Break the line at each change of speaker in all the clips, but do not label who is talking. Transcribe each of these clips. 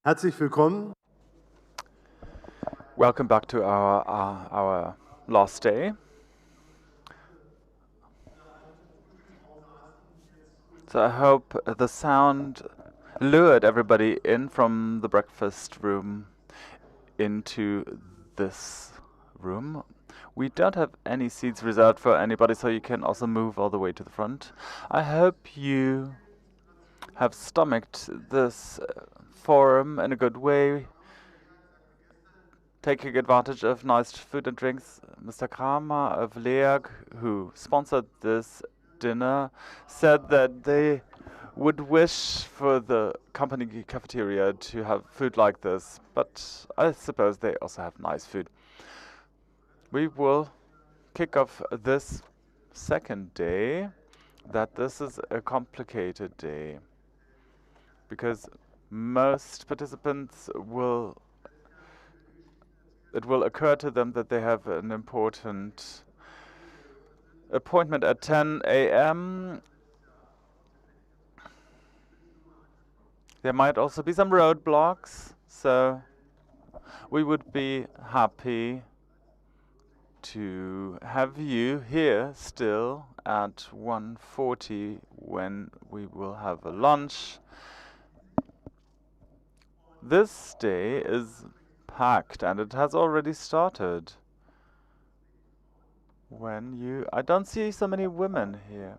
Herzlich willkommen.
Welcome back to our last day. So I hope the sound lured everybody in from the breakfast room into this room. We don't have any seats reserved for anybody, so you can also move all the way to the front. I hope you have stomached this forum in a good way, taking advantage of nice food and drinks. Mr. Kramer of LEAG, who sponsored this dinner, said that they would wish for the company cafeteria to have food like this, but I suppose they also have nice food. We will kick off this second day, that this is a complicated day, because most participants it will occur to them that they have an important appointment at 10 a.m. There might also be some roadblocks, so we would be happy to have you here still at 1:40 when we will have a lunch. This day is packed and it has already started. I don't see so many women here.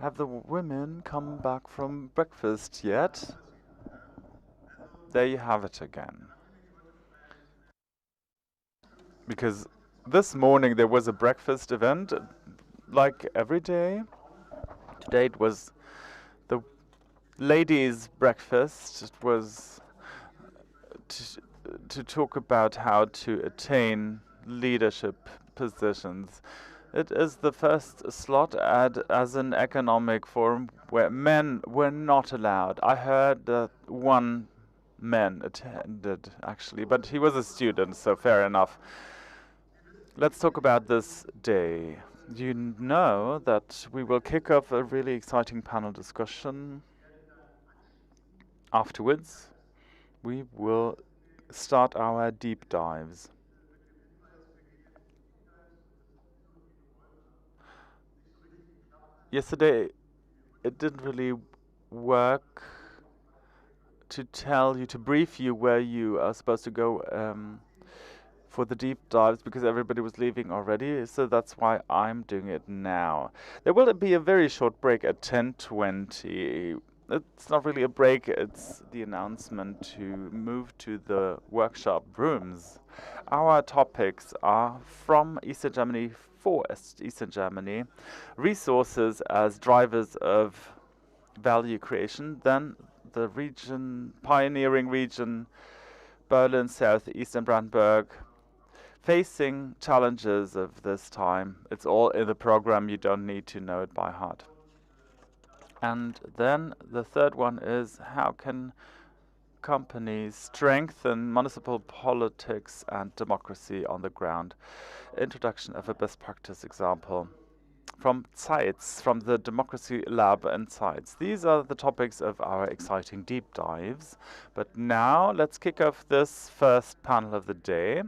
Have the women come back from breakfast yet? There you have it again. Because this morning there was a breakfast event, like every day. Today it was the ladies' breakfast. It was to talk about how to attain leadership positions. It is the first slot as an economic forum where men were not allowed. I heard that one man attended, actually, but he was a student, so fair enough. Let's talk about this day. You know that we will kick off a really exciting panel discussion. Afterwards, we will start our deep dives. Yesterday, it didn't really work to brief you where you are supposed to go for the deep dives because everybody was leaving already, so that's why I'm doing it now. There will be a very short break at 10:20. It's not really a break, it's the announcement to move to the workshop rooms. Our topics are from Eastern Germany for Eastern Germany, resources as drivers of value creation, then the pioneering region, Berlin, Southeast and Brandenburg, facing challenges of this time. It's all in the program, you don't need to know it by heart. And then the third one is how can companies strengthen municipal politics and democracy on the ground. Introduction of a best practice example from Zeitz, from the Democracy Lab and Zeitz. These are the topics of our exciting deep dives. But now let's kick off this first panel of the day.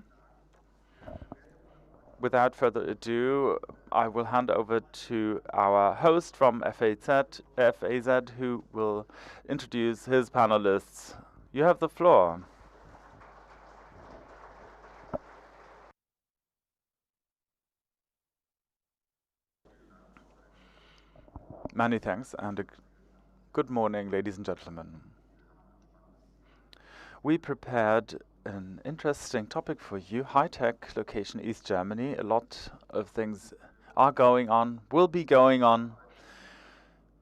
Without further ado, I will hand over to our host from FAZ, who will introduce his panelists. You have the floor. Many thanks and good morning, ladies and gentlemen. We prepared an interesting topic for you, high-tech location East Germany. A lot of things are going on, will be going on.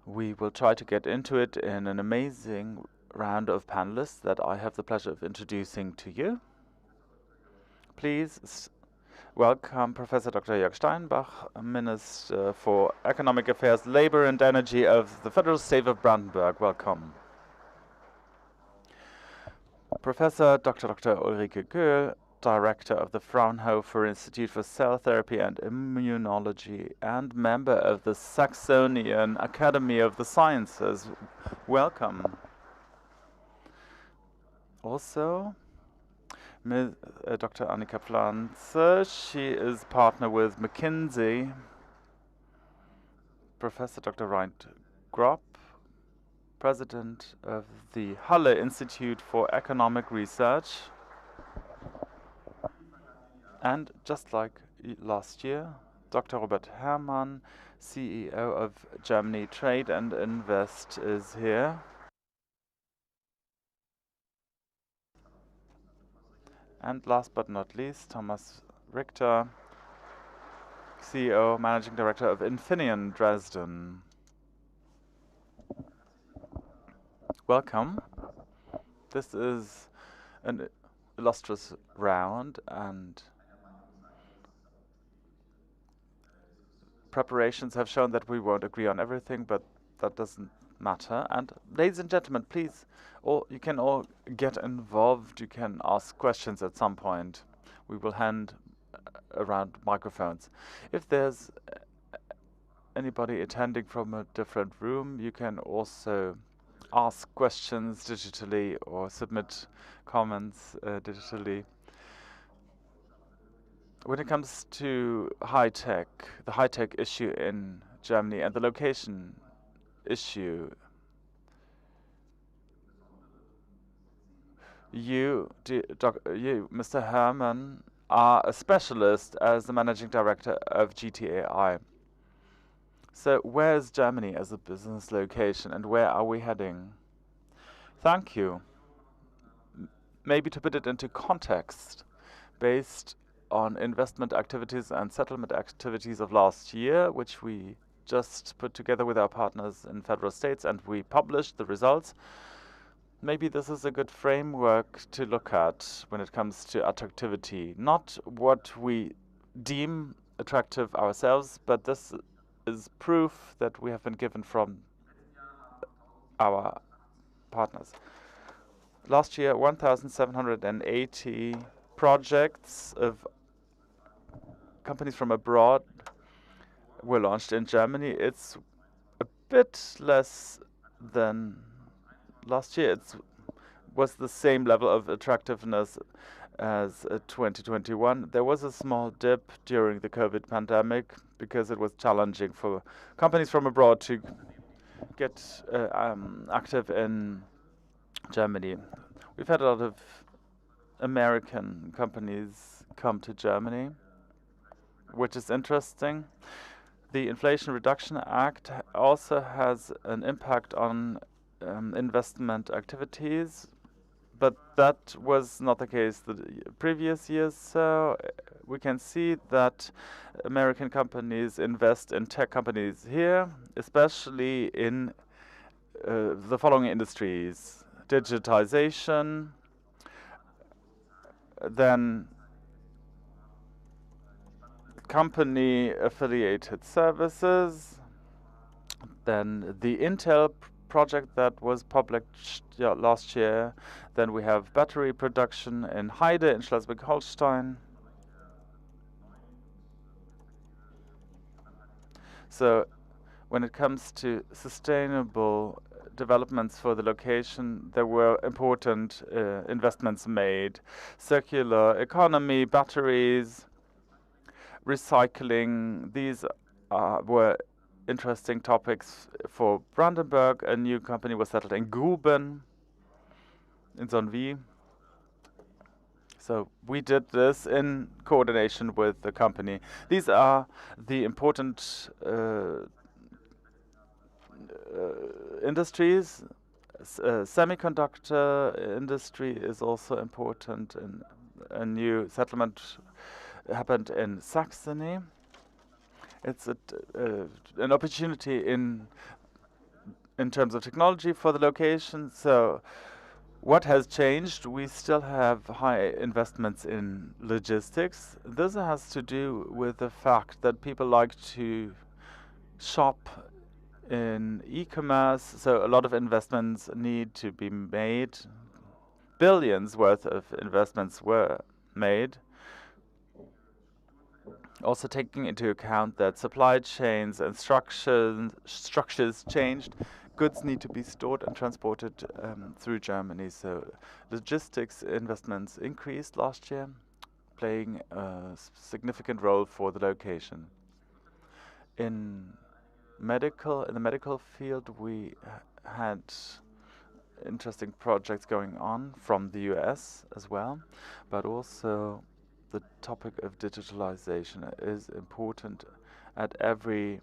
We will try to get into it in an amazing round of panelists that I have the pleasure of introducing to you. Please welcome Professor Dr. Jörg Steinbach, Minister for Economic Affairs, Labor and Energy of the Federal State of Brandenburg. Welcome. Professor Dr. Ulrike Göhl, Director of the Fraunhofer Institute for Cell Therapy and Immunology and member of the Saxonian Academy of the Sciences. Welcome. Also, Dr. Annika Pflanze, she is partner with McKinsey. Professor Dr. Reint Grob, president of the Halle Institute for Economic Research. And just like last year, Dr. Robert Herrmann, CEO of Germany Trade and Invest, is here. And last but not least, Thomas Richter, CEO, Managing Director of Infineon Dresden. Welcome. This is an illustrious round, and preparations have shown that we won't agree on everything, but that doesn't matter. And ladies and gentlemen, please, you can all get involved. You can ask questions at some point. We will hand around microphones. If there's anybody attending from a different room, you can also ask questions digitally or submit comments digitally. When it comes to high-tech, the high-tech issue in Germany and the location issue, you, Mr. Herrmann, are a specialist as the managing director of GTAI. So where's Germany as a business location, and where are we heading? Thank you. Maybe to put it into context, based on investment activities and settlement activities of last year, which we just put together with our partners in federal states, and we published the results. Maybe this is a good framework to look at when it comes to attractivity. Not what we deem attractive ourselves, but this is proof that we have been given from our partners. Last year, 1,780 projects of companies from abroad were launched in Germany. It's a bit less than last year. It was the same level of attractiveness as 2021. There was a small dip during the COVID pandemic because it was challenging for companies from abroad to get active in Germany. We've had a lot of American companies come to Germany, which is interesting. The Inflation Reduction Act also has an impact on investment activities, but that was not the case the previous years. So we can see that American companies invest in tech companies here, especially in the following industries: digitization, then company affiliated services, then the Intel project that was published last year. Then we have battery production in Heide in Schleswig-Holstein. So when it comes to sustainable developments for the location, there were important investments made. Circular economy, batteries, recycling, these were interesting topics for Brandenburg. A new company was settled in Guben, in Sonneville. So we did this in coordination with the company. These are the important industries. Semiconductor industry is also important, and a new settlement happened in Saxony. It's an opportunity in terms of technology for the location. So what has changed? We still have high investments in logistics. This has to do with the fact that people like to shop in e-commerce, so a lot of investments need to be made. Billions worth of investments were made. Also taking into account that supply chains and structures changed, goods need to be stored and transported through Germany. So logistics investments increased last year, playing a significant role for the location. In the medical field, we had interesting projects going on from the US as well, but also the topic of digitalization is important at every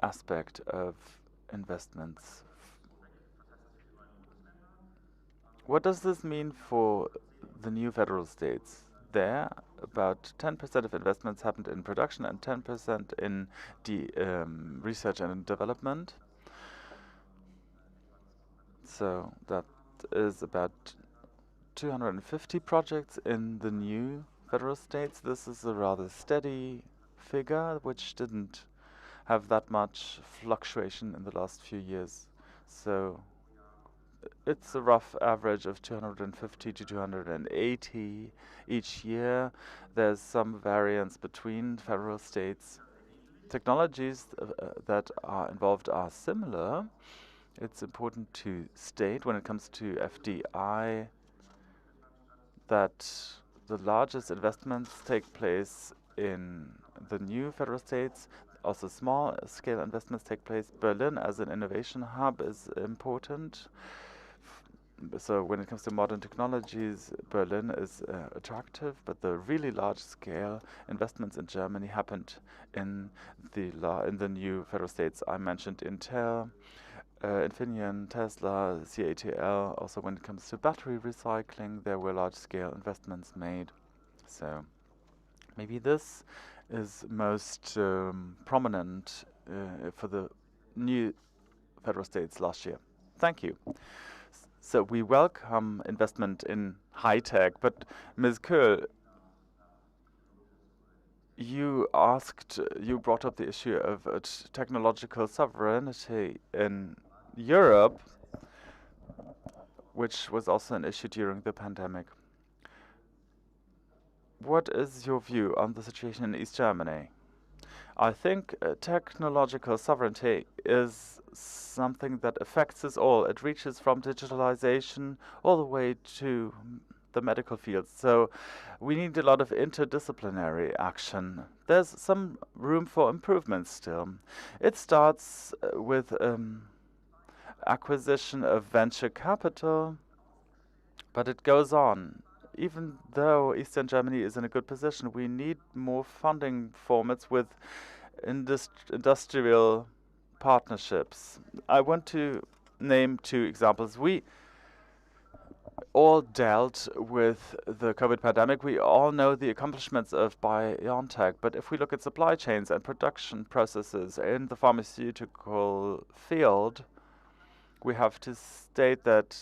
aspect of investments. What does this mean for the new federal states? There, about 10% of investments happened in production and 10% in research and development. So that is about 250 projects in the new federal states. This is a rather steady figure, which didn't have that much fluctuation in the last few years. So it's a rough average of 250 to 280 each year. There's some variance between federal states. Technologies that are involved are similar. It's important to state when it comes to FDI that the largest investments take place in the new federal states. Also small-scale investments take place. Berlin as an innovation hub is important. So when it comes to modern technologies, Berlin is attractive, but the really large-scale investments in Germany happened in the new federal states. I mentioned Intel, Infineon, Tesla, CATL. Also, when it comes to battery recycling, there were large-scale investments made. So maybe this is most prominent for the new federal states last year. Thank you. So we welcome investment in high tech, but Ms. Köhl, you brought up the issue of technological sovereignty in Europe, which was also an issue during the pandemic. What is your view on the situation in East Germany? I think technological sovereignty is something that affects us all. It reaches from digitalization all the way to the medical field. So we need a lot of interdisciplinary action. There's some room for improvement still. It starts with acquisition of venture capital, but it goes on. Even though Eastern Germany is in a good position, we need more funding formats with industrial partnerships. I want to name two examples. We all dealt with the COVID pandemic. We all know the accomplishments of BioNTech, but if we look at supply chains and production processes in the pharmaceutical field, we have to state that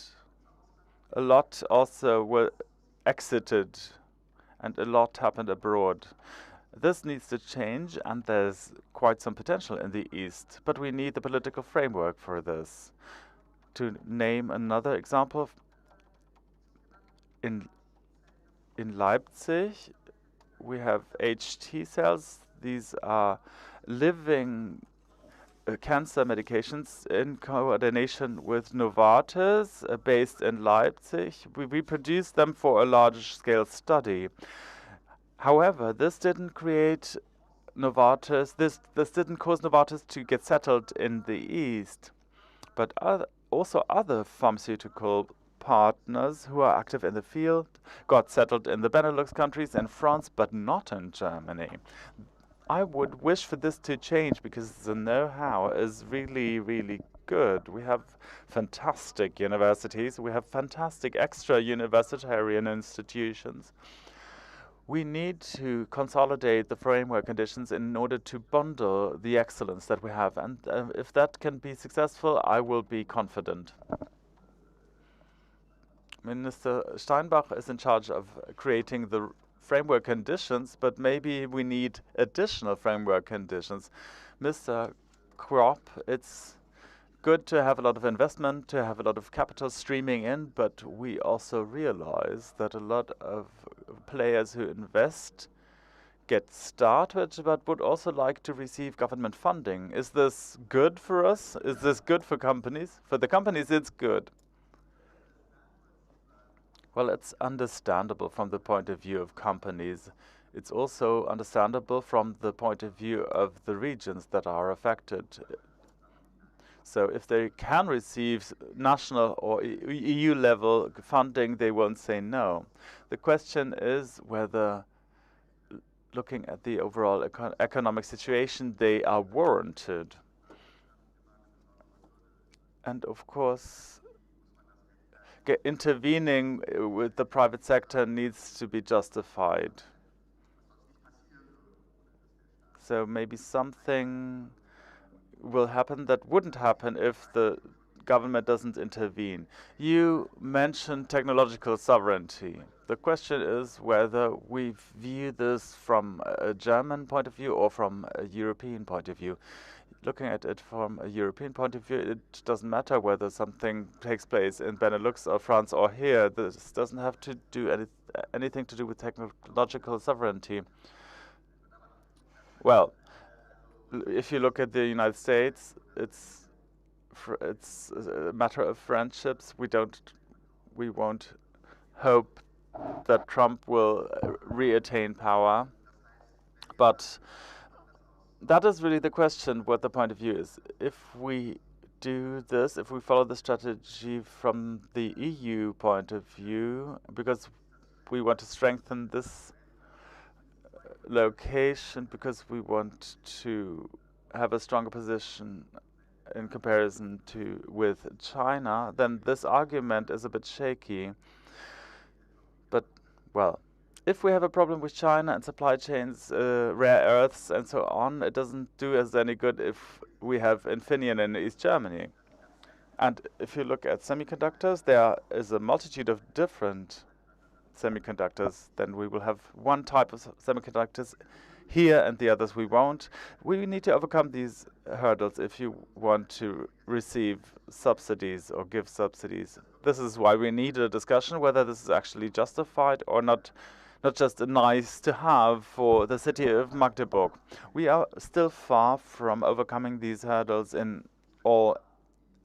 a lot also were exited and a lot happened abroad. This needs to change, and there's quite some potential in the East, but we need the political framework for this. To name another example, in Leipzig, we have HT cells. These are living cancer medications in coordination with Novartis, based in Leipzig. We produced them for a large-scale study. However, this didn't create Novartis. This didn't cause Novartis to get settled in the East, but also other pharmaceutical partners who are active in the field got settled in the Benelux countries and France, but not in Germany. I would wish for this to change because the know-how is really, really good. We have fantastic universities. We have fantastic extra-universitarian institutions. We need to consolidate the framework conditions in order to bundle the excellence that we have. And if that can be successful, I will be confident. Minister Steinbach is in charge of creating the framework conditions, but maybe we need additional framework conditions. Mr. Kropp, it's good to have a lot of investment, to have a lot of capital streaming in, but we also realize that a lot of players who invest get started, but would also like to receive government funding. Is this good for us? Is this good for companies? For the companies, it's good. Well, it's understandable from the point of view of companies. It's also understandable from the point of view of the regions that are affected. So if they can receive national or EU level funding, they won't say no. The question is whether, looking at the overall economic situation, they are warranted. And of course, intervening with the private sector needs to be justified. So maybe something will happen that wouldn't happen if the government doesn't intervene. You mentioned technological sovereignty. The question is whether we view this from a German point of view or from a European point of view. Looking at it from a European point of view, it doesn't matter whether something takes place in Benelux or France or here. This doesn't have to do anything to do with technological sovereignty. Well, if you look at the United States, it's a matter of friendships. We won't hope that Trump will reattain power, but that is really the question, what the point of view is. If we do this, if we follow the strategy from the EU point of view, because we want to strengthen this location, because we want to have a stronger position in comparison with China, then this argument is a bit shaky. But, well, if we have a problem with China and supply chains, rare earths and so on, it doesn't do us any good if we have Infineon in East Germany. And if you look at semiconductors, there is a multitude of different semiconductors. Then we will have one type of semiconductors here and the others we won't. We need to overcome these hurdles if you want to receive subsidies or give subsidies. This is why we need a discussion whether this is actually justified or not just a nice to have for the city of Magdeburg. We are still far from overcoming these hurdles in all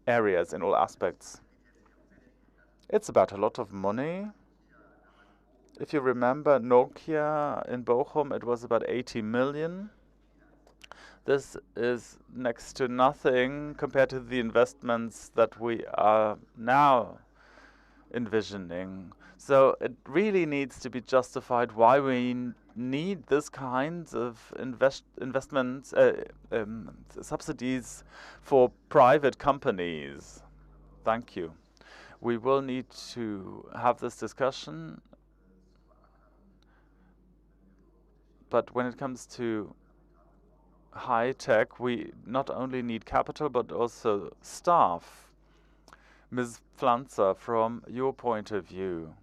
areas, in all aspects. It's about a lot of money. If you remember Nokia in Bochum, it was about 80 million. This is next to nothing compared to the investments that we are now envisioning. So it really needs to be justified why we need this kinds of investments, subsidies for private companies. Thank you. We will need to have this discussion. But when it comes to high tech, we not only need capital, but also staff. Ms. Pflanzer, from your point of view,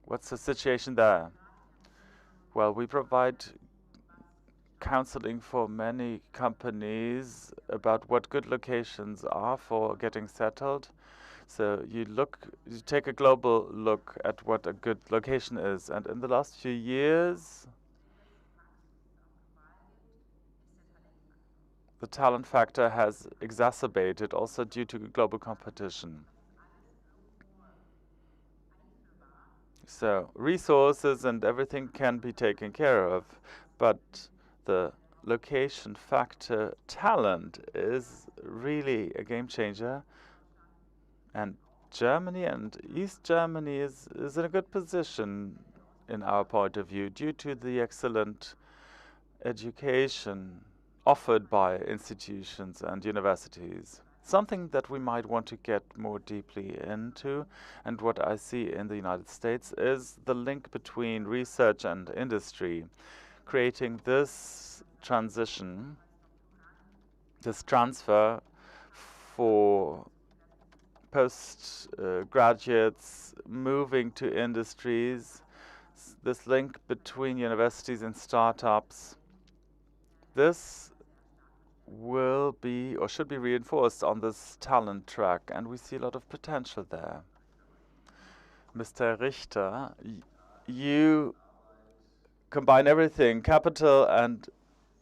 what's the situation there? Well, we provide counseling for many companies about what good locations are for getting settled. So you take a global look at what a good location is. And in the last few years, the talent factor has exacerbated also due to global competition. So resources and everything can be taken care of, but the location factor talent is really a game changer. And Germany and East Germany is in a good position in our point of view due to the excellent education offered by institutions and universities. Something that we might want to get more deeply into, and what I see in the United States, is the link between research and industry. Creating this transition, this transfer for postgraduates moving to industries, this link between universities and startups. This will be or should be reinforced on this talent track, and we see a lot of potential there. Mr. Richter, you combine everything, capital and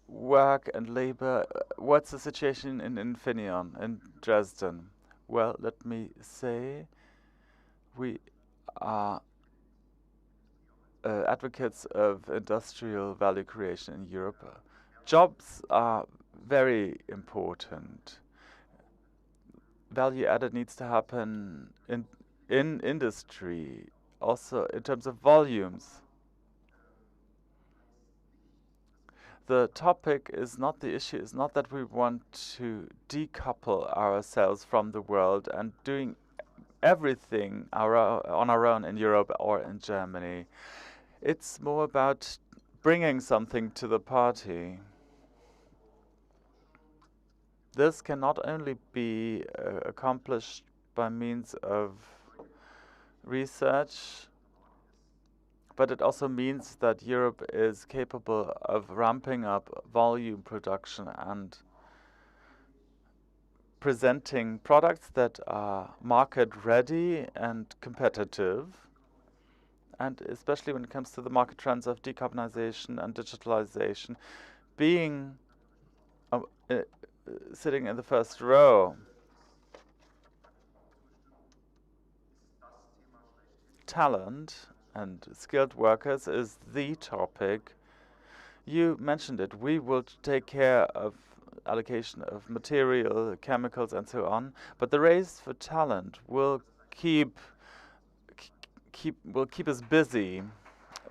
work and labor. What's the situation in Infineon in Dresden? Well, let me say we are advocates of industrial value creation in Europe. Jobs are very important. Value added needs to happen in industry, also in terms of volumes. The topic is not the issue, is not that we want to decouple ourselves from the world and doing everything on our own in Europe or in Germany. It's more about bringing something to the party. This can not only be accomplished by means of research, but it also means that Europe is capable of ramping up volume production and presenting products that are market ready and competitive, and especially when it comes to the market trends of decarbonization and digitalization, being sitting in the first row. Talent and skilled workers is the topic. You mentioned it. We will take care of allocation of material, chemicals, and so on. But the race for talent will keep us busy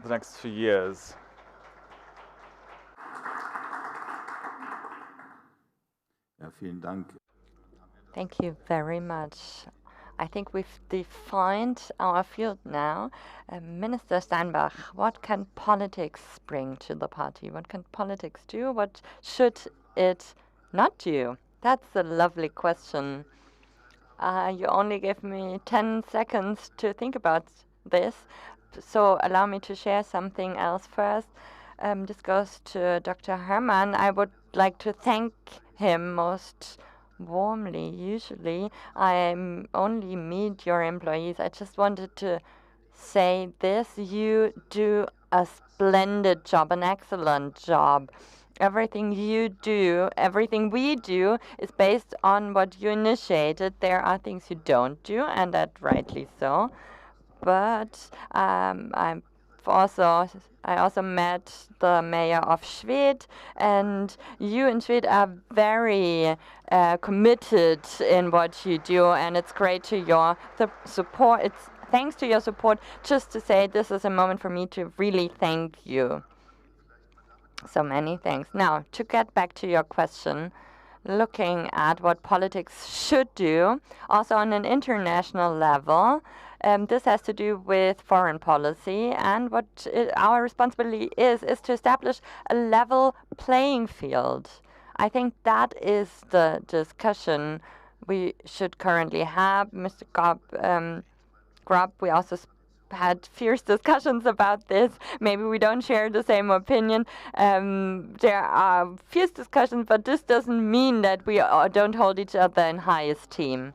the next few years.
Ja, vielen Dank.
Thank you very much. I think we've defined our field now. Minister Steinbach, what can politics bring to the party? What can politics do? What should it not do? That's a lovely question. You only gave me 10 seconds to think about this, so allow me to share something else first. This goes to Dr. Hermann. I would like to thank him most warmly. Usually I only meet your employees. I just wanted to say this: you do a splendid job, an excellent job. Everything you do, everything we do is based on what you initiated. There are things you don't do, and that rightly so. But I also met the mayor of Schwedt, and you in Schwedt are very committed in what you do, and it's great to your support. It's thanks to your support. Just to say, this is a moment for me to really thank you. So many thanks. Now, to get back to your question, looking at what politics should do, also on an international level, this has to do with foreign policy, and what our responsibility is to establish a level playing field. I think that is the discussion we should currently have. Mr. Grob, we also had fierce discussions about this. Maybe we don't share the same opinion. There are fierce discussions, but this doesn't mean that we don't hold each other in high esteem.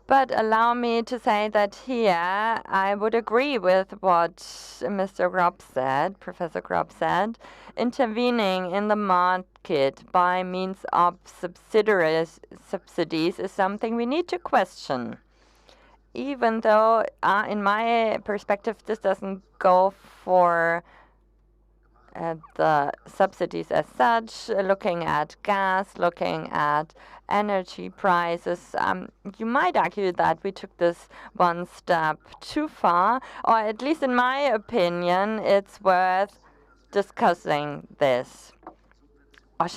But allow me to say that here I would agree with what Mr. Grob said, Professor Grob said. Intervening in the market by means of subsidies is something we need to question. Even though, in my perspective, this doesn't go for the subsidies as such, looking at gas, looking at energy prices, you might argue that we took this one step too far, or at least in my opinion, it's worth discussing this, or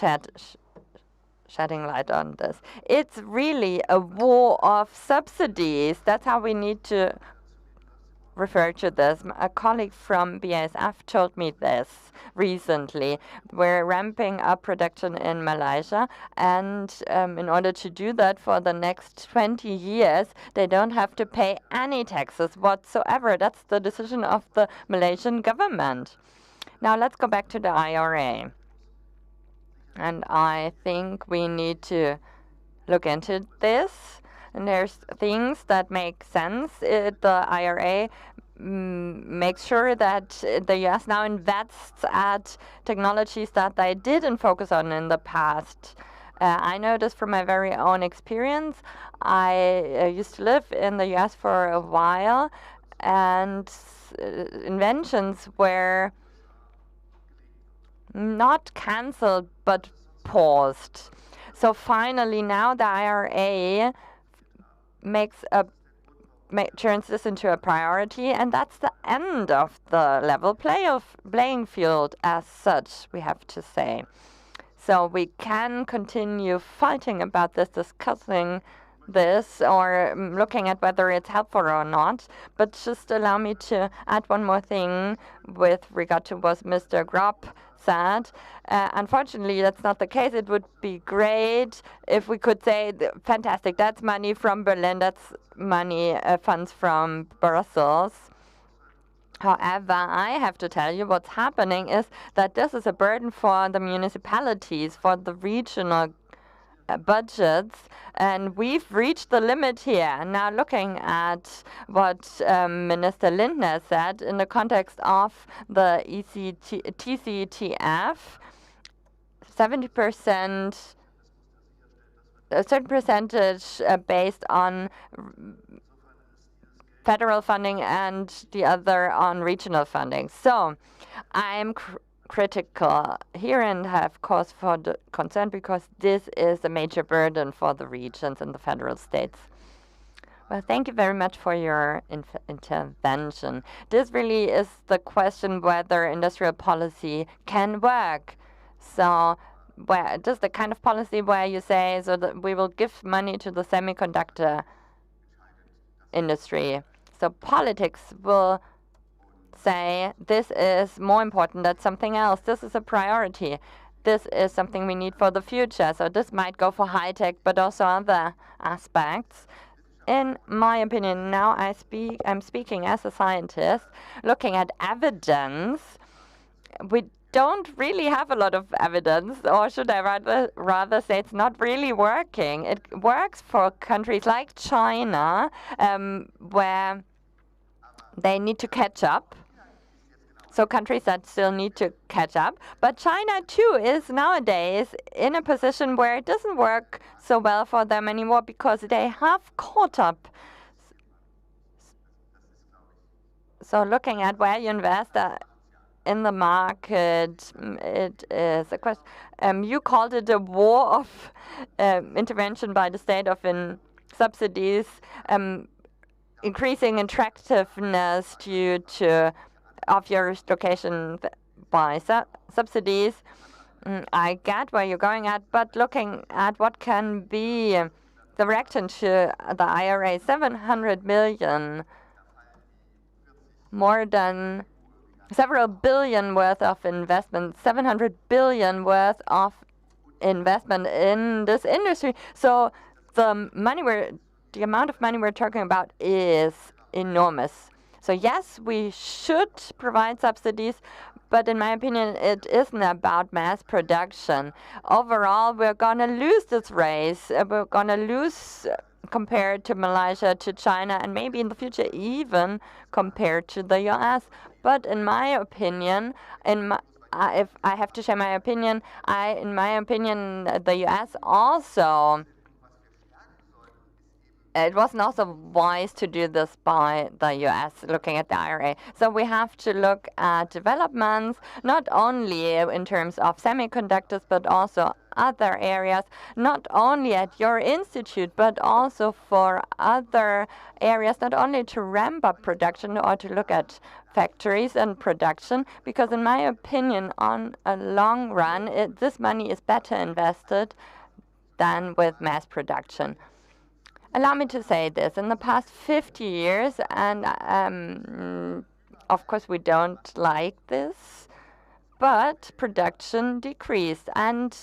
shedding light on this. It's really a war of subsidies. That's how we need to refer to this. A colleague from BASF told me this recently. We're ramping up production in Malaysia, and in order to do that for the next 20 years, they don't have to pay any taxes whatsoever. That's the decision of the Malaysian government. Now let's go back to the IRA. And I think we need to look into this. And there's things that make sense. The IRA make sure that the US now invests at technologies that they didn't focus on in the past. I know this from my very own experience. I used to live in the US for a while, and inventions were not cancelled but paused. So finally now the IRA turns this into a priority, and that's the end of the level playing field as such, we have to say. So we can continue fighting about this, discussing this, or looking at whether it's helpful or not. But just allow me to add one more thing with regard to what Mr. Grob said. Unfortunately, that's not the case. It would be great if we could say, fantastic, that's money from Berlin, that's money, funds from Brussels. However, I have to tell you what's happening is that this is a burden for the municipalities, for the regional budgets, and we've reached the limit here. Now, looking at what Minister Lindner said in the context of the TCTF, 70%, a certain percentage based on federal funding and the other on regional funding. So I'm critical here and have cause for concern because this is a major burden for the regions and the federal states. Well, thank you very much for your intervention. This really is the question whether industrial policy can work. So just the kind of policy where you say, so that we will give money to the semiconductor industry. So politics will say this is more important than something else. This is a priority. This is something we need for the future. So this might go for high tech, but also other aspects. In my opinion, now I'm speaking as a scientist, looking at evidence. We don't really have a lot of evidence, or should I rather say it's not really working. It works for countries like China, where they need to catch up. So countries that still need to catch up. But China, too, is nowadays in a position where it doesn't work so well for them anymore because they have caught up. So looking at where you invest in the market, it is a question. You called it a war of intervention by the state of subsidies, increasing attractiveness due to of your location by subsidies. I get where you're going at, but looking at what can be the reaction to the IRA, 700 million, more than several billion worth of investment, 700 billion worth of investment in this industry. So the amount of money we're talking about is enormous. So yes, we should provide subsidies, but in my opinion, it isn't about mass production. Overall, we're going to lose this race. We're going to lose compared to Malaysia, to China, and maybe in the future even compared to the US. But in my opinion, if I have to share my opinion, in my opinion, the US also, it wasn't also wise to do this by the US, looking at the IRA. So we have to look at developments, not only in terms of semiconductors, but also other areas, not only at your institute, but also for other areas, not only to ramp up production or to look at factories and production, because in my opinion, on a long run, this money is better invested than with mass production. Allow me to say this. In the past 50 years, and of course we don't like this, but production decreased and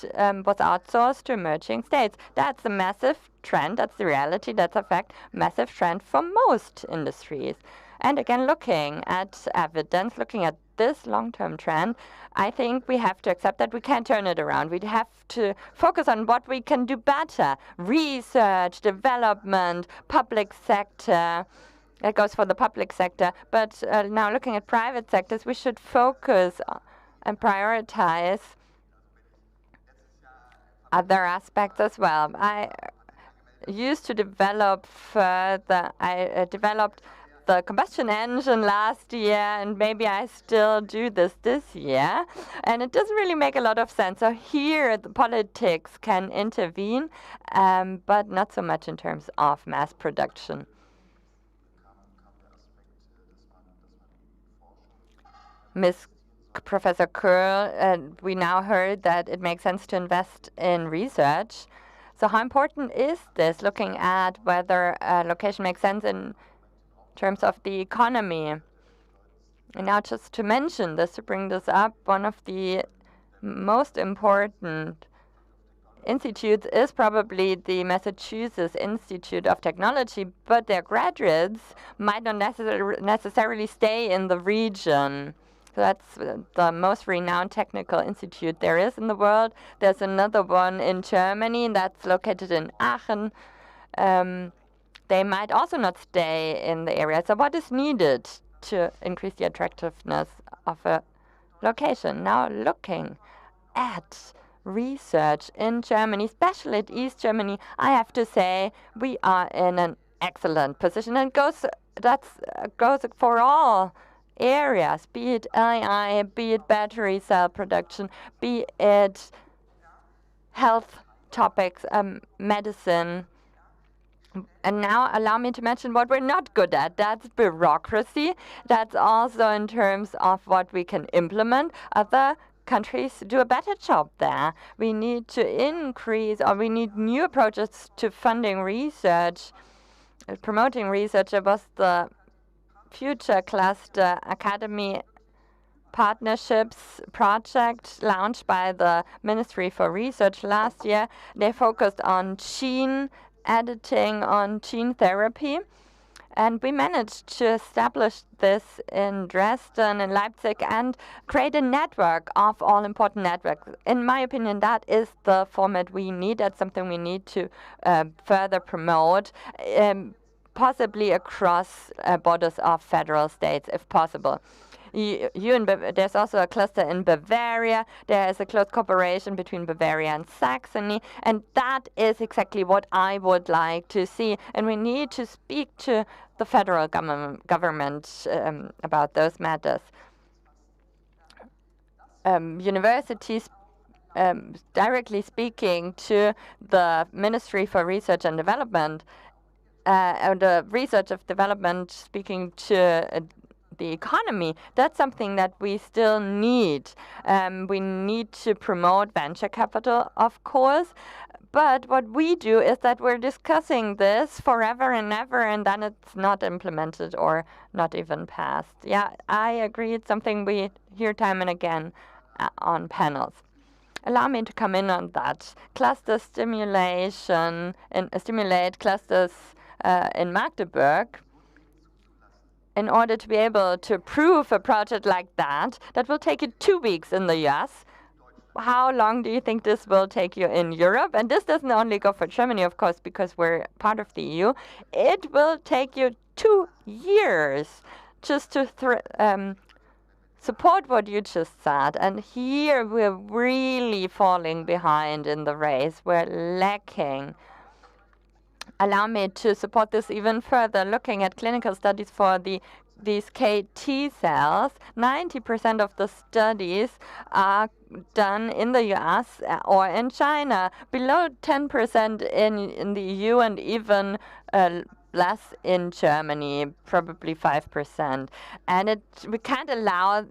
was outsourced to emerging states. That's a massive trend. That's the reality. That's a fact. Massive trend for most industries. And again, looking at evidence, looking at this long-term trend, I think we have to accept that we can't turn it around. We have to focus on what we can do better. Research, development, public sector, That goes for the public sector. But now looking at private sectors, we should focus and prioritize other aspects as well. I used to develop further. I developed the combustion engine last year, and maybe I still do this year. And it doesn't really make a lot of sense. So here, the politics can intervene, but not so much in terms of mass production. Professor Curl, we now heard that it makes sense to invest in research. So how important is this, looking at whether a location makes sense in terms of the economy? And now just to mention this, to bring this up, one of the most important institutes is probably the Massachusetts Institute of Technology, but their graduates might not necessarily stay in the region. So that's the most renowned technical institute there is in the world. There's another one in Germany that's located in Aachen. They might also not stay in the area. So what is needed to increase the attractiveness of a location? Now looking at research in Germany, especially at East Germany, I have to say we are in an excellent position, and goes for all areas, be it AI, be it battery cell production, be it health topics, medicine. And now allow me to mention what we're not good at. That's bureaucracy. That's also in terms of what we can implement. Other countries do a better job there. We need to increase, or we need new approaches to funding research, promoting research. It was the Future Cluster Academy Partnerships project launched by the Ministry for Research last year. They focused on gene editing, on gene therapy. And we managed to establish this in Dresden, in Leipzig, and create a network of all important networks. In my opinion, that is the format we need. That's something we need to further promote, possibly across borders of federal states, if possible. There's also a cluster in Bavaria. There is a close cooperation between Bavaria and Saxony, and that is exactly what I would like to see. And we need to speak to the federal government about those matters. Universities directly speaking to the Ministry for Research and Development, the research of development speaking to the economy, that's something that we still need. We need to promote venture capital, of course, but what we do is that we're discussing this forever and ever, and then it's not implemented or not even passed. Yeah, I agree. It's something we hear time and again on panels. Allow me to come in on that. Cluster stimulation and stimulate clusters in Magdeburg. In order to be able to approve a project like that will take you 2 weeks in the US. How long do you think this will take you in Europe? And this doesn't only go for Germany, of course, because we're part of the EU. It will take you 2 years just to support what you just said. And here we're really falling behind in the race. We're lacking. Allow me to support this even further. Looking at clinical studies for these KT cells, 90% of the studies are done in the US or in China, below 10% in the EU, and even less in Germany, probably 5%. And it cannot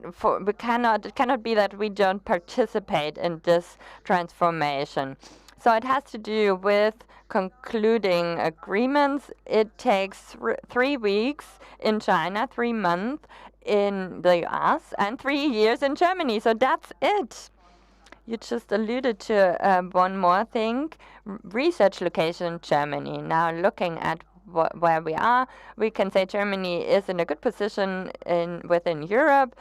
be that we don't participate in this transformation. So it has to do with concluding agreements. It takes 3 weeks in China, 3 months in the US, and 3 years in Germany. So that's it. You just alluded to one more thing, research location in Germany. Now looking at where we are, we can say Germany is in a good position within Europe.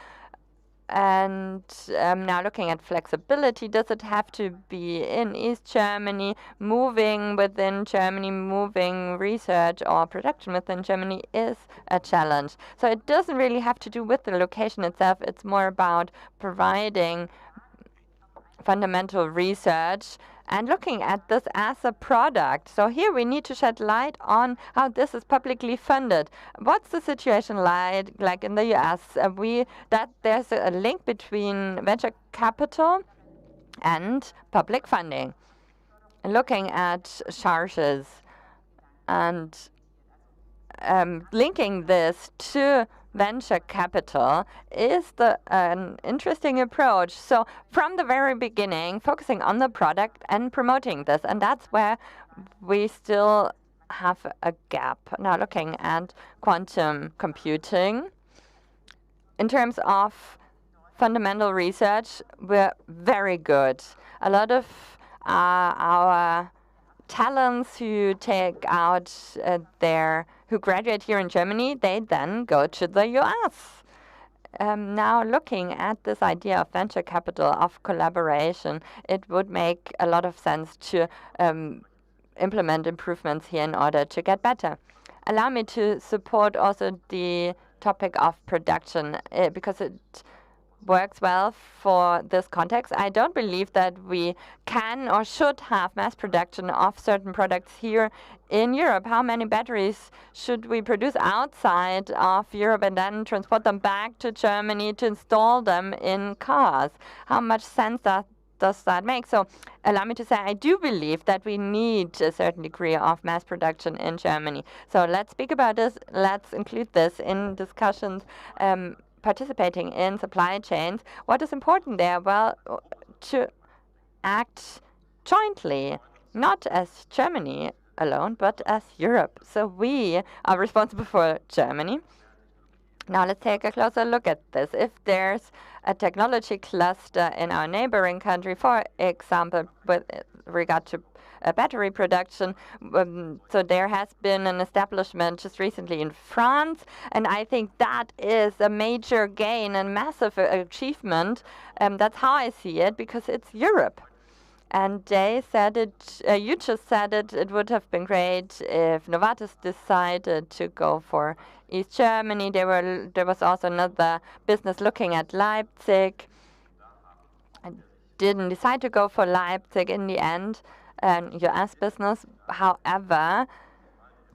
And now looking at flexibility, does it have to be in East Germany, moving within Germany, moving research or production within Germany is a challenge. So it doesn't really have to do with the location itself. It's more about providing fundamental research and looking at this as a product. So here we need to shed light on how this is publicly funded. What's the situation like in the US? There's a link between venture capital and public funding. Looking at charges and linking this to venture capital is an interesting approach. So from the very beginning, focusing on the product and promoting this, and that's where we still have a gap. Now looking at quantum computing, in terms of fundamental research, we're very good. A lot of our talents who take out who graduate here in Germany, they then go to the US. Now looking at this idea of venture capital, of collaboration, it would make a lot of sense to implement improvements here in order to get better. Allow me to support also the topic of production because it works well for this context. I don't believe that we can or should have mass production of certain products here in Europe. How many batteries should we produce outside of Europe and then transport them back to Germany to install them in cars? How much sense does that make? So allow me to say I do believe that we need a certain degree of mass production in Germany. So let's speak about this. Let's include this in discussions participating in supply chains. What is important there? Well, to act jointly, not as Germany alone, but as Europe. So we are responsible for Germany. Now let's take a closer look at this. If there's a technology cluster in our neighboring country, for example, with regard to battery production, so there has been an establishment just recently in France, and I think that is a major gain and massive achievement. That's how I see it, because it's Europe. And they said it, you just said it, it would have been great if Novartis decided to go for East Germany. There was also another business looking at Leipzig. I didn't decide to go for Leipzig in the end, US business. However,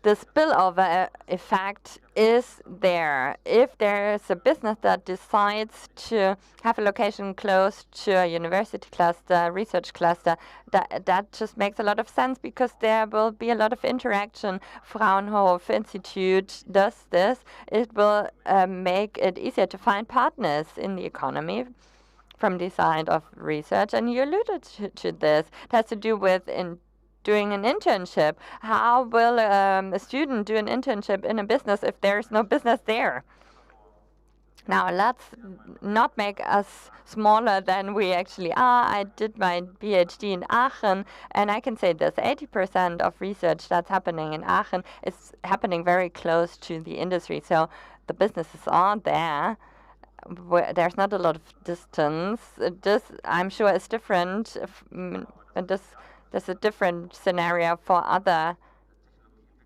the spillover effect is there. If there's a business that decides to have a location close to a university cluster, research cluster, that just makes a lot of sense, because there will be a lot of interaction. Fraunhofer Institute does this. It will make it easier to find partners in the economy from the side of research. And you alluded to this. It has to do with doing an internship. How will a student do an internship in a business if there's no business there? Now, let's not make us smaller than we actually are. I did my PhD in Aachen, and I can say this, 80% of research that's happening in Aachen is happening very close to the industry. So the businesses are there. There's not a lot of distance. I'm sure, is different. There's a different scenario for other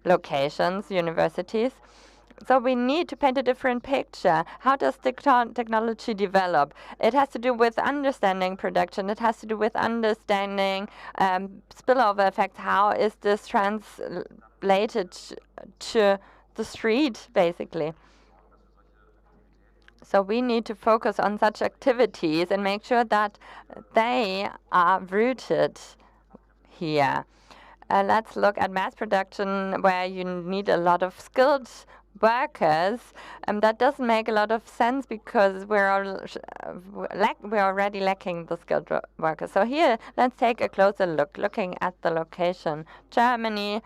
locations, universities. So we need to paint a different picture. How does technology develop? It has to do with understanding production. It has to do with understanding spillover effects. How is this translated to the street, basically? So we need to focus on such activities and make sure that they are rooted here. Let's look at mass production, where you need a lot of skilled workers. That doesn't make a lot of sense, because we're already lacking the skilled workers. So here, let's take a closer look, looking at the location. Germany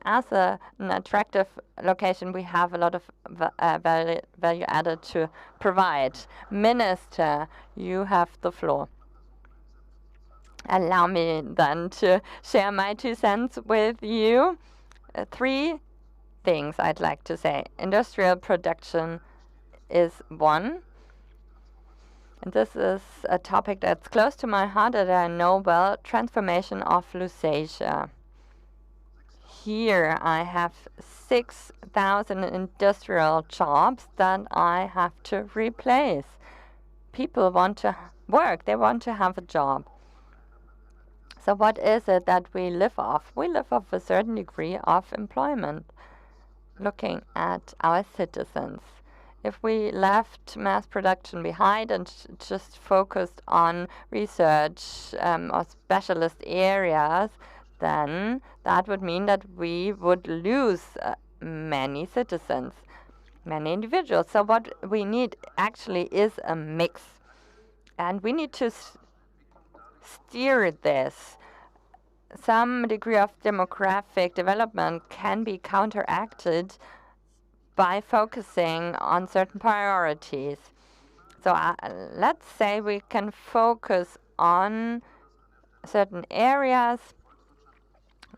as an attractive location, we have a lot of value added to provide. Minister, you have the floor. Allow me then to share my 2 cents with you. 3 things I'd like to say. Industrial production is one. And this is a topic that's close to my heart that I know well, transformation of Lusatia. Here I have 6,000 industrial jobs that I have to replace. People want to work, they want to have a job. So what is it that we live off? We live off a certain degree of employment, looking at our citizens. If we left mass production behind and just focused on research or specialist areas, then that would mean that we would lose many citizens, many individuals. So what we need actually is a mix. And we need to steer this. Some degree of demographic development can be counteracted by focusing on certain priorities. So let's say we can focus on certain areas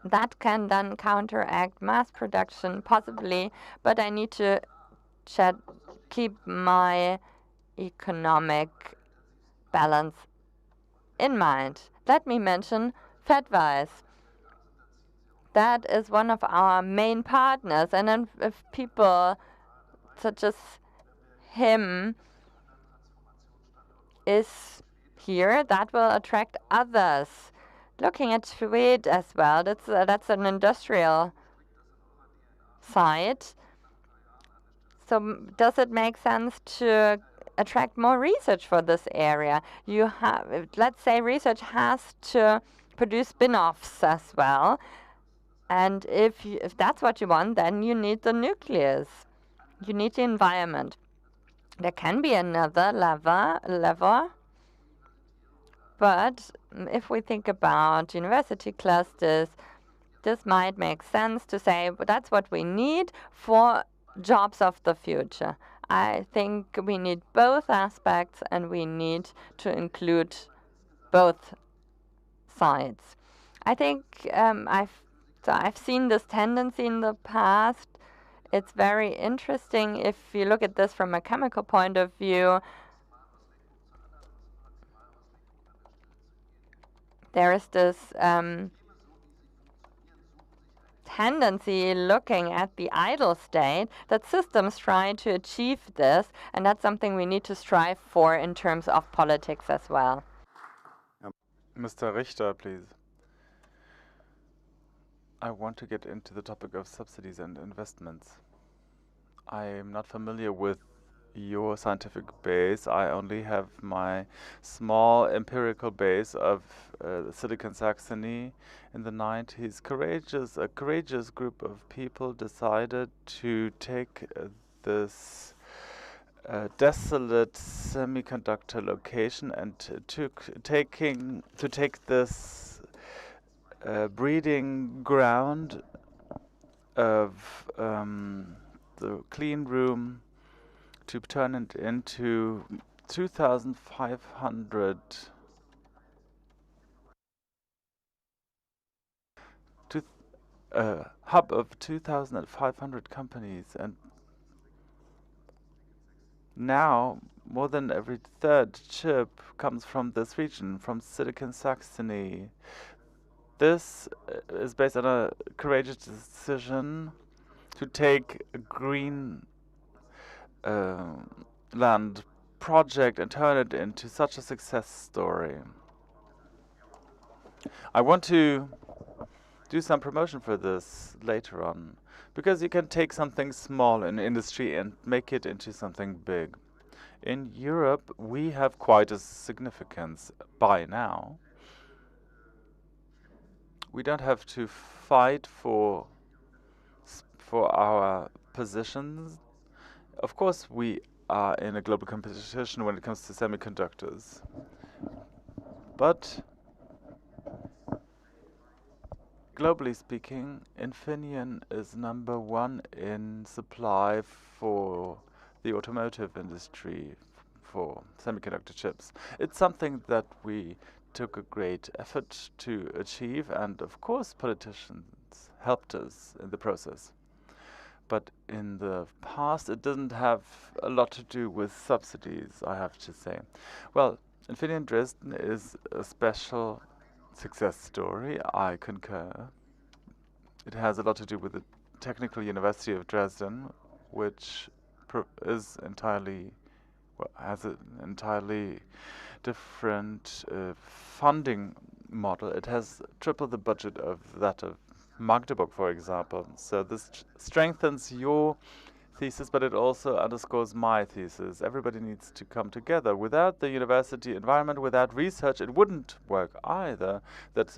that can then counteract mass production, possibly, but I need to keep my economic balance in mind. Let me mention Fedwise. That is one of our main partners, and then if people such as him is here, that will attract others. Looking at Sweden as well, that's an industrial site. So does it make sense to attract more research for this area? You have, let's say, research has to produce spin-offs as well. And if that's what you want, then you need the nucleus. You need the environment. There can be another lever, but if we think about university clusters, this might make sense to say that's what we need for jobs of the future. I think we need both aspects and we need to include both sides. I think I've seen this tendency in the past. It's very interesting if you look at this from a chemical point of view. There is this tendency looking at the idle state that systems try to achieve this, and that's something we need to strive for in terms of politics as well.
Mr. Richter, please. I want to get into the topic of subsidies and investments. I am not familiar with your scientific base. I only have my small empirical base of Silicon Saxony in the 90s. A courageous group of people decided to take this desolate semiconductor location and to take this breeding ground of the clean room to turn it into 2,500 hub of 2,500 companies, and now more than every third chip comes from this region, from Silicon Saxony. This is based on a courageous decision to take a green land project and turn it into such a success story. I want to do some promotion for this later on, because you can take something small in industry and make it into something big. In Europe, we have quite a significance by now. We don't have to fight for our positions. Of course, we are in a global competition when it comes to semiconductors. But globally speaking, Infineon is #1 in supply for the automotive industry for semiconductor chips. It's something that we took a great effort to achieve, and of course politicians helped us in the process. But in the past, it didn't have a lot to do with subsidies, I have to say. Well, Infineon Dresden is a special success story. I concur. It has a lot to do with the Technical University of Dresden, which is entirely, well, has an entirely different funding model. It has triple the budget of that of Magdeburg, for example. So this strengthens your thesis, but it also underscores my thesis. Everybody needs to come together. Without the university environment, without research, it wouldn't work either that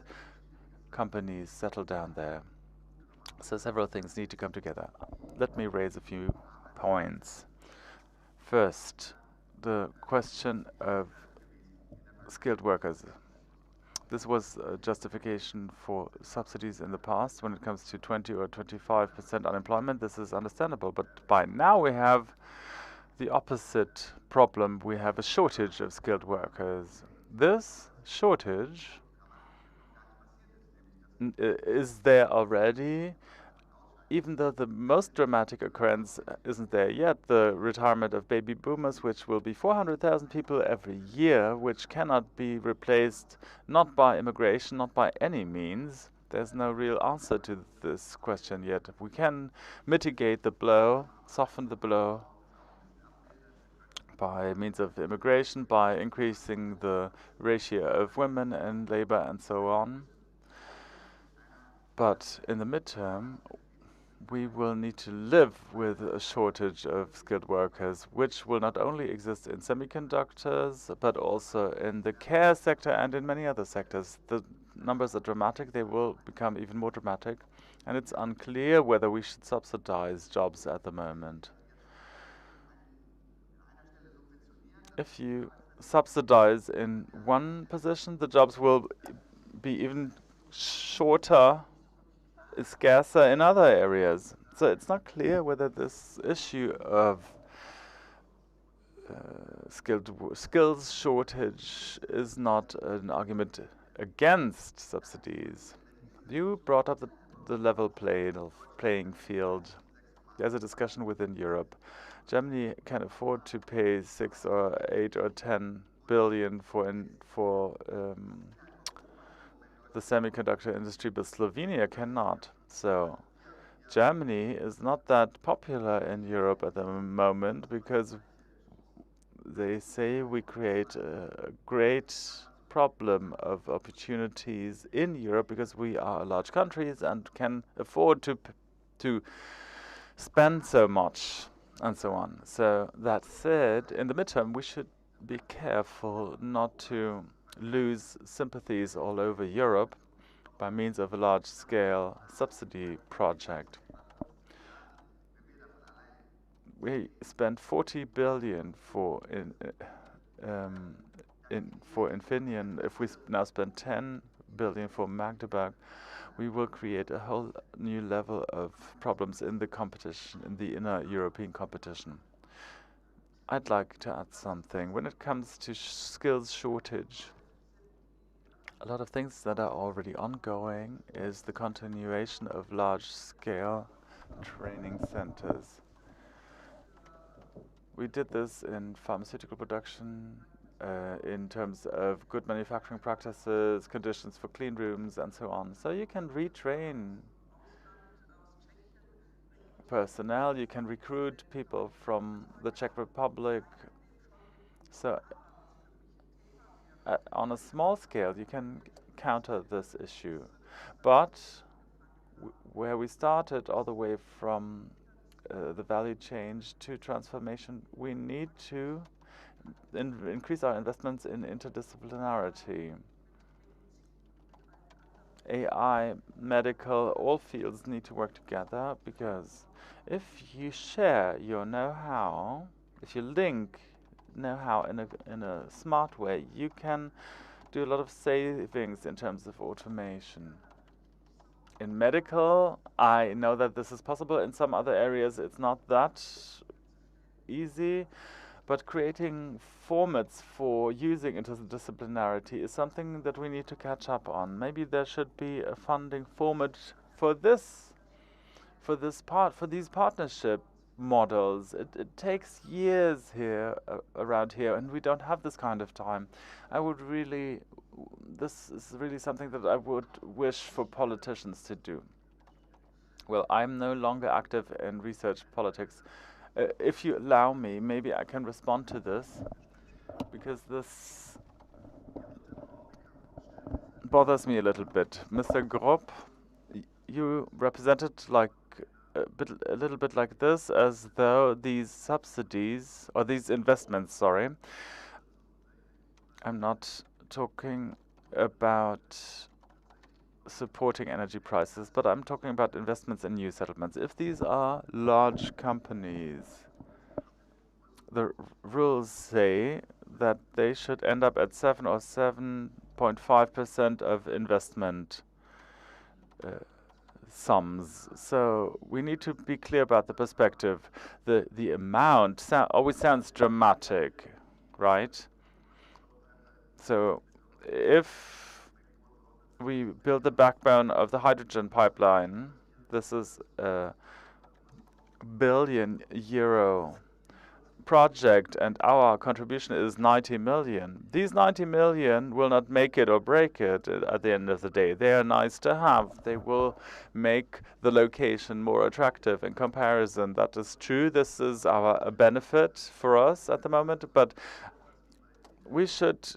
companies settle down there. So several things need to come together. Let me raise a few points. First, the question of skilled workers. This was a justification for subsidies in the past when it comes to 20 or 25% unemployment. This is understandable, but by now we have the opposite problem. We have a shortage of skilled workers. This shortage is there already, even though the most dramatic occurrence isn't there yet, the retirement of baby boomers, which will be 400,000 people every year, which cannot be replaced not by immigration, not by any means. There's no real answer to this question yet. We can mitigate the blow, soften the blow by means of immigration, by increasing the ratio of women in labor and so on. But in the midterm, we will need to live with a shortage of skilled workers, which will not only exist in semiconductors, but also in the care sector and in many other sectors. The numbers are dramatic. They will become even more dramatic. And it's unclear whether we should subsidize jobs at the moment. If you subsidize in one position, the jobs will be even shorter, scarcer in other areas. So it's not clear whether this issue of skills shortage is not an argument against subsidies. You brought up the level playing field. There's a discussion within Europe. Germany can afford to pay 6 or 8 or 10 billion for the semiconductor industry, but Slovenia cannot. So Germany is not that popular in Europe at the moment because they say we create a great problem of opportunities in Europe because we are large countries and can afford to spend so much and so on. So that said, in the midterm, we should be careful not to lose sympathies all over Europe by means of a large-scale subsidy project. We spent 40 billion for Infineon. If we now spend 10 billion for Magdeburg, we will create a whole new level of problems in the competition, in the inner European competition. I'd like to add something. When it comes to skills shortage, a lot of things that are already ongoing is the continuation of large-scale training centers. We did this in pharmaceutical production, in terms of good manufacturing practices, conditions for clean rooms, and so on. So you can retrain personnel, you can recruit people from the Czech Republic. So on a small scale, you can counter this issue. But where we started all the way from the value chain to transformation, we need to increase our investments in interdisciplinarity. AI, medical, all fields need to work together because if you share your know-how, if you link know-how in a smart way, you can do a lot of savings in terms of automation. In medical, I know that this is possible. In some other areas, it's not that easy. But creating formats for using interdisciplinarity is something that we need to catch up on. Maybe there should be a funding format for this for these partnership models. It takes years here around here, and we don't have this kind of time. This is really something that I would wish for politicians to do. Well, I'm no longer active in research politics. If you allow me, maybe I can respond to this, because this bothers me a little bit. Mr. Grob, you represented like a little bit like this, as though these subsidies, or these investments, sorry, I'm not talking about supporting energy prices, but I'm talking about investments in new settlements. If these are large companies, the rules say that they should end up at 7 or 7.5% of investment sums. So we need to be clear about the perspective. The amount always sounds dramatic, right? So if we build the backbone of the hydrogen pipeline, this is a €1 billion project, and our contribution is 90 million. These 90 million will not make it or break it at the end of the day. They are nice to have. They will make the location more attractive in comparison. That is true. This is a benefit for us at the moment, but we should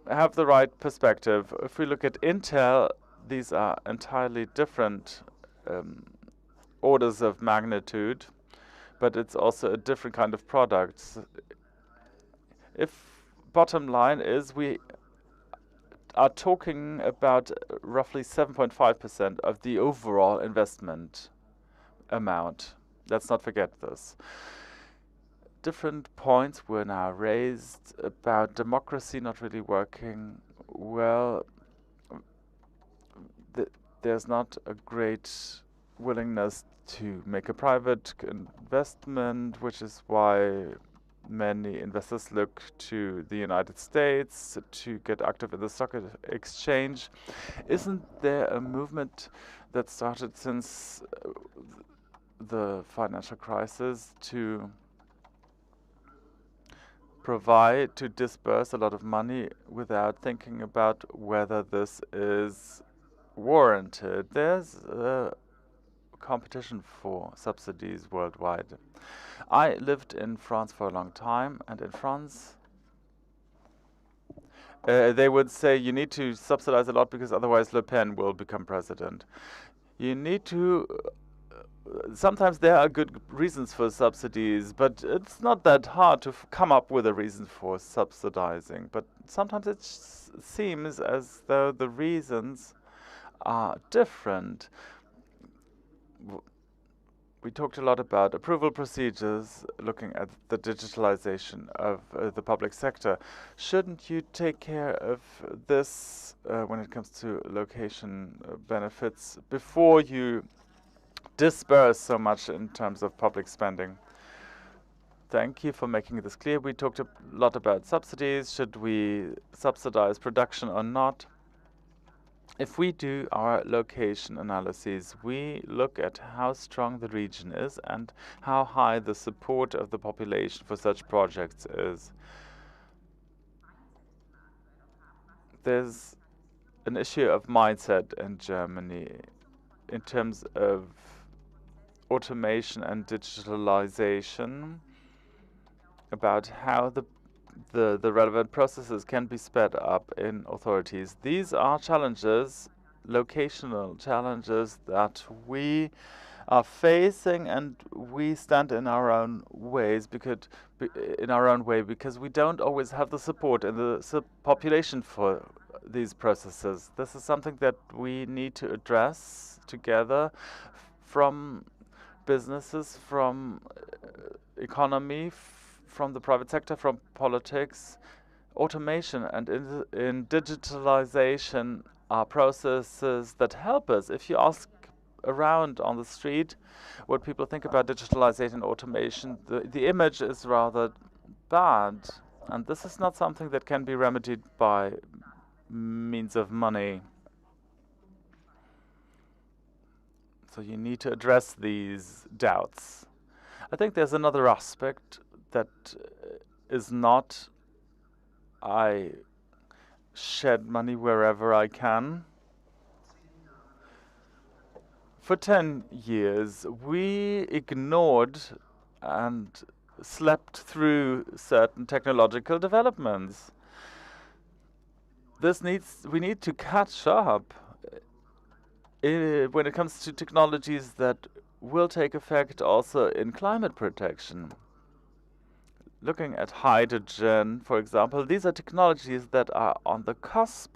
have the right perspective. If we look at Intel, these are entirely different orders of magnitude, but it's also a different kind of product. If bottom line is we are talking about roughly 7.5% of the overall investment amount. Let's not forget this. Different points were now raised about democracy not really working well. There's not a great willingness to make a private investment, which is why many investors look to the United States to get active in the stock exchange. Isn't there a movement that started since the financial crisis to disperse a lot of money without thinking about whether this is warranted? There's a competition for subsidies worldwide. I lived in France for a long time, and in France they would say you need to subsidize a lot because otherwise Le Pen will become president. You need to sometimes there are good reasons for subsidies, but it's not that hard to come up with a reason for subsidizing. But sometimes it seems as though the reasons are different. We talked a lot about approval procedures, looking at the digitalization of the public sector. Shouldn't you take care of this when it comes to location benefits before you disperse so much in terms of public spending? Thank you for making this clear. We talked a lot about subsidies. Should we subsidize production or not? If we do our location analyses, we look at how strong the region is and how high the support of the population for such projects is. There's an issue of mindset in Germany in terms of automation and digitalization, about how the relevant processes can be sped up in authorities. These are challenges, locational challenges, that we are facing, and we stand in our own way because we don't always have the support in the population for these processes. This is something that we need to address together, from businesses, from economy, from the private sector, from politics. Automation and in digitalization are processes that help us. If you ask around on the street what people think about digitalization and automation, the image is rather bad. And this is not something that can be remedied by means of money. So you need to address these doubts. I think there's another aspect that is not I shed money wherever I can. For 10 years, we ignored and slept through certain technological developments. We need to catch up when it comes to technologies that will take effect also in climate protection. Looking at hydrogen, for example, these are technologies that are on the cusp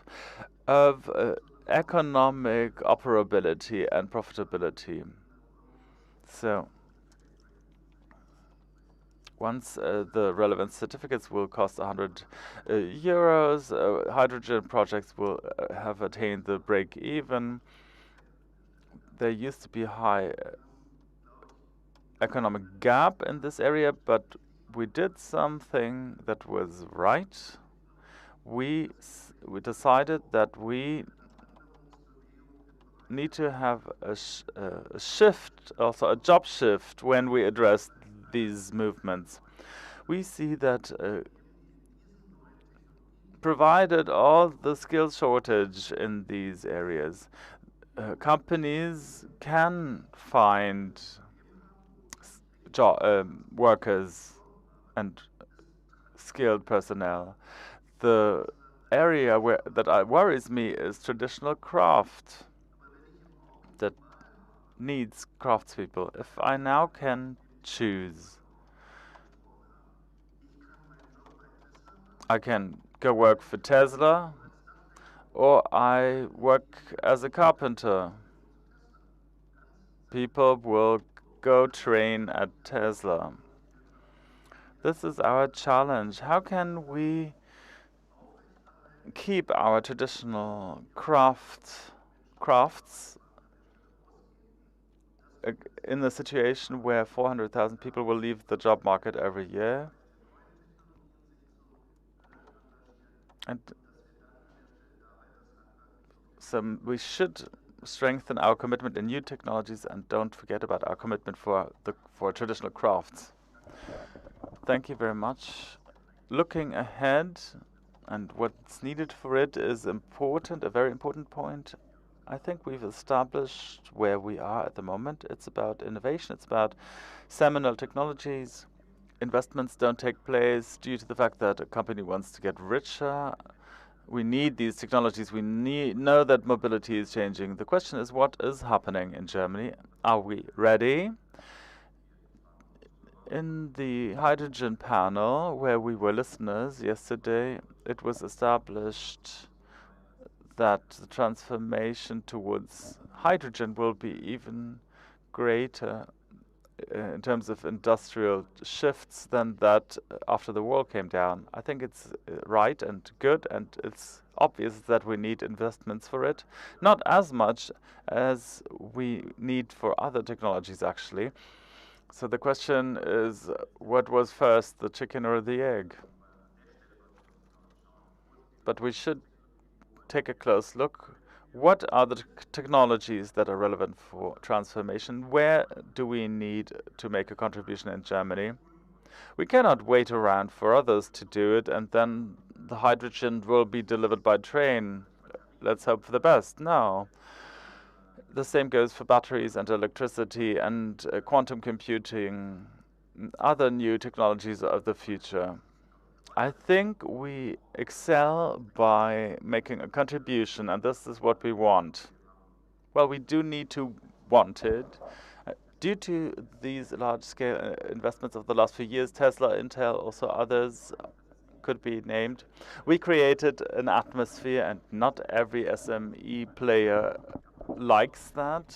of economic operability and profitability. So once the relevant certificates will cost 100 euros, hydrogen projects will have attained the break-even. There used to be a high economic gap in this area, but we did something that was right. We decided that we need to have a shift, also a job shift, when we address these movements. We see that provided all the skills shortage in these areas, companies can find workers and skilled personnel. The area that worries me is traditional craft that needs craftspeople. If I now can choose, I can go work for Tesla, or I work as a carpenter. People will go train at Tesla. This is our challenge. How can we keep our traditional crafts in the situation where 400,000 people will leave the job market every year? And so we should strengthen our commitment in new technologies and don't forget about our commitment for traditional crafts. Thank you very much. Looking ahead and what's needed for it is important, a very important point. I think we've established where we are at the moment. It's about innovation. It's about seminal technologies. Investments don't take place due to the fact that a company wants to get richer. We need these technologies. We know that mobility is changing. The question is, what is happening in Germany? Are we ready? In the hydrogen panel, where we were listeners yesterday, it was established that the transformation towards hydrogen will be even greater in terms of industrial shifts than that after the wall came down. I think it's right and good, and it's obvious that we need investments for it. Not as much as we need for other technologies, actually. So the question is, what was first, the chicken or the egg? But we should take a close look. What are the technologies that are relevant for transformation? Where do we need to make a contribution in Germany? We cannot wait around for others to do it and then the hydrogen will be delivered by train. Let's hope for the best. No. The same goes for batteries and electricity and quantum computing, other new technologies of the future. I think we excel by making a contribution, and this is what we want. Well, we do need to want it. Due to these large-scale investments of the last few years, Tesla, Intel, also others could be named, we created an atmosphere, and not every SME player likes that,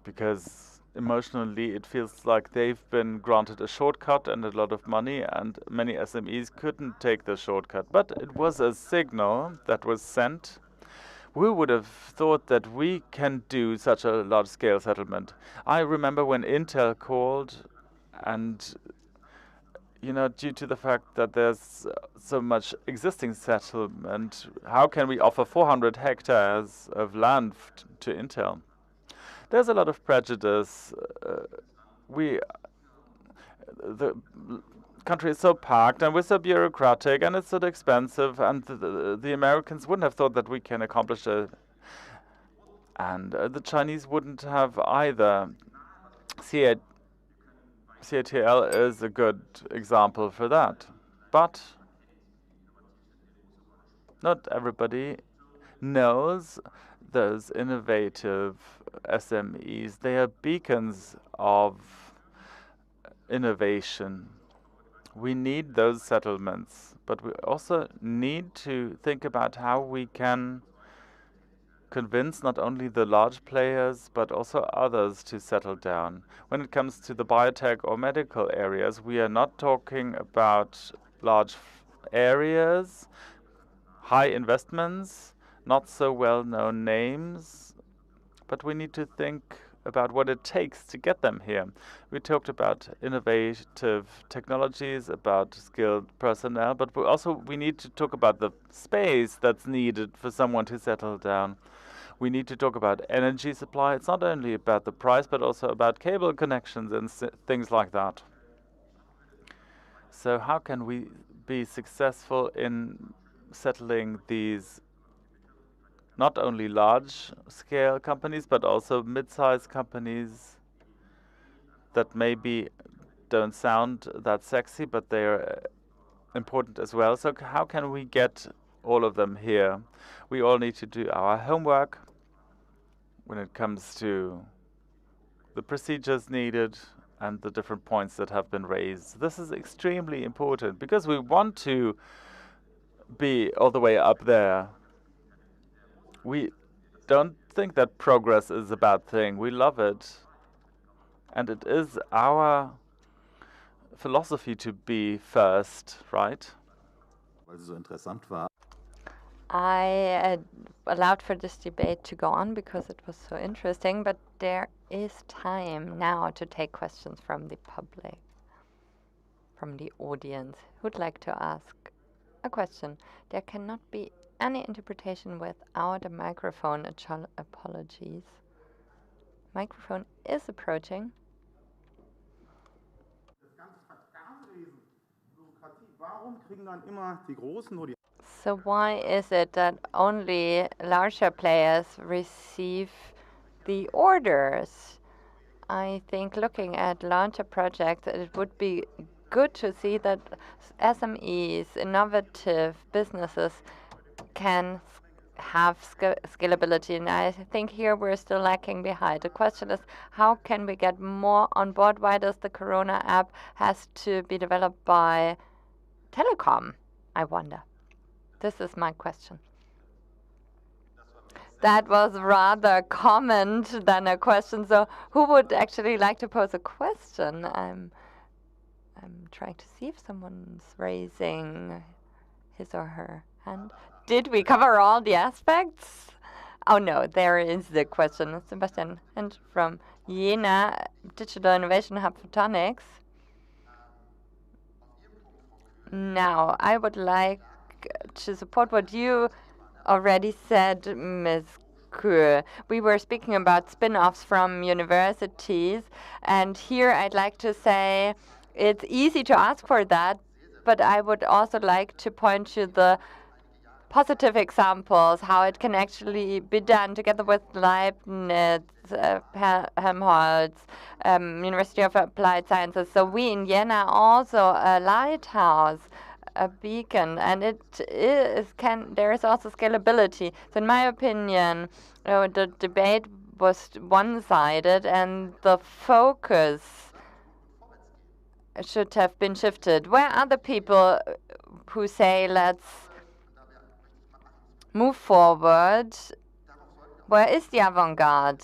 because emotionally it feels like they've been granted a shortcut and a lot of money, and many SMEs couldn't take the shortcut. But it was a signal that was sent. We would have thought that we can do such a large-scale settlement. I remember when Intel called, and due to the fact that there's so much existing settlement, how can we offer 400 hectares of land to Intel? There's a lot of prejudice. The country is so packed and we're so bureaucratic and it's so expensive, and the Americans wouldn't have thought that we can accomplish it. And the Chinese wouldn't have either. CATL is a good example for that. But not everybody knows those innovative SMEs. They are beacons of innovation. We need those settlements, but we also need to think about how we can convince not only the large players, but also others to settle down. When it comes to the biotech or medical areas, we are not talking about large areas, high investments, not so well-known names, but we need to think about what it takes to get them here. We talked about innovative technologies, about skilled personnel, but we need to talk about the space that's needed for someone to settle down. We need to talk about energy supply. It's not only about the price, but also about cable connections and things like that. So how can we be successful in settling these not only large-scale companies, but also mid-sized companies that maybe don't sound that sexy, but they're important as well. So how can we get all of them here? We all need to do our homework when it comes to the procedures needed and the different points that have been raised. This is extremely important because we want to be all the way up there. We don't think that progress is a bad thing. We love it. And it is our philosophy to be first, right?
Weil es so interessant war.
I allowed for this debate to go on because it was so interesting, but there is time now to take questions from the public, from the audience. Who'd like to ask a question? There cannot be any interpretation without a microphone. Apologies. Microphone is approaching. So why is it that only larger players receive the orders? I think looking at larger projects, it would be good to see that SMEs, innovative businesses, can have scalability, and I think here we're still lacking behind. The question is, how can we get more on board? Why does the Corona app has to be developed by Telecom, I wonder? This is my question. That was rather a comment than a question. So who would actually like to pose a question? I'm trying to see if someone's raising his or her hand. Did we cover all the aspects? Oh no, there is the question. Sebastian, and from Jena, Digital Innovation Hub Photonics. Now, I would like to support what you already said, Ms. Kuhl. We were speaking about spin-offs from universities, and here I'd like to say it's easy to ask for that, but I would also like to point to the positive examples, how it can actually be done together with Leibniz, Helmholtz, University of Applied Sciences. So we in Jena also a lighthouse, a beacon, and there is also scalability. So in my opinion, the debate was one-sided, and the focus should have been shifted. Where are the people who say, let's move forward? Where is the avant-garde?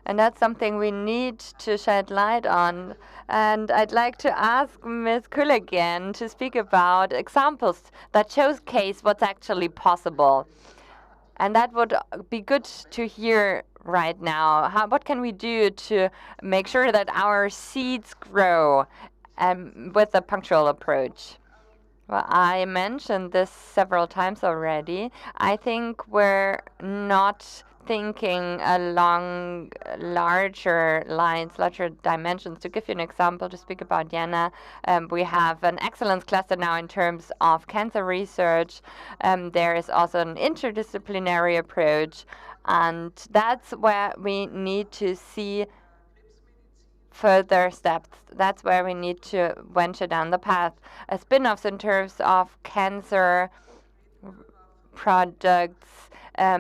And that's something we need to shed light on. And I'd like to ask Ms. Kuhl again to speak about examples that showcase what's actually possible. And that would be good to hear right now. What can we do to make sure that our seeds grow with a punctual approach? Well, I mentioned this several times already. I think we're not thinking along larger lines, larger dimensions. To give you an example, to speak about Jena, we have an excellence cluster now in terms of cancer research. There is also an interdisciplinary approach, and that's where we need to see further steps. That's where we need to venture down the path. Spin-offs in terms of cancer products.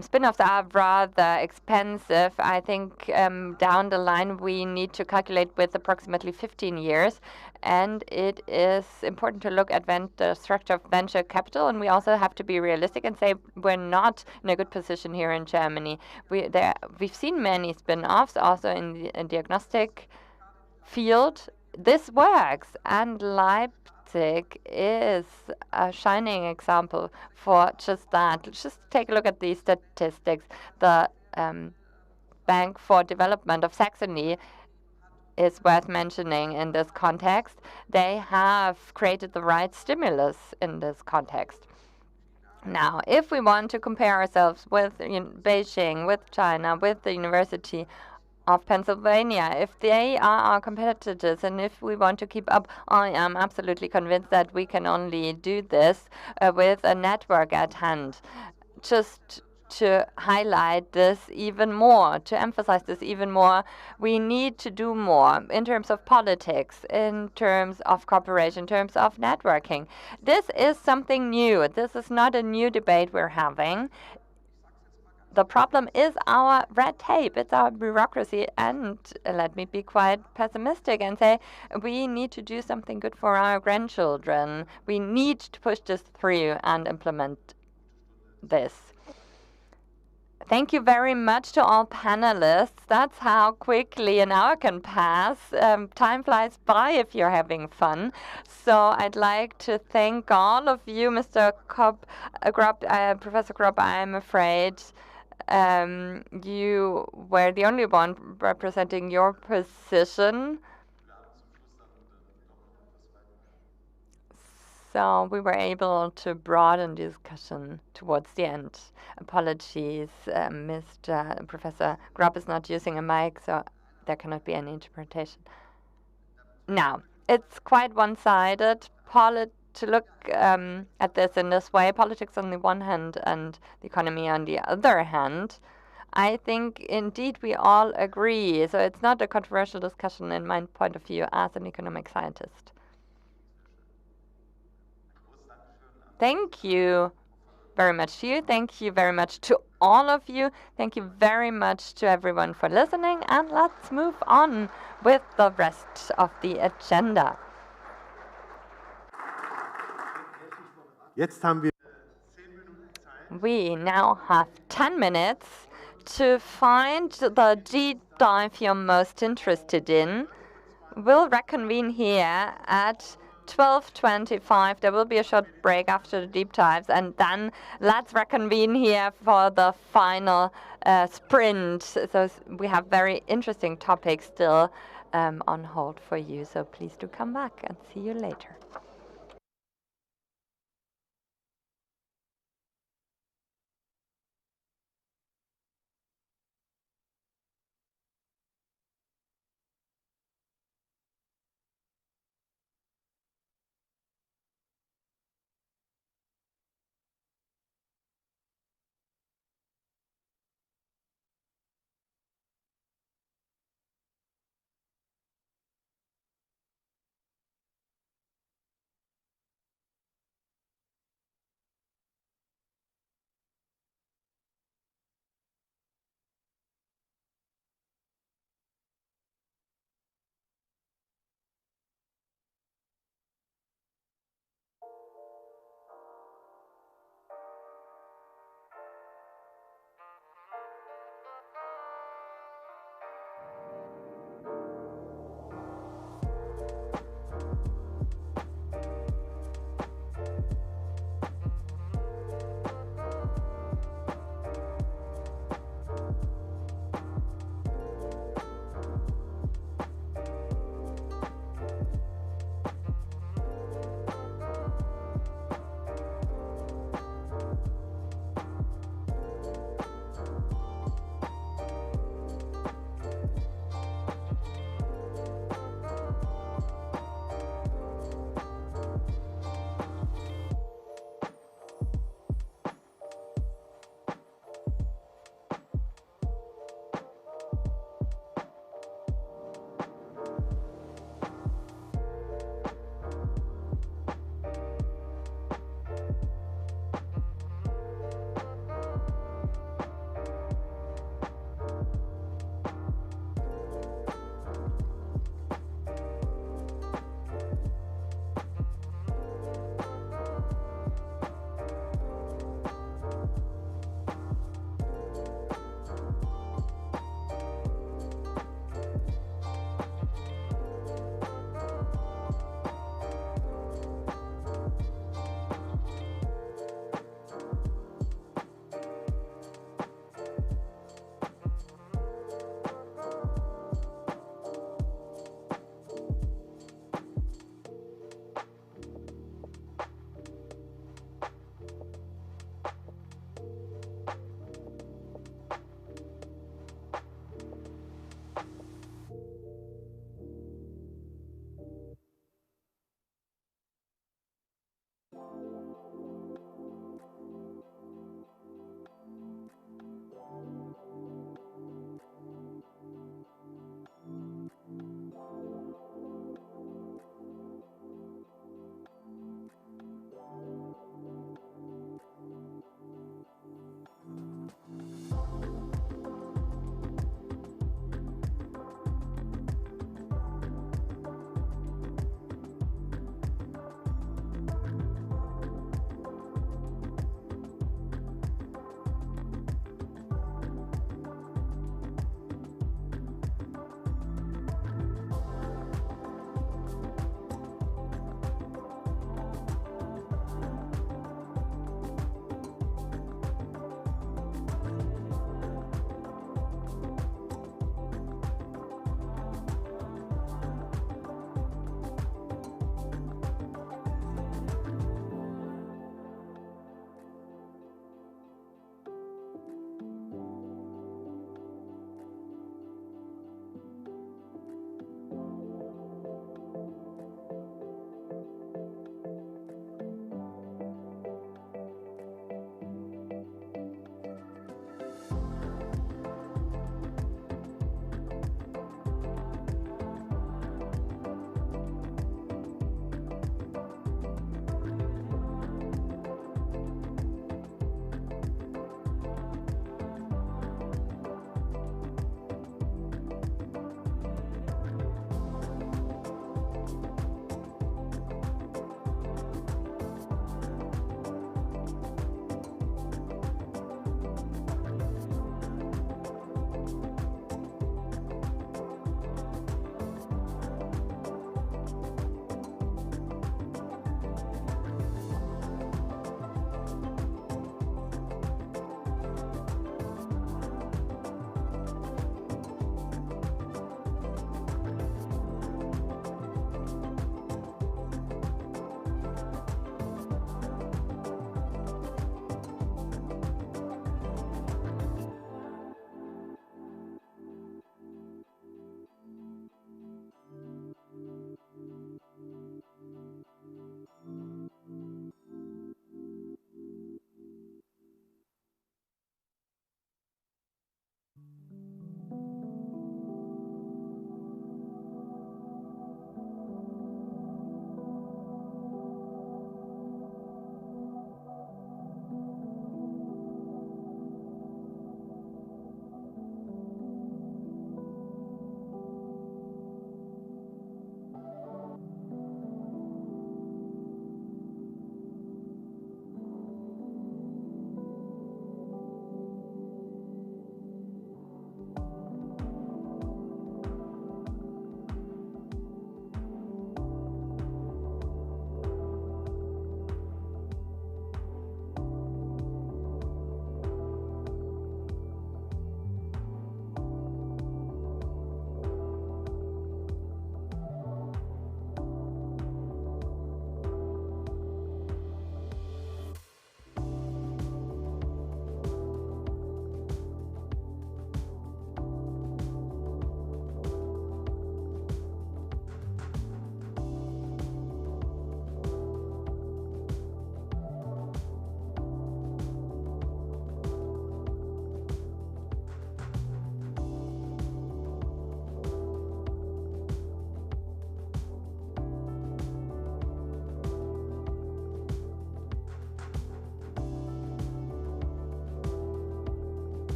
Spin-offs are rather expensive. I think down the line we need to calculate with approximately 15 years. And it is important to look at the structure of venture capital, and we also have to be realistic and say we're not in a good position here in Germany. We've seen many spin-offs also in the diagnostic field. This works, and Leipzig is a shining example for just that. Just take a look at these statistics. The Bank for Development of Saxony is worth mentioning in this context. They have created the right stimulus in this context. Now, if we want to compare ourselves with Beijing, with China, with the University of Pennsylvania, if they are our competitors and if we want to keep up, I am absolutely convinced that we can only do this with a network at hand. Just to highlight this even more, to emphasize this even more, we need to do more in terms of politics, in terms of cooperation, in terms of networking. This is something new. This is not a new debate we're having. The problem is our red tape, it's our bureaucracy, and let me be quite pessimistic and say we need to do something good for our grandchildren. We need to push this through and implement this. Thank you very much to all panelists. That's how quickly an hour can pass. Time flies by if you're having fun. So I'd like to thank all of you, Mr. Professor Grob, I'm afraid you were the only one representing your position. So we were able to broaden the discussion towards the end. Apologies, Mr. Professor Grob is not using a mic, so there cannot be any interpretation. Now, it's quite one-sided. To look at this in this way, politics on the one hand and the economy on the other hand, I think indeed we all agree. So it's not a controversial discussion in my point of view as an economic scientist. Thank you very much to you. Thank you very much to all of you. Thank you very much to everyone for listening. And let's move on with the rest of the agenda. We now have 10 minutes to find the deep dive you're most interested in. We'll reconvene here at 12:25. There will be a short break after the deep dives, and then let's reconvene here for the final sprint. So we have very interesting topics still on hold for you. So please do come back, and see you later.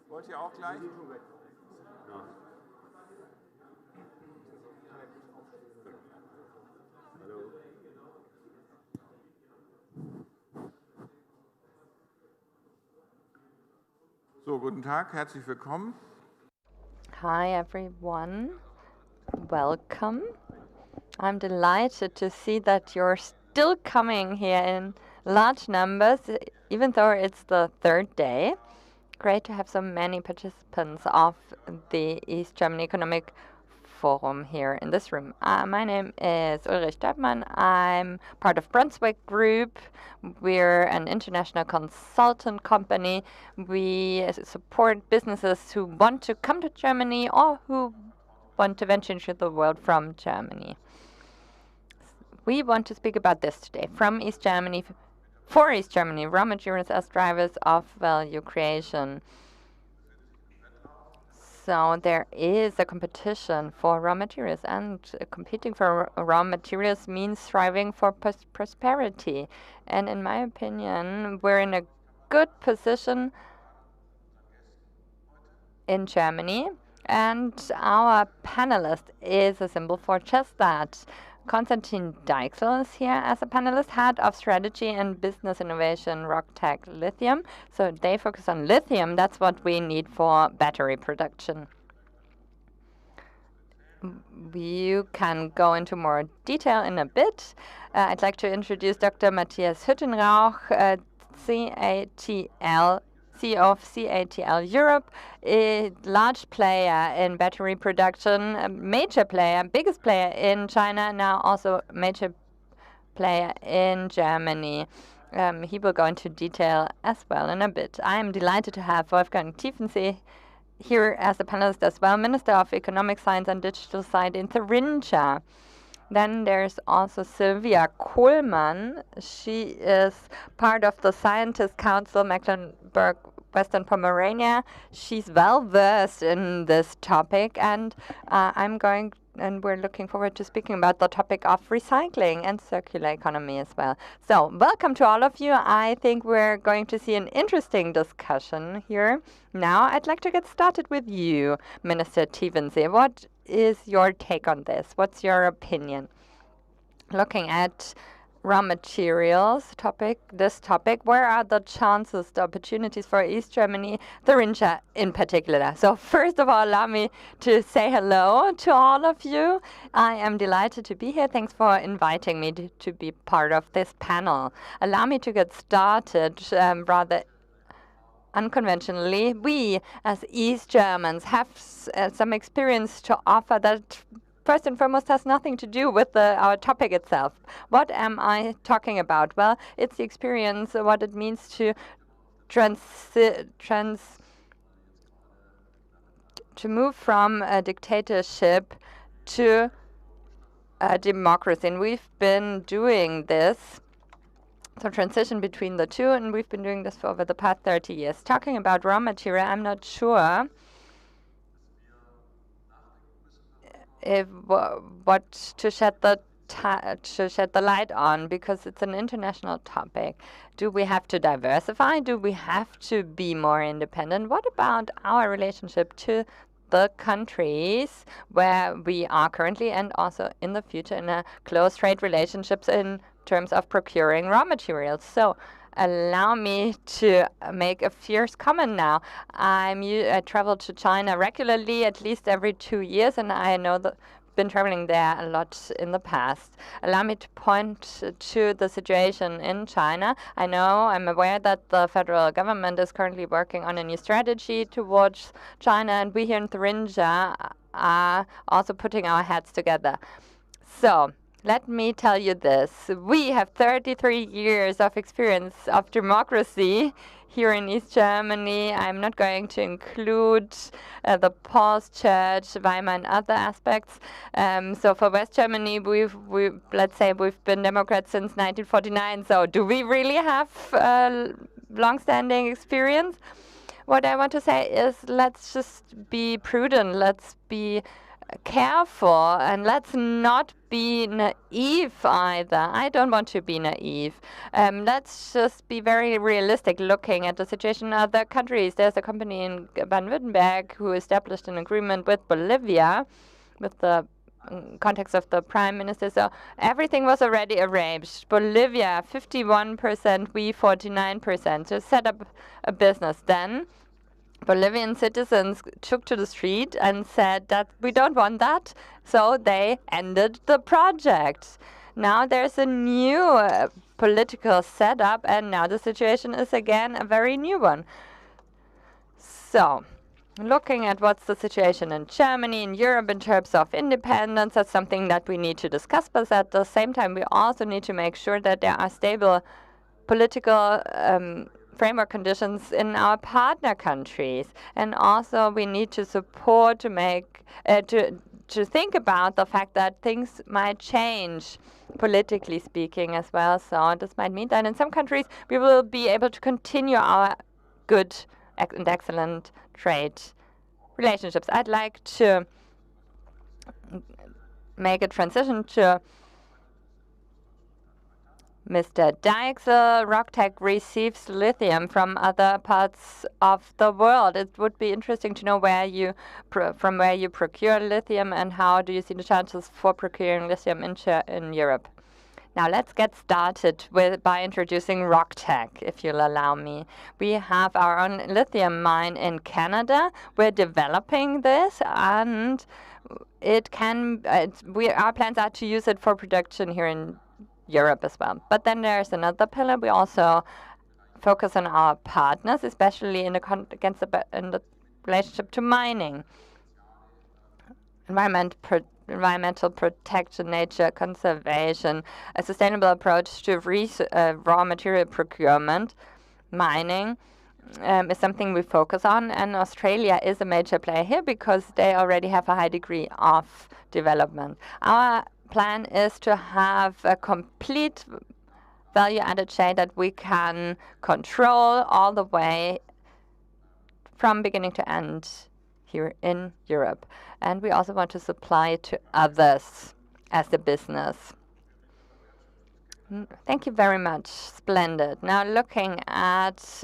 Wollt ihr auch gleich? So, guten Tag, herzlich willkommen.
Hi everyone, welcome. I'm delighted to see that you're still coming here in large numbers, even though it's the third day. Great to have so many participants of the East German Economic Forum here in this room. My name is Ulrich Dörpmann. I'm part of Brunswick Group. We're an international consultant company. We support businesses who want to come to Germany or who want to venture into the world from Germany. We want to speak about this today. From East Germany, for East Germany, raw materials as drivers of value creation. So there is a competition for raw materials, and competing for raw materials means striving for prosperity. And in my opinion, we're in a good position in Germany, and our panelist is a symbol for just that. Konstantin Deichsel is here as a panelist, head of strategy and business innovation, Rocktech Lithium. So they focus on lithium. That's what we need for battery production. You can go into more detail in a bit. I'd like to introduce Dr. Matthias Hüttenrauch, CATL, CEO of CATL Europe, a large player in battery production, a major player, biggest player in China, now also major player in Germany. He will go into detail as well in a bit. I am delighted to have Wolfgang Tiefensee here as a panelist as well, Minister of Economic Science and Digital Science in Thuringia. Then there's also Sylvia Kohlmann. She is part of the Scientist Council Mecklenburg Western Pomerania. She's well versed in this topic, and we're looking forward to speaking about the topic of recycling and circular economy as well. So welcome to all of you. I think we're going to see an interesting discussion here. Now I'd like to get started with you, Minister Tiefensee. What is your take on this? What's your opinion? Looking at raw materials this topic, where are the chances, the opportunities for East Germany, Thuringia in particular? So first of all, allow me to say hello to all of you. I am delighted to be here. Thanks for inviting me to be part of this panel. Allow me to get started rather unconventionally. We, as East Germans, have some experience to offer that first and foremost has nothing to do with our topic itself. What am I talking about? Well, it's the experience, what it means to move from a dictatorship to a democracy. And we've been doing this, so transition between the two, and we've been doing this for over the past 30 years. Talking about raw material, I'm not sure if what to shed the light on, because it's an international topic. Do we have to diversify? Do we have to be more independent? What about our relationship to the countries where we are currently and also in the future in a close trade relationships in terms of procuring raw materials? So allow me to make a fierce comment now. I travel to China regularly, at least every 2 years, and I know that been traveling there a lot in the past. Allow me to point to the situation in China. I'm aware that the federal government is currently working on a new strategy towards China, and we here in Thuringia are also putting our heads together. So let me tell you this. We have 33 years of experience of democracy here in East Germany. I'm not going to include the Post-Church, Weimar, and other aspects. So for West Germany, let's say we've been Democrats since 1949. So do we really have long-standing experience? What I want to say is, let's just be prudent. Let's be careful and let's not be naive either. I don't want to be naive. Let's just be very realistic looking at the situation in other countries. There's a company in Baden-Württemberg who established an agreement with Bolivia with the context of the prime minister. So everything was already arranged. Bolivia, 51%, we 49%. So set up a business. Then Bolivian citizens took to the street and said that we don't want that, so they ended the project. Now there's a new political setup, and now the situation is again a very new one. So, looking at what's the situation in Germany, in Europe in terms of independence, that's something that we need to discuss, but at the same time we also need to make sure that there are stable political framework conditions in our partner countries, and also we need to support to make to think about the fact that things might change politically speaking as well. So this might mean that in some countries we will be able to continue our good and excellent trade relationships. I'd like to make a transition to Mr. Dijksel. Rocktech receives lithium from other parts of the world. It would be interesting to know from where you procure lithium and how do you see the chances for procuring lithium in Europe. Now let's get started by introducing Rocktech, if you'll allow me. We have our own lithium mine in Canada. We're developing this, and our plans are to use it for production here in Europe as well. But then there's another pillar. We also focus on our partners, especially in the relationship to mining, environmental protection, nature conservation, a sustainable approach to raw material procurement. Mining is something we focus on, and Australia is a major player here because they already have a high degree of development. Our plan is to have a complete value-added chain that we can control all the way from beginning to end here in Europe. And we also want to supply to others as a business. Thank you very much. Splendid. Now looking at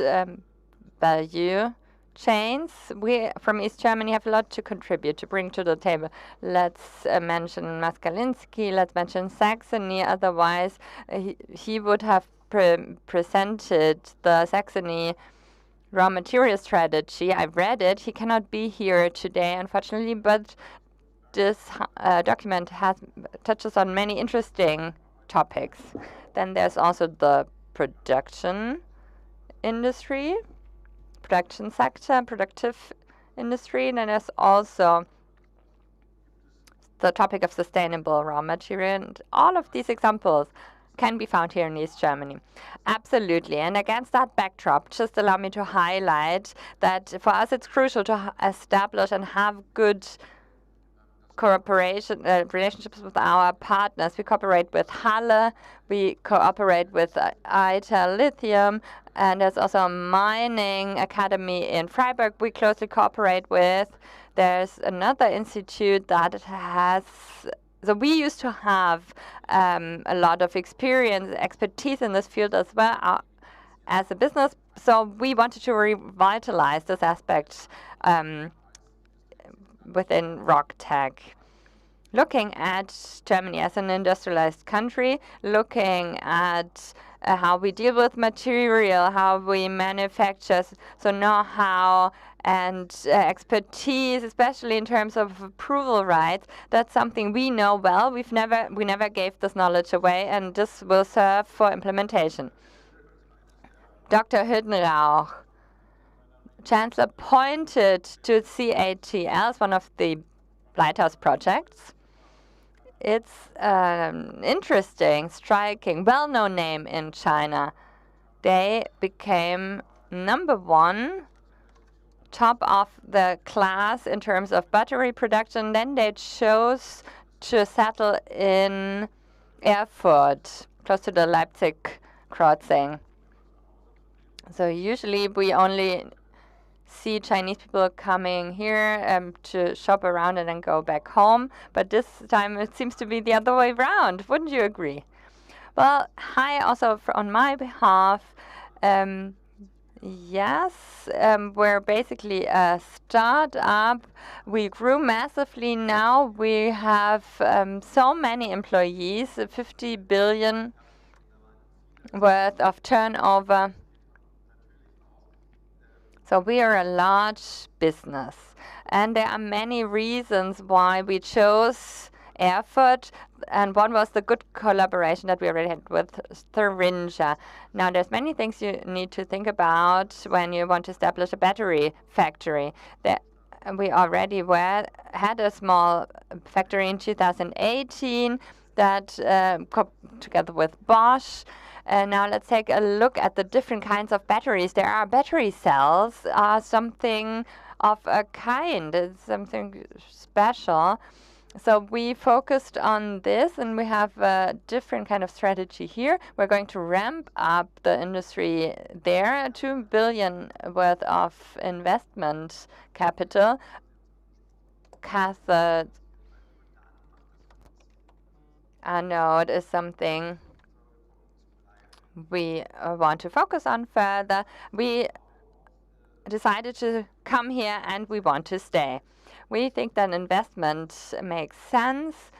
value chains, we from East Germany have a lot to contribute, to bring to the table. Let's mention Maskalinski, let's mention Saxony, otherwise he would have presented the Saxony raw material strategy. I've read it. He cannot be here today, unfortunately, but this document touches on many interesting topics. Then there's also the production industry, production sector, productive industry, and then there's also the topic of sustainable raw material. And all of these examples can be found here in East Germany. Absolutely. And against that backdrop, just allow me to highlight that for us it's crucial to establish and have good cooperation relationships with our partners. We cooperate with Halle, we cooperate with ITER Lithium, and there's also a mining academy in Freiburg we closely cooperate with. There's another institute that has, so we used to have a lot of expertise in this field as well as a business, so we wanted to revitalize this aspect within Rocktech. Looking at Germany as an industrialized country, looking at how we deal with material, how we manufacture, so know-how and expertise, especially in terms of approval rights, that's something we know well. We never gave this knowledge away, and this will serve for implementation. Dr. Hüttenrauch, Chancellor, pointed to CATL as one of the lighthouse projects. It's an interesting, striking, well-known name in China. They became #1, top of the class in terms of battery production. Then they chose to settle in Erfurt, close to the Leipzig crossing. So usually we only see Chinese people coming here to shop around and then go back home. But this time it seems to be the other way around. Wouldn't you agree? Well, hi also on my behalf. Yes, we're basically a startup. We grew massively now. We have so many employees, 50 billion worth of turnover. So we are a large business. And there are many reasons why we chose Erfurt, and one was the good collaboration that we already had with Thuringia. Now, there's many things you need to think about when you want to establish a battery factory. We already had a small factory in 2018 that together with Bosch. Now let's take a look at the different kinds of batteries. There are battery cells, something of a kind. It's something special. So we focused on this, and we have a different kind of strategy here. We're going to ramp up the industry there, 2 billion worth of investment capital. Cathode anode is something we want to focus on further. We decided to come here and we want to stay. We think that investment makes sense.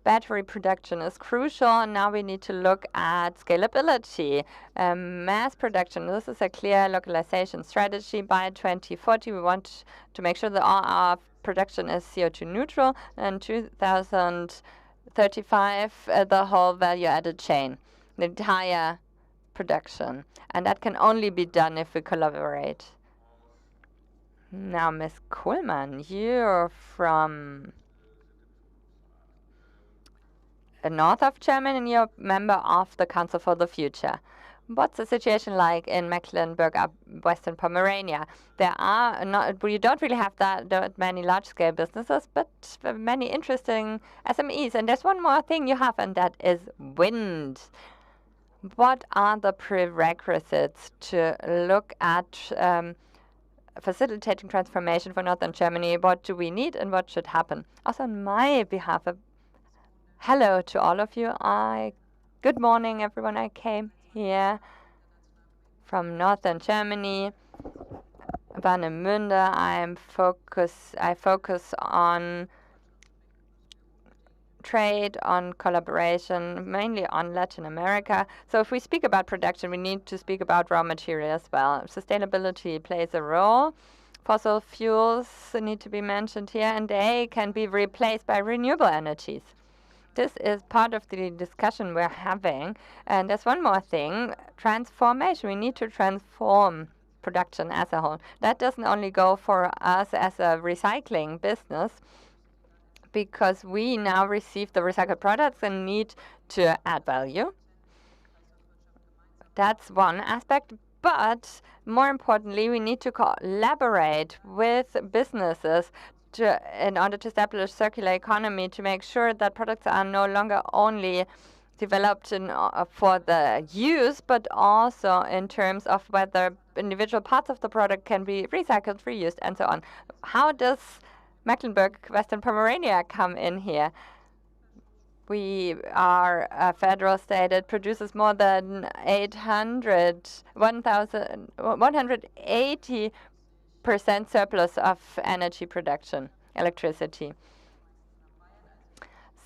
Battery production is crucial, and now we need to look at scalability. Mass production, this is a clear localization strategy. By 2040, we want to make sure that all our production is CO2 neutral, and 2035, the whole value-added chain, the entire production. And that can only be done if we collaborate. Now, Ms. Kuhlmann, you're from north of Germany and you're a member of the Council for the Future. What's the situation like in Mecklenburg, Western Pomerania? We don't really have that many large-scale businesses, but many interesting SMEs. And there's one more thing you have, and that is wind. What are the prerequisites to look at facilitating transformation for Northern Germany? What do we need and what should happen? Also on my behalf, hello to all of you. Good morning, everyone. I came here from Northern Germany, Warnemünde. I focus on trade, on collaboration, mainly on Latin America. So if we speak about production, we need to speak about raw material as well. Sustainability plays a role. Fossil fuels need to be mentioned here, and they can be replaced by renewable energies. This is part of the discussion we're having. And there's one more thing, transformation. We need to transform production as a whole. That doesn't only go for us as a recycling business, because we now receive the recycled products and need to add value. That's one aspect. But more importantly, we need to collaborate with businesses in order to establish circular economy, to make sure that products are no longer only developed for the use, but also in terms of whether individual parts of the product can be recycled, reused, and so on. How does Mecklenburg, Western Pomerania come in here? We are a federal state that produces more than 180% surplus of energy production, electricity.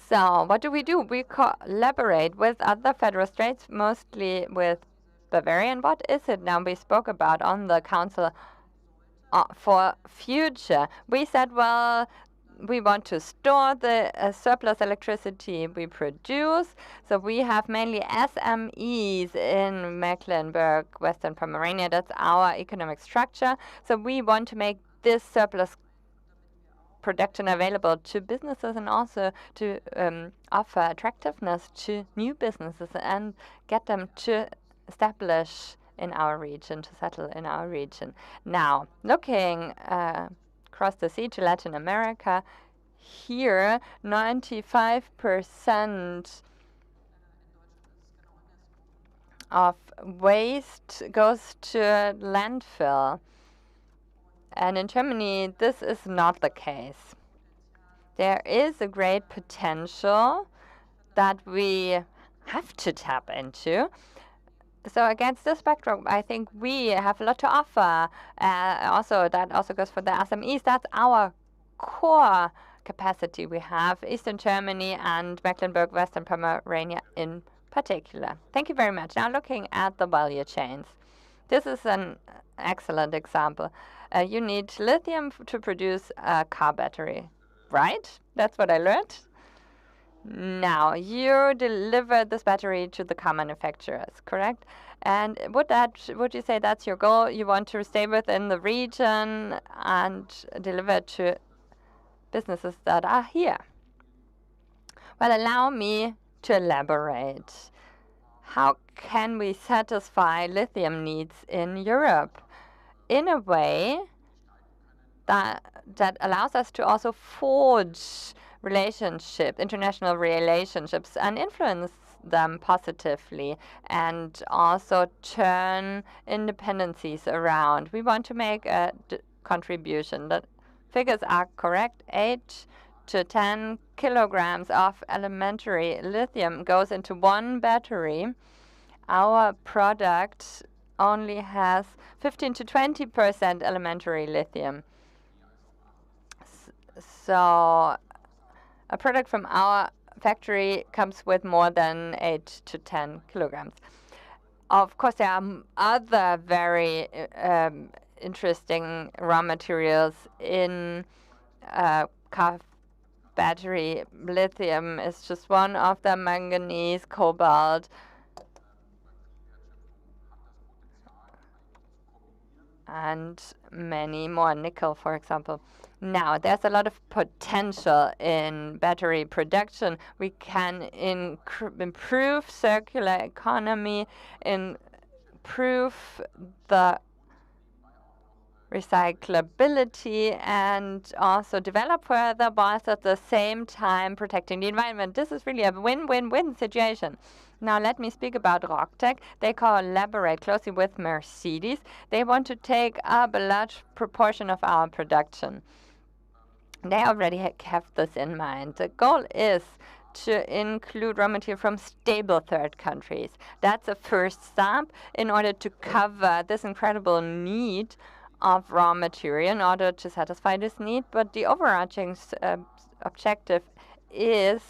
So what do? We collaborate with other federal states, mostly with Bavaria. And what is it now we spoke about on the Council for Future? We said, well, we want to store the surplus electricity we produce. So we have mainly SMEs in Mecklenburg, Western Pomerania. That's our economic structure. So we want to make this surplus production available to businesses and also to offer attractiveness to new businesses and get them to establish in our region, to settle in our region. Now, looking across the sea to Latin America, here 95% of waste goes to landfill. And in Germany, this is not the case. There is a great potential that we have to tap into. So against this backdrop, I think we have a lot to offer. That also goes for the SMEs. That's our core capacity. We have Eastern Germany and Mecklenburg-Western Pomerania in particular. Thank you very much. Now looking at the value chains. This is an excellent example. You need lithium to produce a car battery, right? That's what I learned. Now, you deliver this battery to the car manufacturers, correct? And would you say that's your goal? You want to stay within the region and deliver to businesses that are here? Well, allow me to elaborate. How can we satisfy lithium needs in Europe in a way that allows us to also forge relationships, international relationships, and influence them positively, and also turn independencies around? We want to make a contribution. The figures are correct. 8 to 10 kilograms of elementary lithium goes into one battery. Our product only has 15 to 20% elementary lithium. So a product from our factory comes with more than 8 to 10 kilograms. Of course, there are other very interesting raw materials in car battery. Lithium is just one of them, manganese, cobalt, and many more, nickel, for example. Now, there's a lot of potential in battery production. We can improve circular economy, improve the recyclability, and also develop further, whilst at the same time protecting the environment. This is really a win-win-win situation. Now let me speak about Rocktech. They collaborate closely with Mercedes. They want to take up a large proportion of our production. They already have this in mind. The goal is to include raw material from stable third countries. That's a first step in order to cover this incredible need of raw material in order to satisfy this need. But the overarching objective is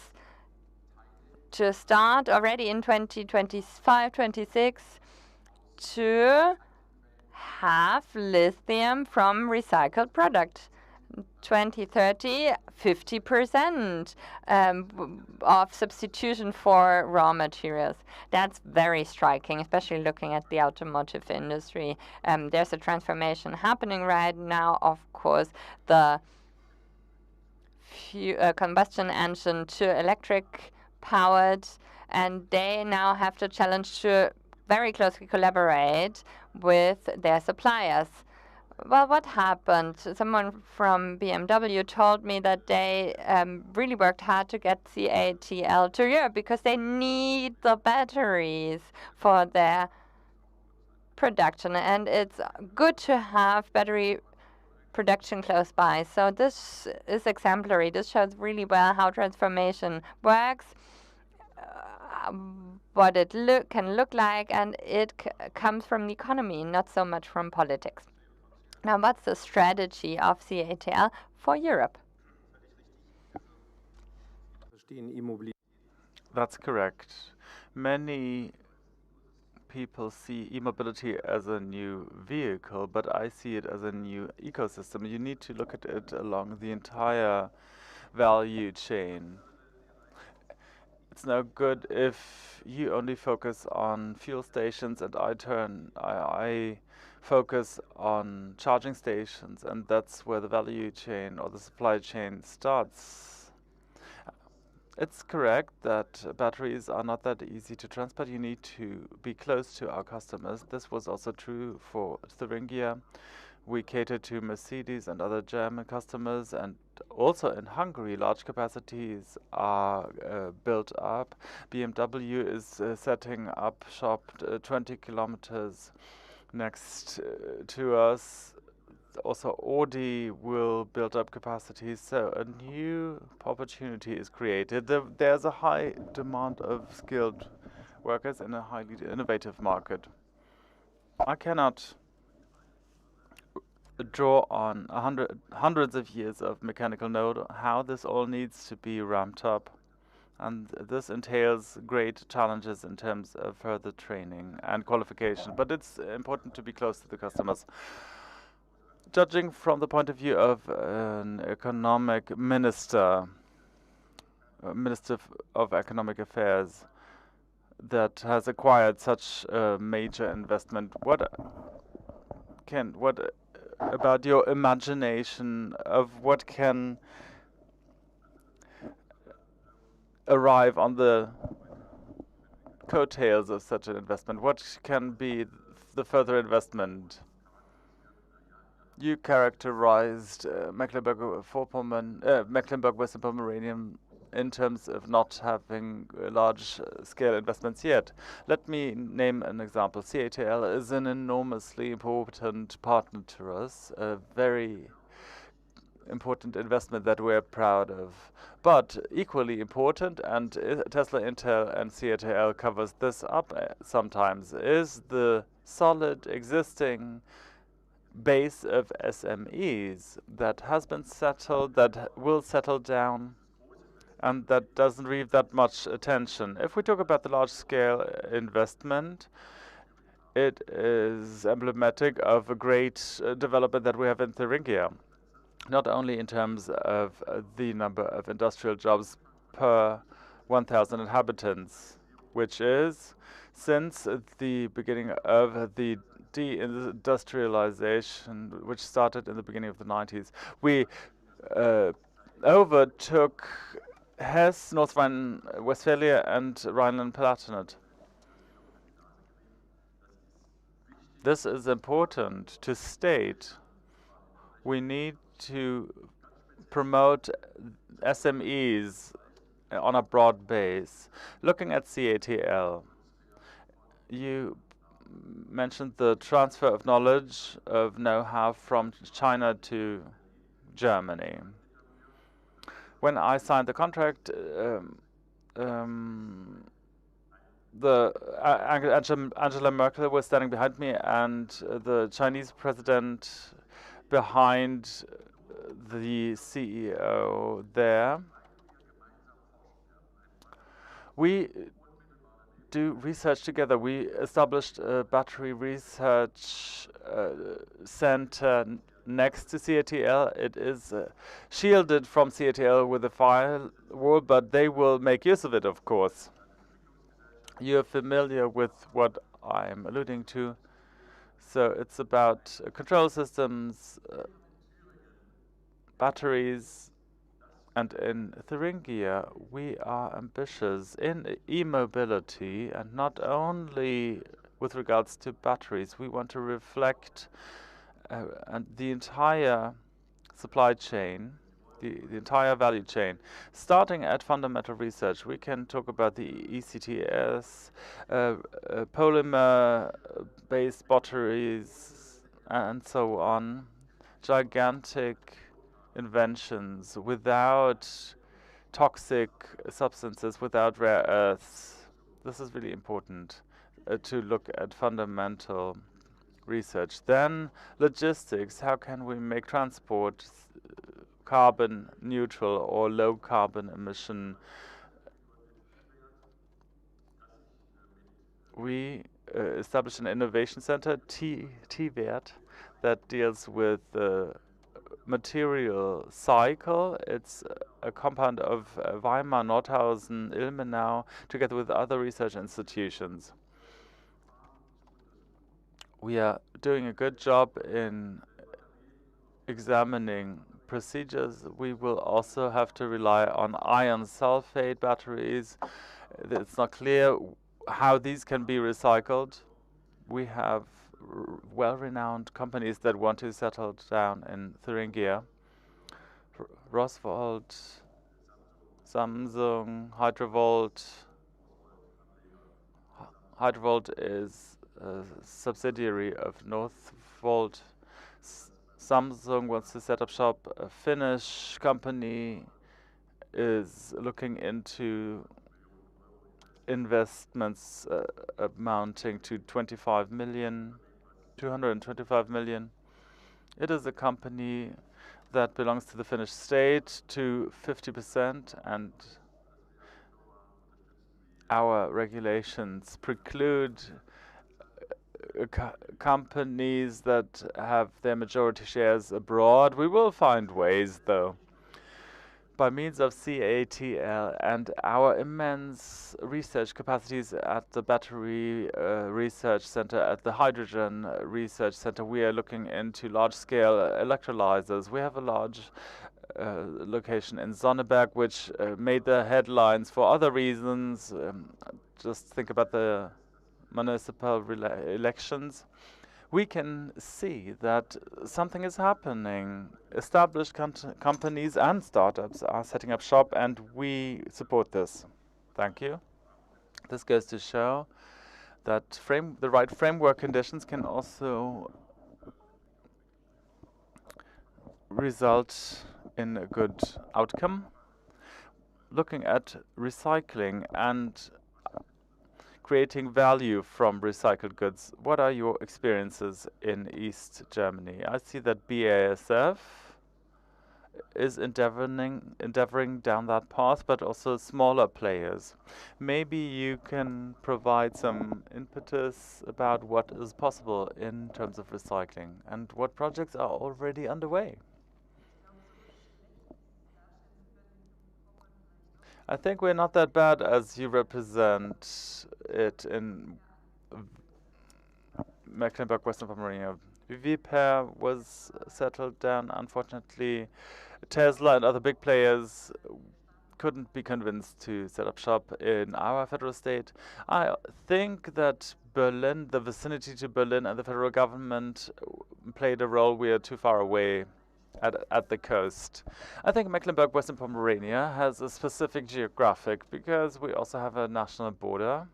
to start already in 2025-26 to have lithium from recycled products. 2030, 50% of substitution for raw materials. That's very striking, especially looking at the automotive industry. There's a transformation happening right now. Of course, the combustion engine to electric powered, and they now have the challenge to very closely collaborate with their suppliers. Well, what happened? Someone from BMW told me that they really worked hard to get CATL to Europe because they need the batteries for their production, and it's good to have battery production close by. So this is exemplary. This shows really well how transformation works, what it can look like, and it comes from the economy, not so much from politics. Now, what's the strategy of CATL for Europe?
That's correct. Many people see e-mobility as a new vehicle, but I see it as a new ecosystem. You need to look at it along the entire value chain. It's no good if you only focus on fuel stations and I focus on charging stations, and that's where the value chain or the supply chain starts. It's correct that batteries are not that easy to transport. You need to be close to our customers. This was also true for Thuringia. We cater to Mercedes and other German customers, and also in Hungary, large capacities are built up. BMW is setting up shop 20 kilometers next to us. also Audi will build up capacities, so a new opportunity is created. There's a high demand of skilled workers in a highly innovative market. I cannot draw on hundreds of years of mechanical know how this all needs to be ramped up. And this entails great challenges in terms of further training and qualification. But it's important to be close to the customers. Judging from the point of view of an economic minister, Minister of Economic Affairs, that has acquired such a major investment, what about your imagination of what can arrive on the coattails of such an investment? What can be the further investment? You characterized Mecklenburg-Western Pomeranian in terms of not having large-scale investments yet. Let me name an example. CATL is an enormously important partner to us, a very important investment that we're proud of. But equally important, and Tesla, Intel, and CATL covers this up sometimes, is the solid existing base of SMEs that has been settled, that will settle down, and that doesn't receive that much attention. If we talk about the large-scale investment, it is emblematic of a great development that we have in Thuringia, not only in terms of the number of industrial jobs per 1,000 inhabitants, which is, since the beginning of the deindustrialization, which started in the beginning of the 90s, we overtook Hesse, North Rhine-Westphalia, and Rhineland-Palatinate. This is important to state. We need to promote SMEs on a broad base. Looking at CATL, you mentioned the transfer of knowledge, of know-how from China to Germany. When I signed the contract, Angela Merkel was standing behind me, and the Chinese president behind the CEO there. We do research together. We established a battery research center next to CATL. It is shielded from CATL with a firewall, but they will make use of it, of course. You're familiar with what I'm alluding to. So it's about control systems, batteries, and in Thuringia we are ambitious in e-mobility, and not only with regards to batteries. We want to reflect and the entire supply chain, the entire value chain. Starting at fundamental research, we can talk about the ECTS, polymer-based batteries, and so on. Gigantic inventions without toxic substances, without rare earths. This is really important to look at fundamental research. Then logistics. How can we make transport carbon neutral or low carbon emission? We established an innovation center, T-Wert, that deals with the material cycle. It's a compound of Weimar, Nordhausen, Ilmenau, together with other research institutions. We are doing a good job in examining procedures. We will also have to rely on iron sulfate batteries. It's not clear how these can be recycled. We have well-renowned companies that want to settle down in Thuringia. Roswald, Samsung, Hydrovolt. Hydrovolt is a subsidiary of Northvolt. Samsung wants to set up shop. A Finnish company is looking into investments amounting to 225 million. It is a company that belongs to the Finnish state to 50%, and our regulations preclude companies that have their majority shares abroad. We will find ways, though, by means of CATL and our immense research capacities at the Battery Research Center, at the Hydrogen Research Center. We are looking into large-scale electrolyzers. We have a large location in Sonneberg, which made the headlines for other reasons. Just think about the municipal elections. We can see that something is happening. Established companies and startups are setting up shop, and we support this. Thank you. This goes to show that the right framework conditions can also result in a good outcome. Looking at recycling and creating value from recycled goods, what are your experiences in East Germany? I see that BASF is endeavoring down that path, but also smaller players. Maybe you can provide some impetus about what is possible in terms of recycling and what projects are already underway. I think we're not that bad as you represent it in Mecklenburg-Western Pomerania. Viper was settled down. Unfortunately, Tesla and other big players couldn't be convinced to set up shop in our federal state. I think that Berlin, the vicinity to Berlin and the federal government played a role. We are too far away at the coast. I think Mecklenburg-Western Pomerania has a specific geographic because we also have a national border.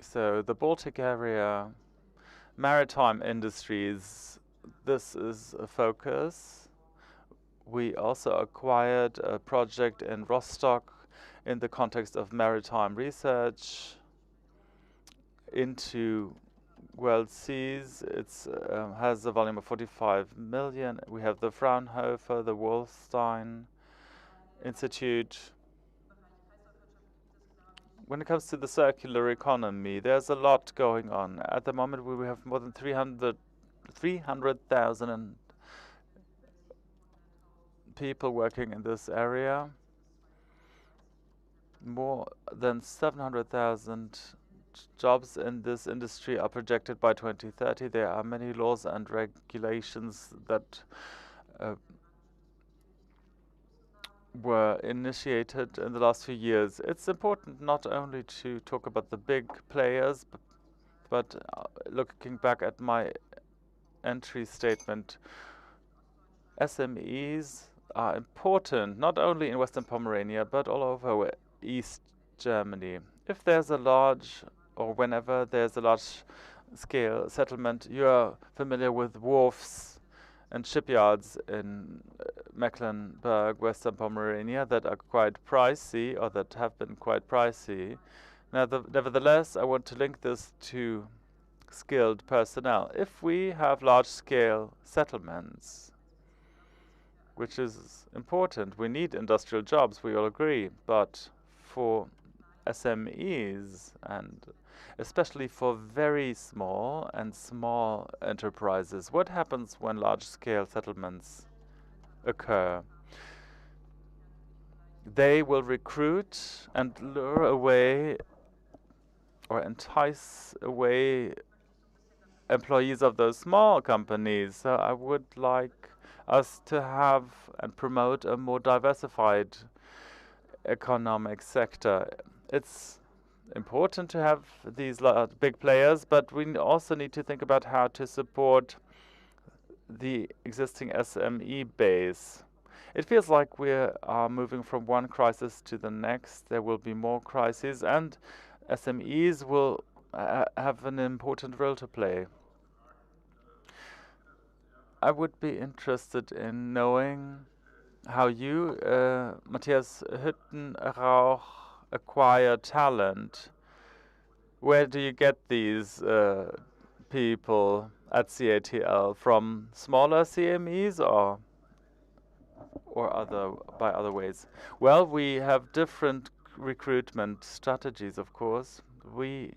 So the Baltic area, maritime industries, this is a focus. We also acquired a project in Rostock in the context of maritime research into world seas. It has a volume of 45 million. We have the Fraunhofer, the Wolfstein Institute. When it comes to the circular economy, there's a lot going on. At the moment, we have more than 300,000 people working in this area. More than 700,000 jobs in this industry are projected by 2030. There are many laws and regulations that were initiated in the last few years. It's important not only to talk about the big players, but looking back at my entry statement, SMEs are important, not only in Western Pomerania, but all over East Germany. If there's a large, or whenever there's a large-scale settlement, you're familiar with wharfs and shipyards in Mecklenburg, Western Pomerania that are quite pricey, or that have been quite pricey. Now, nevertheless, I want to link this to skilled personnel. If we have large-scale settlements, which is important, we need industrial jobs, we all agree, but for SMEs, and especially for very small and small enterprises, what happens when large-scale settlements occur? They will recruit and lure away or entice away employees of those small companies. So I would like us to have and promote a more diversified economic sector. It's important to have these big players, but we also need to think about how to support the existing SME base. It feels like we are moving from one crisis to the next. There will be more crises, and SMEs will have an important role to play. I would be interested in knowing how you, Matthias Hüttenrauch, acquire talent. Where do you get these people at CATL? From smaller CMEs or by other ways? Well, we have different recruitment strategies, of course. We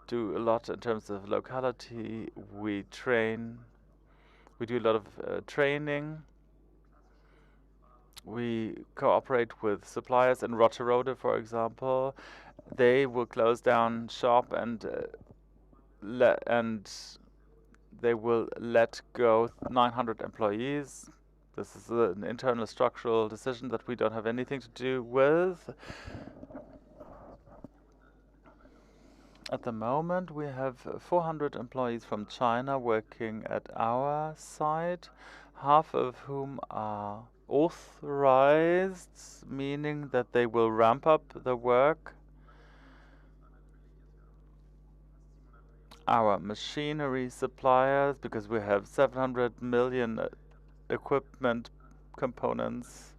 do a lot in terms of locality. We do a lot of training. We cooperate with suppliers in Rotterode, for example. They will close down shop and they will let go 900 employees. This is an internal structural decision that we don't have anything to do with. At the moment, we have 400 employees from China working at our site, half of whom are authorized, meaning that they will ramp up the work. Our machinery suppliers, because we have 700 million equipment components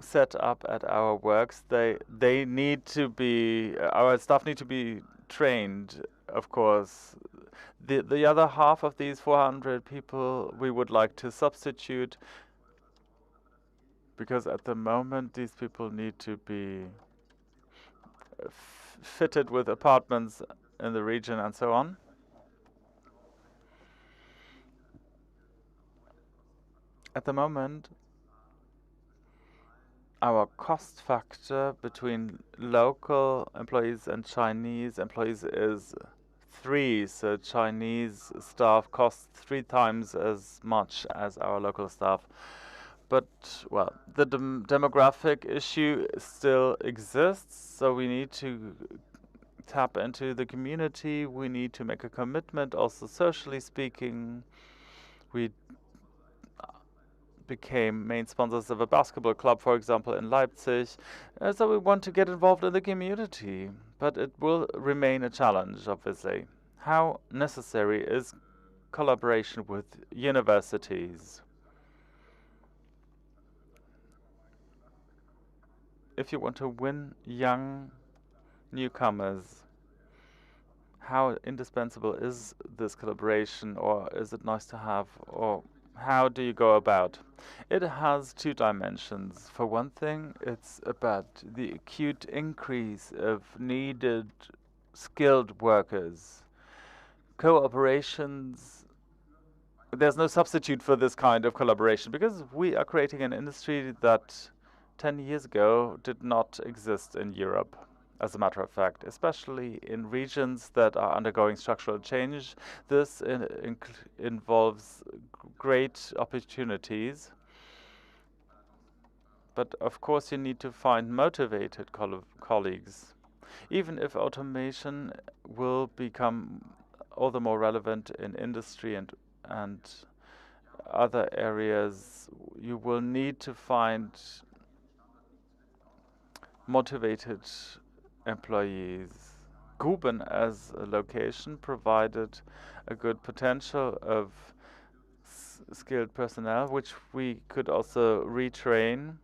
set up at our works, they need to be, our staff need to be trained, of course. The other half of these 400 people we would like to substitute, because at the moment these people need to be fitted with apartments in the region and so on. At the moment, our cost factor between local employees and Chinese employees is 3, so Chinese staff costs 3 times as much as our local staff. But, well, the demographic issue still exists, so we need to tap into the community. We need to make a commitment, also socially speaking. We became main sponsors of a basketball club, for example, in Leipzig. So we want to get involved in the community, but it will remain a challenge, obviously. How necessary is collaboration with universities? If you want to win young newcomers, how indispensable is this collaboration, or is it nice to have, or how do you go about? It has 2 dimensions. For one thing, it's about the acute increase of needed skilled workers. Cooperations, there's no substitute for this kind of collaboration, because we are creating an industry that 10 years ago did not exist in Europe, as a matter of fact, especially in regions that are undergoing structural change. This involves great opportunities, but of course you need to find motivated colleagues. Even if automation will become all the more relevant in industry and other areas, you will need to find motivated employees. Guben as a location provided a good potential of skilled personnel, which we could also retrain.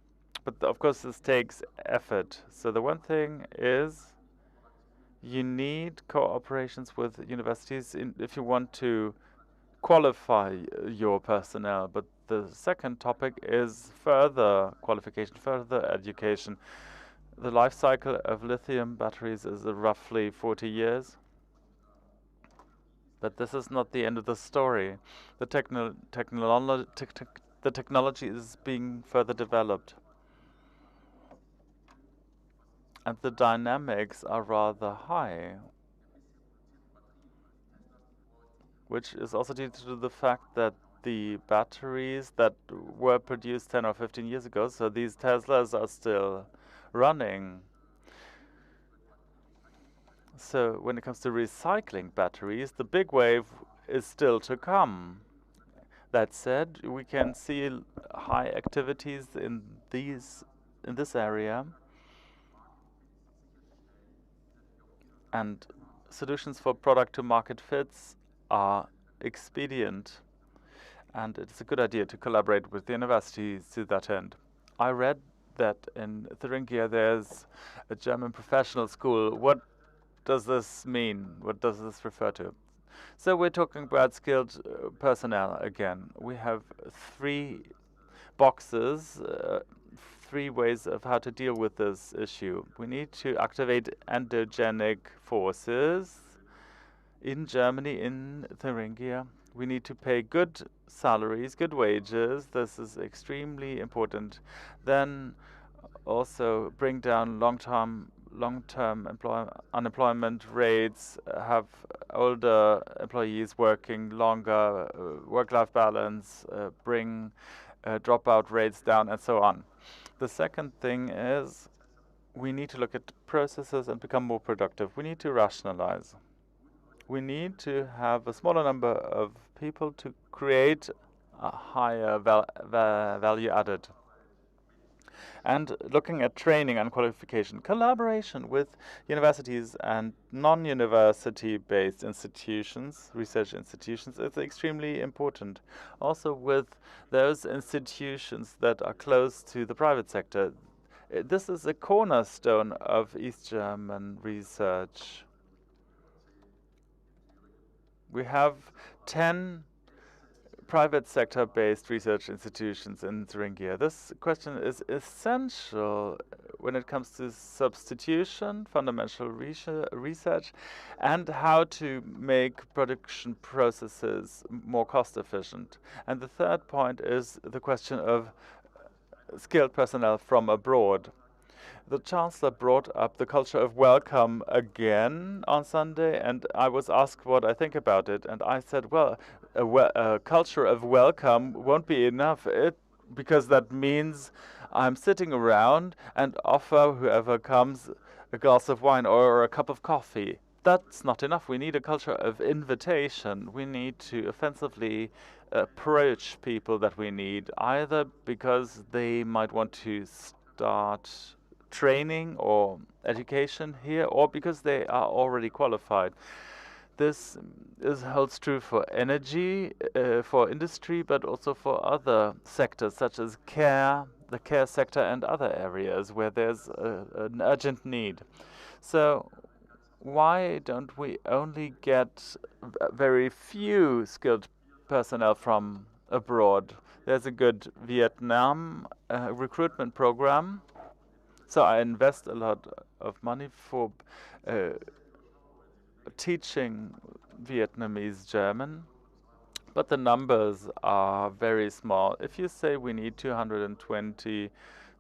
But of course this takes effort. So the one thing is you need cooperations with universities if you want to qualify your personnel. But the second topic is further qualification, further education. The life cycle of lithium batteries is roughly 40 years. But this is not the end of the story. The technology is being further developed. And the dynamics are rather high, which is also due to the fact that the batteries that were produced 10 or 15 years ago, so these Teslas are still running. So when it comes to recycling batteries, the big wave is still to come. That said, we can see high activities in this area. And solutions for product to market fits are expedient. And it's a good idea to collaborate with the universities to that end. I read that in Thuringia there's a German professional school. What does this mean? What does this refer to? So we're talking about skilled personnel again. We have 3 boxes, 3 ways of how to deal with this issue. We need to activate endogenic forces in Germany, in Thuringia. We need to pay good salaries, good wages. This is extremely important. Then also bring down long-term unemployment rates, have older employees working longer, work-life balance, bring dropout rates down, and so on. The second thing is we need to look at processes and become more productive. We need to rationalize. We need to have a smaller number of people to create a higher value added. And looking at training and qualification, collaboration with universities and non-university based institutions, research institutions, is extremely important. Also with those institutions that are close to the private sector. This is a cornerstone of East German research. We have 10 private sector-based research institutions in Thuringia. This question is essential when it comes to substitution, fundamental research, and how to make production processes more cost-efficient. And the third point is the question of skilled personnel from abroad. The Chancellor brought up the culture of welcome again on Sunday, and I was asked what I think about it, and I said, well, a culture of welcome won't be enough, because that means I'm sitting around and offer whoever comes a glass of wine or a cup of coffee. That's not enough. We need a culture of invitation. We need to offensively approach people that we need, either because they might want to start training or education here, or because they are already qualified. This holds true for energy, for industry, but also for other sectors such as care, the care sector, and other areas where there's an urgent need. So why don't we only get very few skilled personnel from abroad? There's a good Vietnam recruitment program. So I invest a lot of money for teaching Vietnamese German, but the numbers are very small. If you say we need 220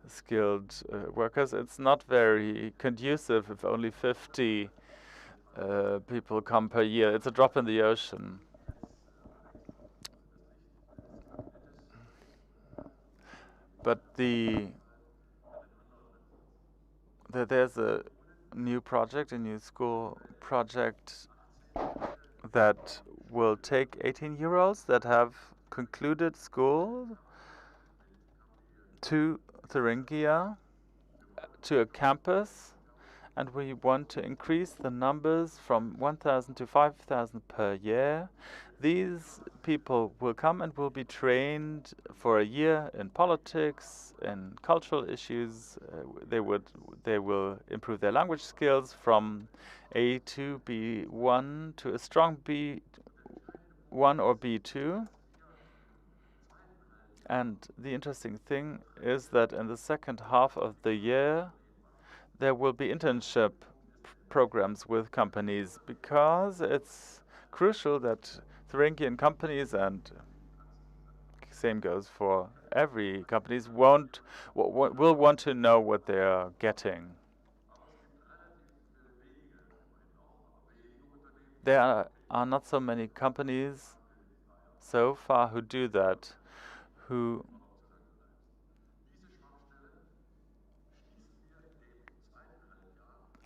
skilled workers, it's not very conducive if only 50 people come per year. It's a drop in the ocean. But there's a new project, a new school project that will take 18 euros that have concluded school to Thuringia, to a campus, and we want to increase the numbers from 1,000 to 5,000 per year. These people will come and will be trained for a year in politics, in cultural issues. They will improve their language skills from A2, B1 to a strong B1 or B2. And the interesting thing is that in the second half of the year, there will be internship programs with companies, because it's crucial that Thuringian companies, and same goes for every companies, will want to know what they are getting. There are not so many companies so far who do that, who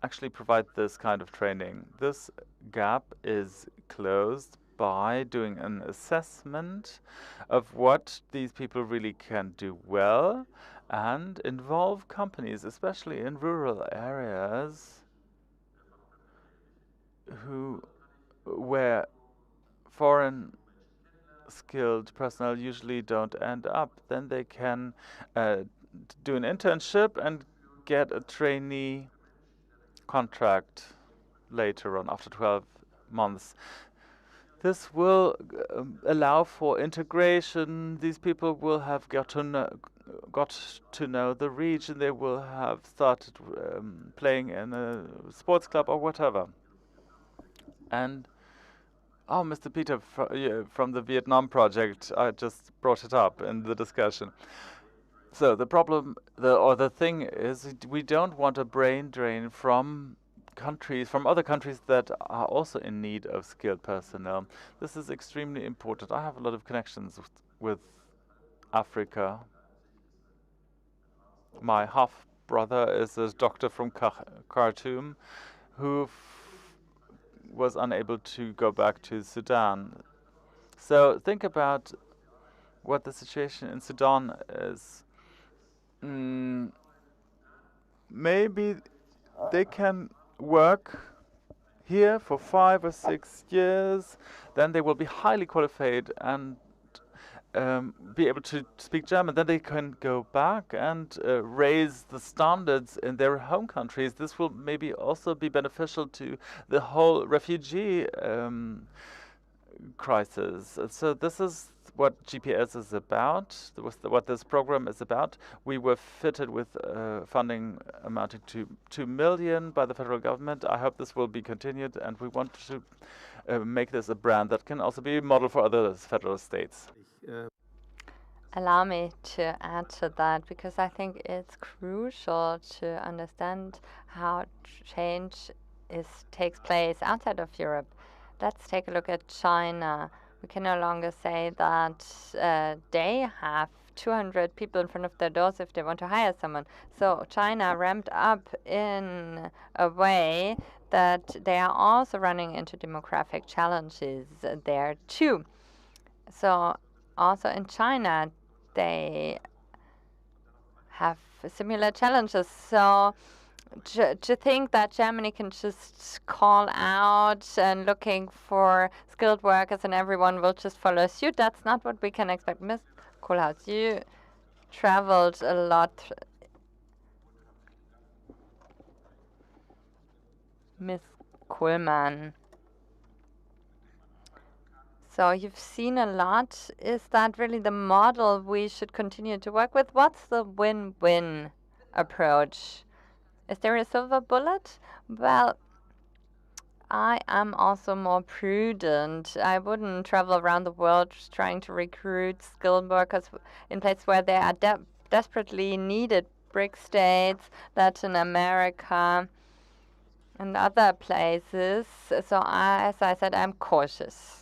actually provide this kind of training. This gap is closed by doing an assessment of what these people really can do well and involve companies, especially in rural areas, where foreign skilled personnel usually don't end up. Then they can do an internship and get a trainee contract later on after 12 months. This will allow for integration. These people will have got to know the region. They will have started playing in a sports club or whatever. And Mr. Peter from the Vietnam project, I just brought it up in the discussion. So the problem, the thing is, we don't want a brain drain from other countries that are also in need of skilled personnel. This is extremely important. I have a lot of connections with Africa. My half-brother is a doctor from Khartoum who was unable to go back to Sudan. So think about what the situation in Sudan is. Maybe they can work here for 5 or 6 years, then they will be highly qualified and be able to speak German. Then they can go back and raise the standards in their home countries. This will maybe also be beneficial to the whole refugee crisis. So this is what GPS is about, what this program is about. We were fitted with funding amounting to 2 million by the federal government. I hope this will be continued, and we want to make this a brand that can also be a model for other federal states.
Allow me to add to that, because I think it's crucial to understand how change takes place outside of Europe. Let's take a look at China. We can no longer say that they have 200 people in front of their doors if they want to hire someone. So China ramped up in a way that they are also running into demographic challenges there too. So also in China, they have similar challenges. So to think that Germany can just call out and looking for skilled workers and everyone will just follow suit, that's not what we can expect. Ms. Kohlhaus, you traveled a lot. Ms. Kuhlmann. So you've seen a lot. Is that really the model we should continue to work with? What's the win-win approach? Is there a silver bullet? Well, I am also more prudent. I wouldn't travel around the world trying to recruit skilled workers in places where they are desperately needed. BRIC states, Latin America, and other places. So as I said, I'm cautious.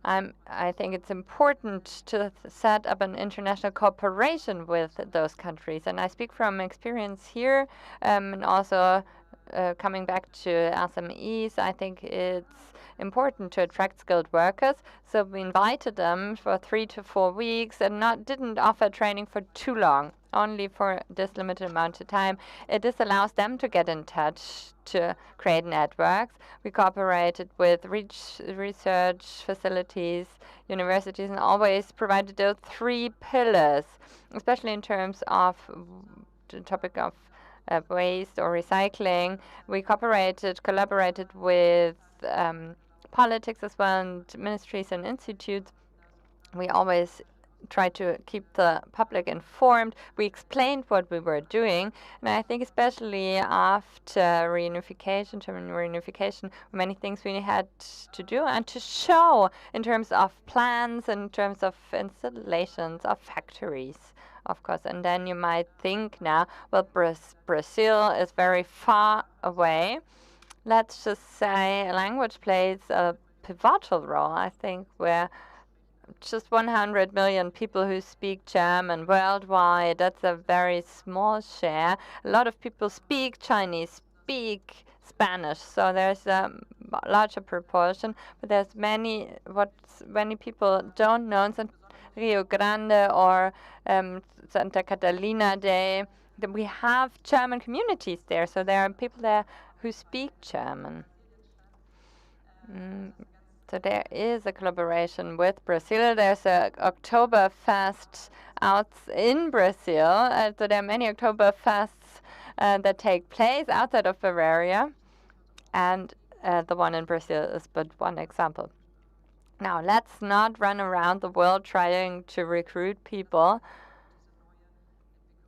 I think it's important to set up an international cooperation with those countries. And I speak from experience here, and also coming back to SMEs, I think it's important to attract skilled workers. So we invited them for 3 to 4 weeks and didn't offer training for too long, only for this limited amount of time. This allows them to get in touch, to create networks. We cooperated with research facilities, universities, and always provided those 3 pillars, especially in terms of the topic of waste or recycling. We collaborated with politics as well, and ministries and institutes. We always try to keep the public informed. We explained what we were doing, and I think especially after German reunification, many things we had to do and to show in terms of plans, in terms of installations of factories, of course. And then you might think now, well, Brazil is very far away. Let's just say language plays a pivotal role, I think, where just 100 million people who speak German worldwide. That's a very small share. A lot of people speak Chinese, speak Spanish, so there's a larger proportion. But there's what many people don't know. In Rio Grande or Santa Catalina Day, we have German communities there, so there are people there who speak German. So there is a collaboration with Brazil. There's a Oktoberfest out in Brazil. So there are many Oktoberfests that take place outside of Bavaria. And the one in Brazil is but one example. Now, let's not run around the world trying to recruit people.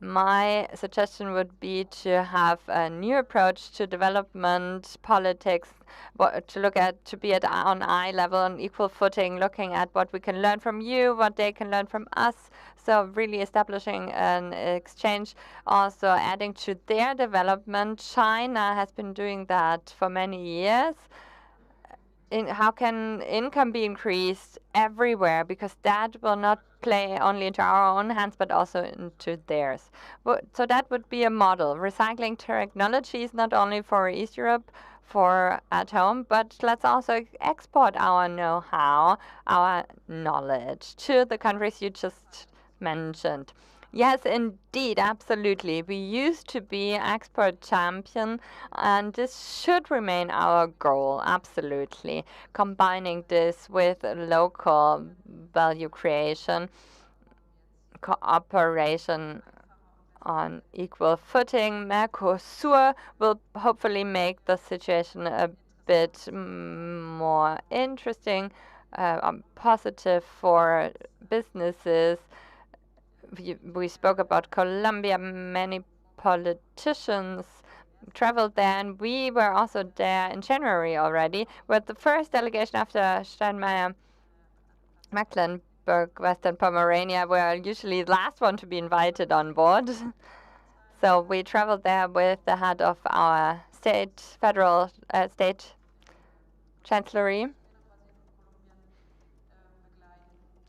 My suggestion would be to have a new approach to development politics, to be on eye level, on equal footing, looking at what we can learn from you, what they can learn from us. So really establishing an exchange, also adding to their development. China has been doing that for many years. How can income be increased everywhere? Because that will not play only into our own hands, but also into theirs. So that would be a model. Recycling technologies, not only for East Europe, for at home, but let's also export our know-how, our knowledge to the countries you just mentioned. Yes, indeed, absolutely. We used to be export champion, and this should remain our goal, absolutely. Combining this with local value creation, cooperation on equal footing. Mercosur will hopefully make the situation a bit more interesting, positive for businesses. We spoke about Colombia. Many politicians traveled there, and we were also there in January already with the first delegation after Steinmeier. Mecklenburg, Western Pomerania were usually the last one to be invited on board. So we traveled there with the head of our federal state chancellery.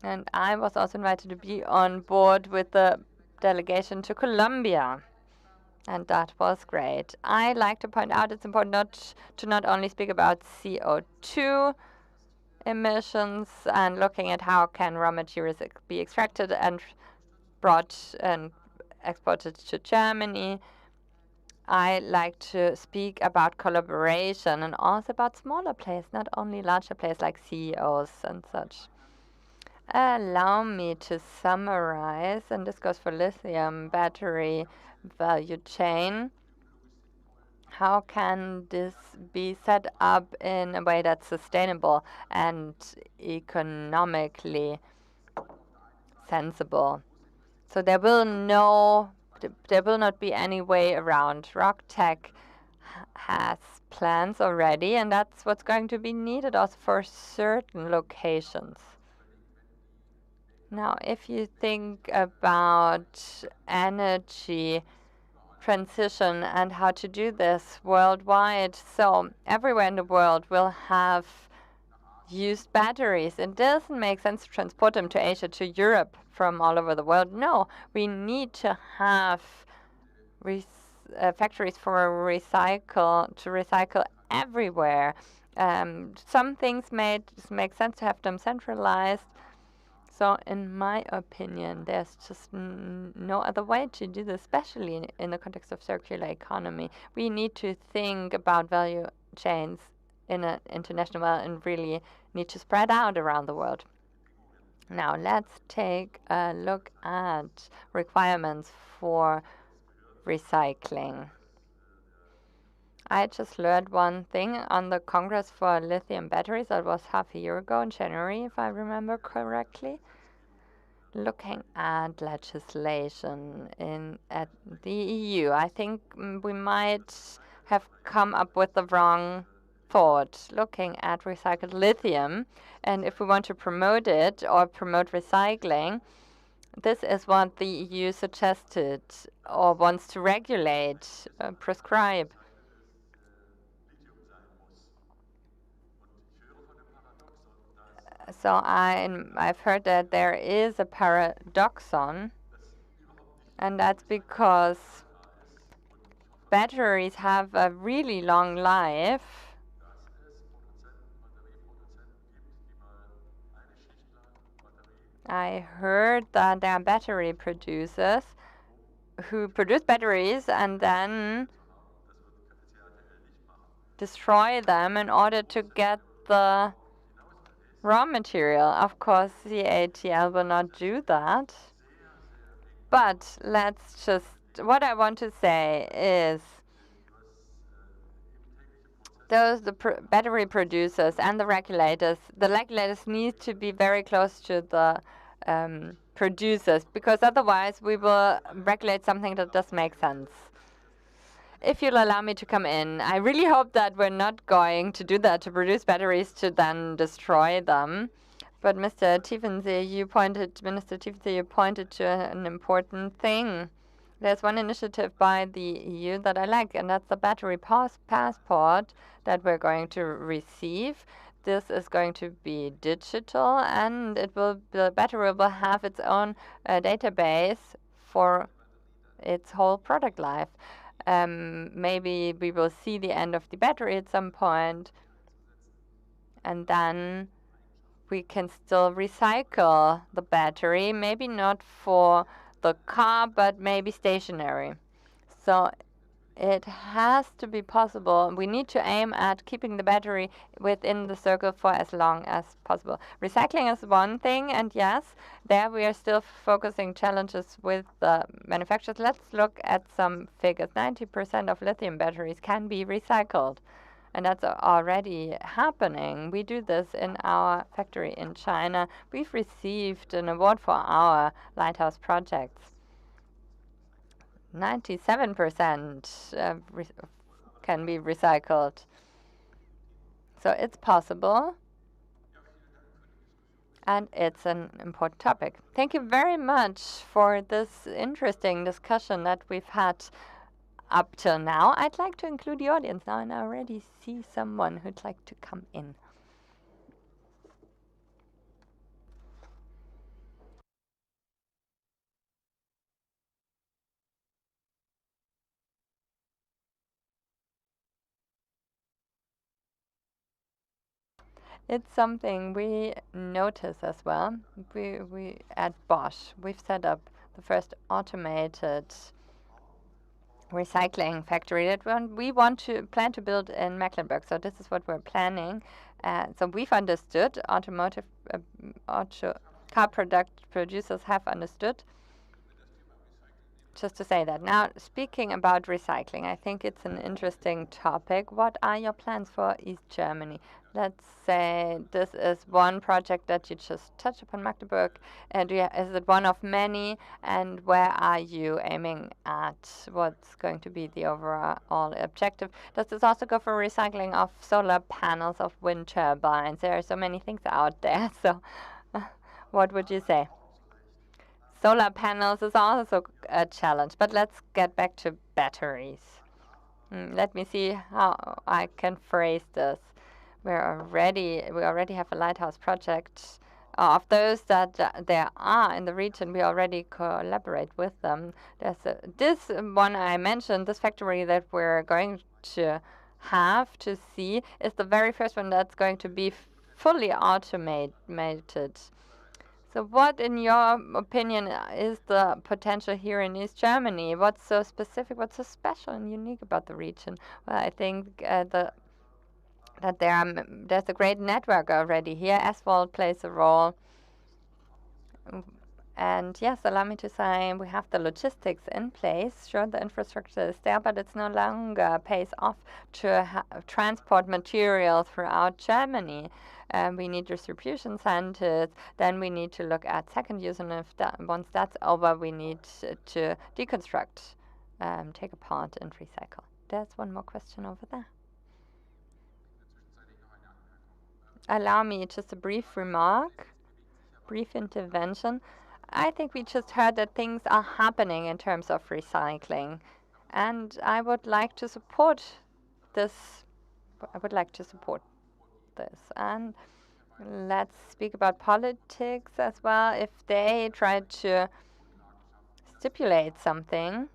And I was also invited to be on board with the delegation to Colombia. And that was great. I like to point out it's important to not only speak about CO2 emissions and looking at how can raw materials be extracted and brought and exported to Germany. I like to speak about collaboration and also about smaller players, not only larger players like CEOs and such. Allow me to summarize, and this goes for lithium battery value chain. How can this be set up in a way that's sustainable and economically sensible? So there will not be any way around. RockTech has plans already, and that's what's going to be needed also for certain locations. Now, if you think about energy transition and how to do this worldwide, so everywhere in the world will have used batteries. It doesn't make sense to transport them to Asia, to Europe from all over the world. No, we need to have factories for recycle everywhere. Some things make sense to have them centralized. So in my opinion, there's just no other way to do this, especially in the context of circular economy. We need to think about value chains in an international way and really need to spread out around the world. Now let's take a look at requirements for recycling. I just learned one thing on the Congress for Lithium Batteries. That was half a year ago in January, if I remember correctly. Looking at legislation at the EU, I think we might have come up with the wrong thought. Looking at recycled lithium, and if we want to promote it or promote recycling, this is what the EU suggested or wants to regulate, prescribe. So I've heard that there is a paradoxon, and that's because batteries have a really long life. I heard that there are battery producers who produce batteries and then destroy them in order to get the raw material. Of course, CATL will not do that. But let's just, what I want to say is the battery producers and the regulators need to be very close to the producers, because otherwise we will regulate something that doesn't make sense. If you'll allow me to come in, I really hope that we're not going to do that, to produce batteries to then destroy them. But Minister Tiefensee, you pointed to an important thing. There's one initiative by the EU that I like, and that's the battery passport that we're going to receive. This is going to be digital, and the battery will have its own database for its whole product life. Maybe we will see the end of the battery at some point, and then we can still recycle the battery, maybe not for the car, but maybe stationary. So it has to be possible. We need to aim at keeping the battery within the circle for as long as possible. Recycling is one thing, and yes, there we are still focusing challenges with the manufacturers. Let's look at some figures. 90% of lithium batteries can be recycled. And that's already happening. We do this in our factory in China. We've received an award for our lighthouse projects. 97% can be recycled. So it's possible. And it's an important topic. Thank you very much for this interesting discussion that we've had up till now. I'd like to include the audience now, and I already see someone who'd like to come in. It's something we notice as well. We at Bosch, we've set up the first automated recycling factory that we plan to build in Mecklenburg. So this is what we're planning. So we've understood, car producers have understood. Just to say that. Now, speaking about recycling, I think it's an interesting topic. What are your plans for East Germany? Let's say this is one project that you just touched upon, Magdeburg. Is it one of many? And where are you aiming at? What's going to be the overall objective? Does this also go for recycling of solar panels, of wind turbines? There are so many things out there. So what would you say? Solar panels is also a challenge, but let's get back to batteries. Let me see how I can phrase this. We already have a lighthouse project of those that there are in the region. We already collaborate with them. This one I mentioned, this factory that we're going to have to see, is the very first one that's going to be fully automated. So what, in your opinion, is the potential here in East Germany? What's so specific, what's so special and unique about the region? Well, I think that there's a great network already here. Asphalt plays a role. And yes, allow me to say we have the logistics in place. Sure, the infrastructure is there, but it's no longer pays off to transport material throughout Germany. We need distribution centers. Then we need to look at second use, and once that's over, we need to deconstruct, take apart, and recycle. There's one more question over there. Allow me just a brief remark, brief intervention. I think we just heard that things are happening in terms of recycling, and I would like to support this. And let's speak about politics as well. If they try to stipulate something,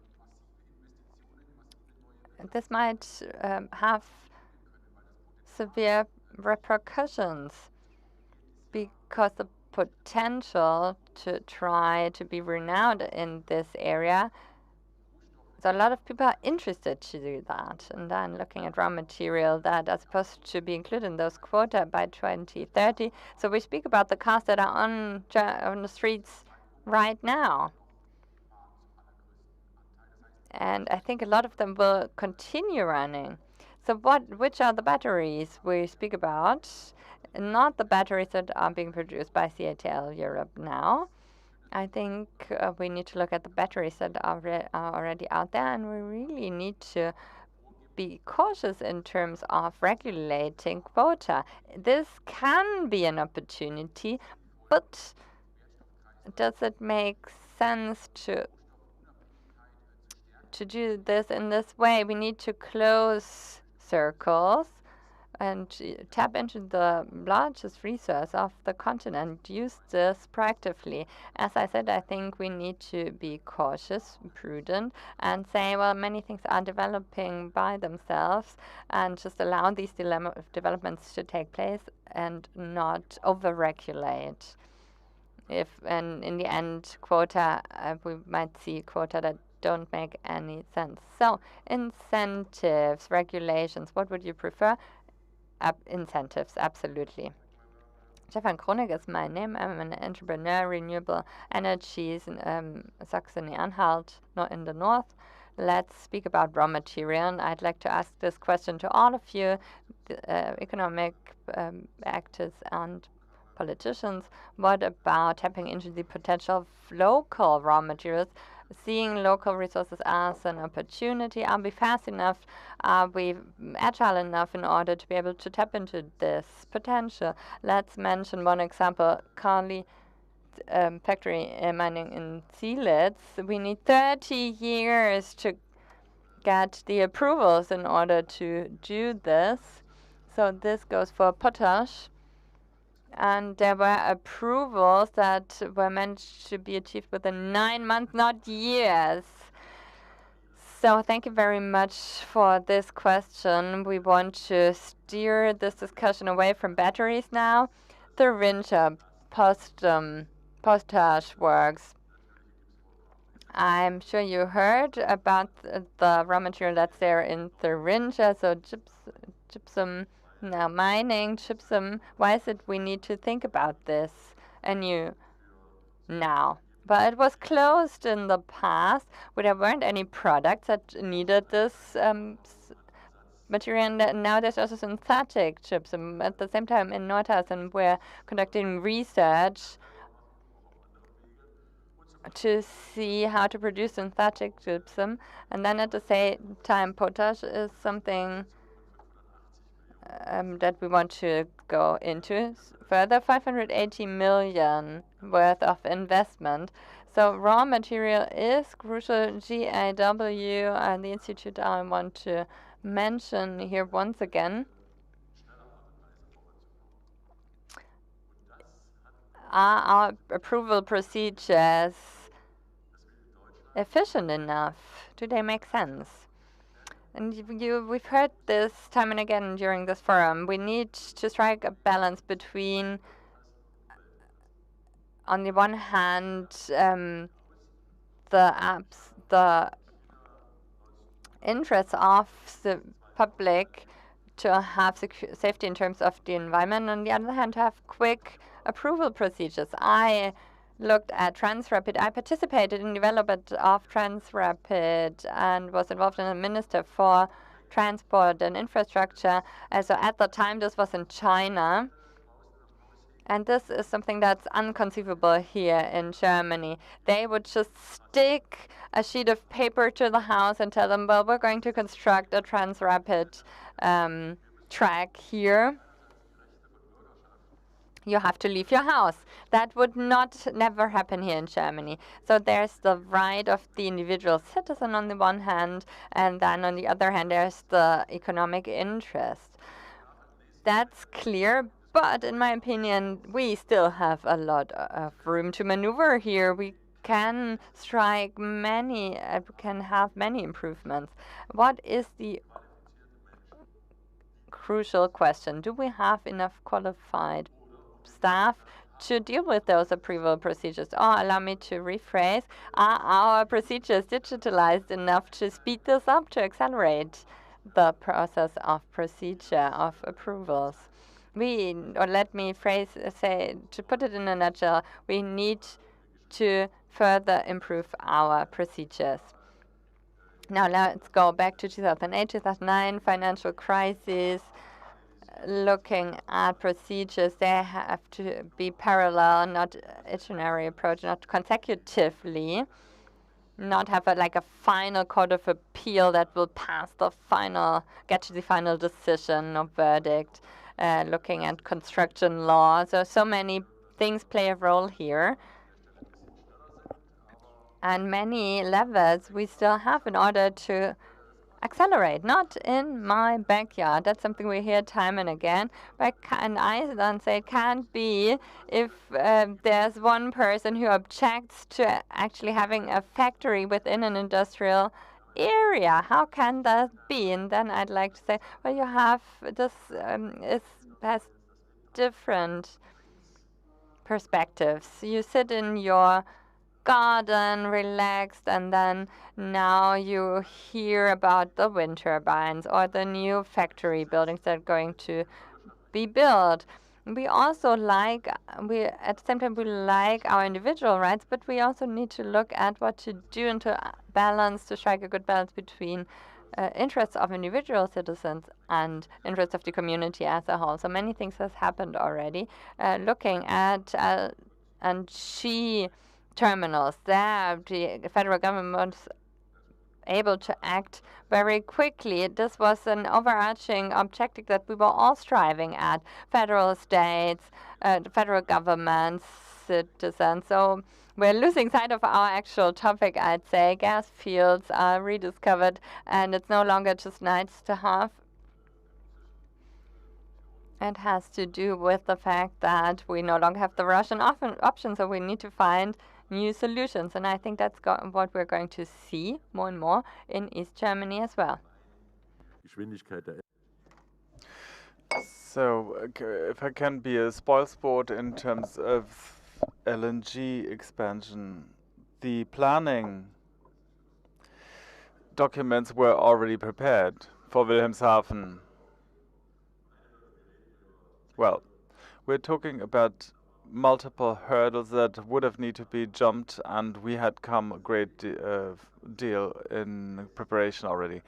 this might have severe repercussions, because the potential to try to be renowned in this area So a lot of people are interested to do that. And then looking at raw material that are supposed to be included in those quota by 2030. So we speak about the cars that are on the streets right now. And I think a lot of them will continue running. So which are the batteries we speak about? Not the batteries that are being produced by CATL Europe now. I think we need to look at the batteries that are already out there, and we really need to be cautious in terms of regulating quota. This can be an opportunity, but does it make sense to do this in this way? We need to close circles and tap into the largest resource of the continent, use this practically. As I said, I think we need to be cautious, prudent, and say, well, many things are developing by themselves, and just allow these developments to take place and not over-regulate. And in the end, quota, we might see quota that don't make any sense. So, incentives, regulations, what would you prefer? Incentives, absolutely. Stefan Kronig is my name. I'm an entrepreneur, renewable energies in Saxony-Anhalt, not in the north. Let's speak about raw material. I'd like to ask this question to all of you, economic actors and politicians. What about tapping into the potential of local raw materials? Seeing local resources as an opportunity. Are we fast enough? Are we agile enough in order to be able to tap into this potential? Let's mention one example. Carly factory mining in Zielitz. We need 30 years to get the approvals in order to do this. So this goes for potash. And there were approvals that were meant to be achieved within 9 months, not years. So thank you very much for this question. We want to steer this discussion away from batteries now. The Thuringia potash works. I'm sure you heard about the raw material that's there in Thuringia, so gypsum. Now, mining, gypsum, why is it we need to think about this anew now? But it was closed in the past, where there weren't any products that needed this material. And now there's also synthetic gypsum. At the same time, in Nordhausen, we're conducting research to see how to produce synthetic gypsum. And then at the same time, potash is something that we want to go into further. 580 million worth of investment. So raw material is crucial. GAW and the institute I want to mention here once again are our approval procedures efficient enough? Do they make sense? And we've heard this time and again during this forum. We need to strike a balance between, on the one hand, the interests of the public to have safety in terms of the environment, and on the other hand, to have quick approval procedures. I looked at Transrapid. I participated in the development of Transrapid and was involved in a minister for transport and infrastructure. So at the time, this was in China. And this is something that's unconceivable here in Germany. They would just stick a sheet of paper to the house and tell them, well, we're going to construct a Transrapid track here. You have to leave your house. That would never happen here in Germany. So there's the right of the individual citizen on the one hand, and then on the other hand, there's the economic interest. That's clear, but in my opinion, we still have a lot of room to maneuver here. We can strike many, can have many improvements. What is the crucial question? Do we have enough qualified staff to deal with those approval procedures? Or allow me to rephrase, are our procedures digitalized enough to speed this up, to accelerate the process of procedure of approvals? Or let me say, to put it in a nutshell, we need to further improve our procedures. Now let's go back to 2008, 2009, financial crisis. Looking at procedures, they have to be parallel, not itinerary approach, not consecutively, not have like a final court of appeal that will get to the final decision or verdict. Looking at construction law, so many things play a role here. And many levers we still have in order to accelerate. Not in my backyard. That's something we hear time and again. But I then say it can't be if there's one person who objects to actually having a factory within an industrial area. How can that be? And then I'd like to say, well, you have this has different perspectives. You sit in your garden, relaxed, and then now you hear about the wind turbines or the new factory buildings that are going to be built. We also at the same time, we like our individual rights, but we also need to look at what to do and to strike a good balance between interests of individual citizens and interests of the community as a whole. So many things has happened already. Looking at terminals, there the federal government was able to act very quickly. This was an overarching objective that we were all striving at, federal states, the federal governments, citizens. So we're losing sight of our actual topic, I'd say. Gas fields are rediscovered, and it's no longer just nice to have. It has to do with the fact that we no longer have the Russian option, so we need to find new solutions. And I think that's what we're going to see more and more in East Germany as well.
So, if I can be a spoilsport in terms of LNG expansion, the planning documents were already prepared for Wilhelmshaven. Well, we're talking about multiple hurdles that would have need to be jumped, and we had come a great deal in preparation already.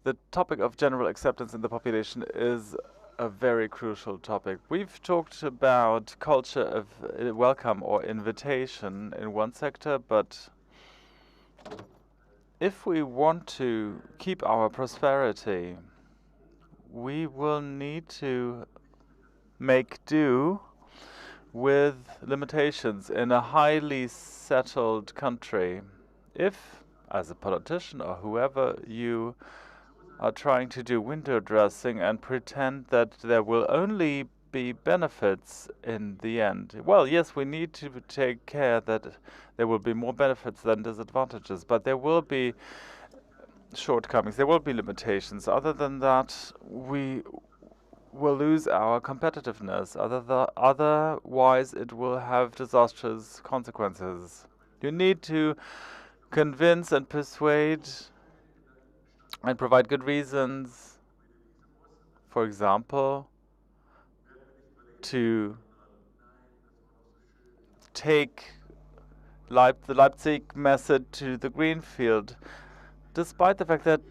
The topic of general acceptance in the population is a very crucial topic. We've talked about culture of welcome or invitation in one sector, but if we want to keep our prosperity, we will need to make do with limitations in a highly settled country. If, as a politician or whoever, you are trying to do window dressing and pretend that there will only be benefits in the end. Well, yes, we need to take care that there will be more benefits than disadvantages, but there will be shortcomings, there will be limitations. Other than that, we will lose our competitiveness. Otherwise, it will have disastrous consequences. You need to convince and persuade and provide good reasons, for example, to take the Leipzig method to the greenfield, despite the fact that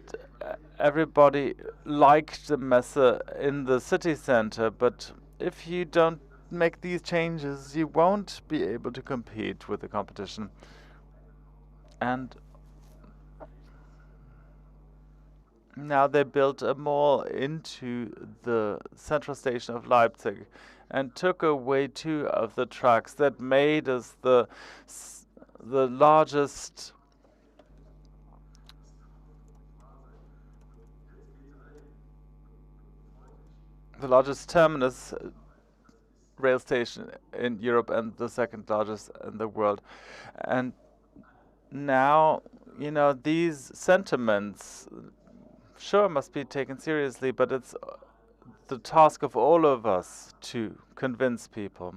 everybody liked the method in the city center. But if you don't make these changes, you won't be able to compete with the competition. And now they built a mall into the central station of Leipzig and took away 2 of the tracks that made us the largest terminus rail station in Europe and the 2nd largest in the world. And now, you know, these sentiments sure must be taken seriously, but it's the task of all of us to convince people.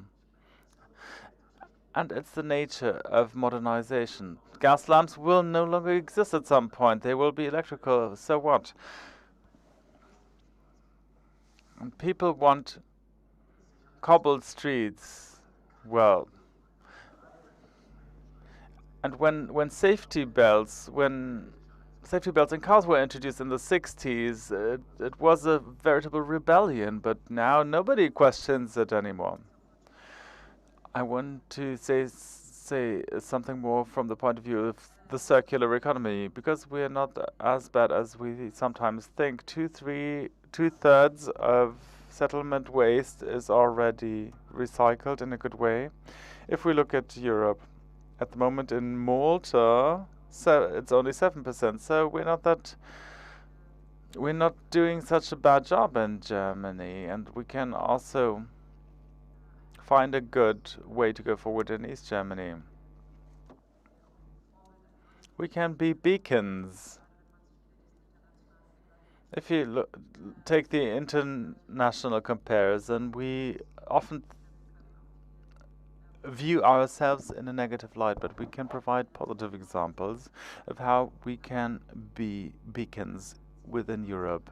And it's the nature of modernization. Gas lamps will no longer exist at some point. They will be electrical. So what? And people want cobbled streets. Well, and when safety belts in cars were introduced in the 60s, it was a veritable rebellion, but now nobody questions it anymore. I want to say something more from the point of view of the circular economy, because we are not as bad as we sometimes think. Two-thirds of settlement waste is already recycled in a good way. If we look at Europe, at the moment in Malta, it's only 7%. So we're not doing such a bad job in Germany, and we can also find a good way to go forward in East Germany. We can be beacons. If you take the international comparison, we often view ourselves in a negative light, but we can provide positive examples of how we can be beacons within Europe.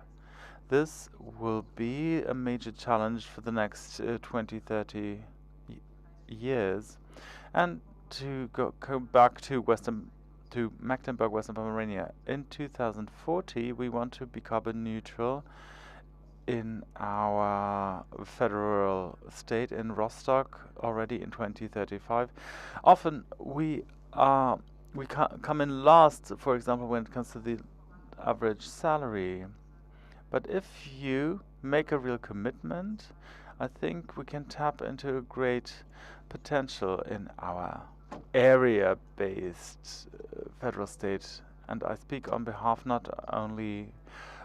This will be a major challenge for the next 20, 30 years. And to go back to Mecklenburg, Western Pomerania, in 2040 we want to be carbon neutral in our federal state in Rostock already in 2035. Often we come in last, for example, when it comes to the average salary. But if you make a real commitment, I think we can tap into a great potential in our area-based federal state. And I speak on behalf not only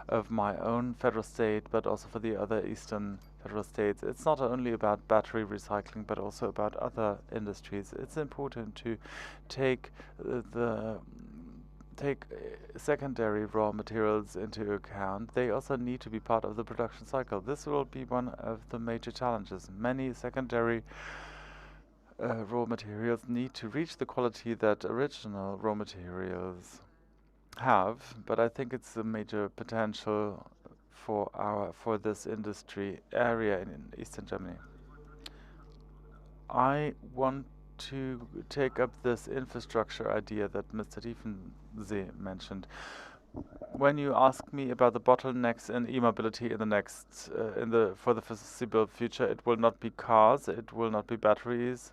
of my own federal state, but also for the other Eastern federal states. It's not only about battery recycling, but also about other industries. It's important to take secondary raw materials into account. They also need to be part of the production cycle. This will be one of the major challenges. Many secondary raw materials need to reach the quality that original raw materials have, but I think it's a major potential for this industry area in Eastern Germany. I want to take up this infrastructure idea that Mr. Diefensee mentioned. When you ask me about the bottlenecks in e-mobility in the next for the foreseeable future, it will not be cars, it will not be batteries.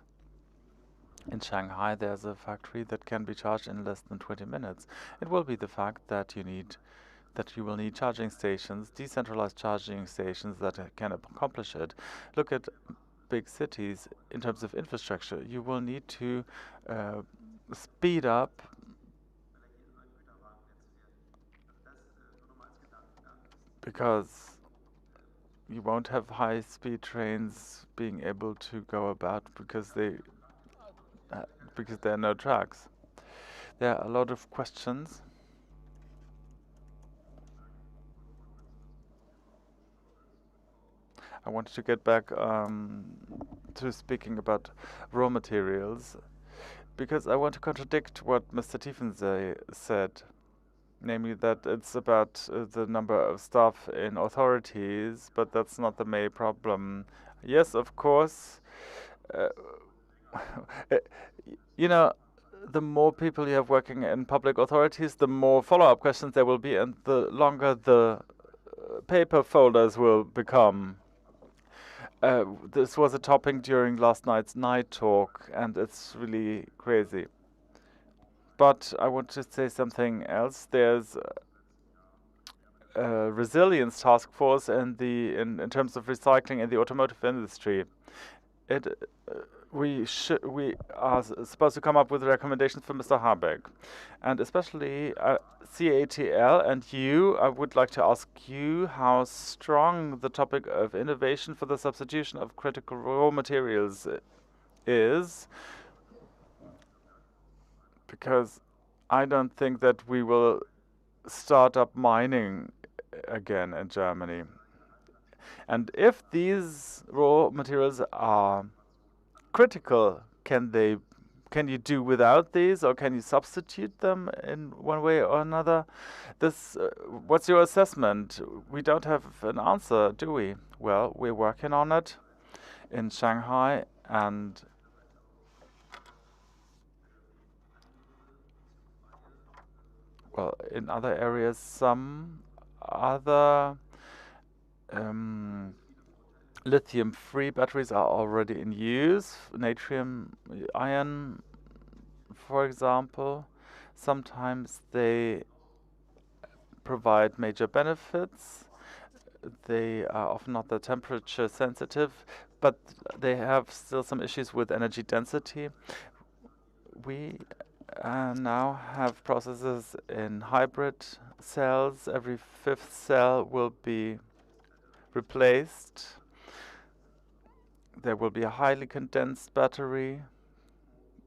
In Shanghai, there's a factory that can be charged in less than 20 minutes. It will be the fact that you will need charging stations, decentralized charging stations that can accomplish it. Look at big cities in terms of infrastructure. You will need to speed up because you won't have high-speed trains being able to go about because there are no tracks. There are a lot of questions. I wanted to get back to speaking about raw materials because I want to contradict what Mr. Diefensee said, namely that it's about the number of staff in authorities, but that's not the main problem. Yes, of course. You know, the more people you have working in public authorities, the more follow-up questions there will be, and the longer the paper folders will become. This was a topic during last night's night talk, and it's really crazy. But I want to say something else. There's a resilience task force in terms of recycling in the automotive industry. We are supposed to come up with recommendations for Mr. Habeck, and especially CATL and you. I would like to ask you how strong the topic of innovation for the substitution of critical raw materials is, because I don't think that we will start up mining again in Germany. And if these raw materials are critical, can you do without these, or can you substitute them in one way or another? What's your assessment? We don't have an answer, do we? Well, we're working on it in Shanghai, and well, in other areas, some other lithium-free batteries are already in use. Natrium ion, for example. Sometimes they provide major benefits. They are often not that temperature sensitive, but they have still some issues with energy density. We now have processes in hybrid cells. Every fifth cell will be replaced. There will be a highly condensed battery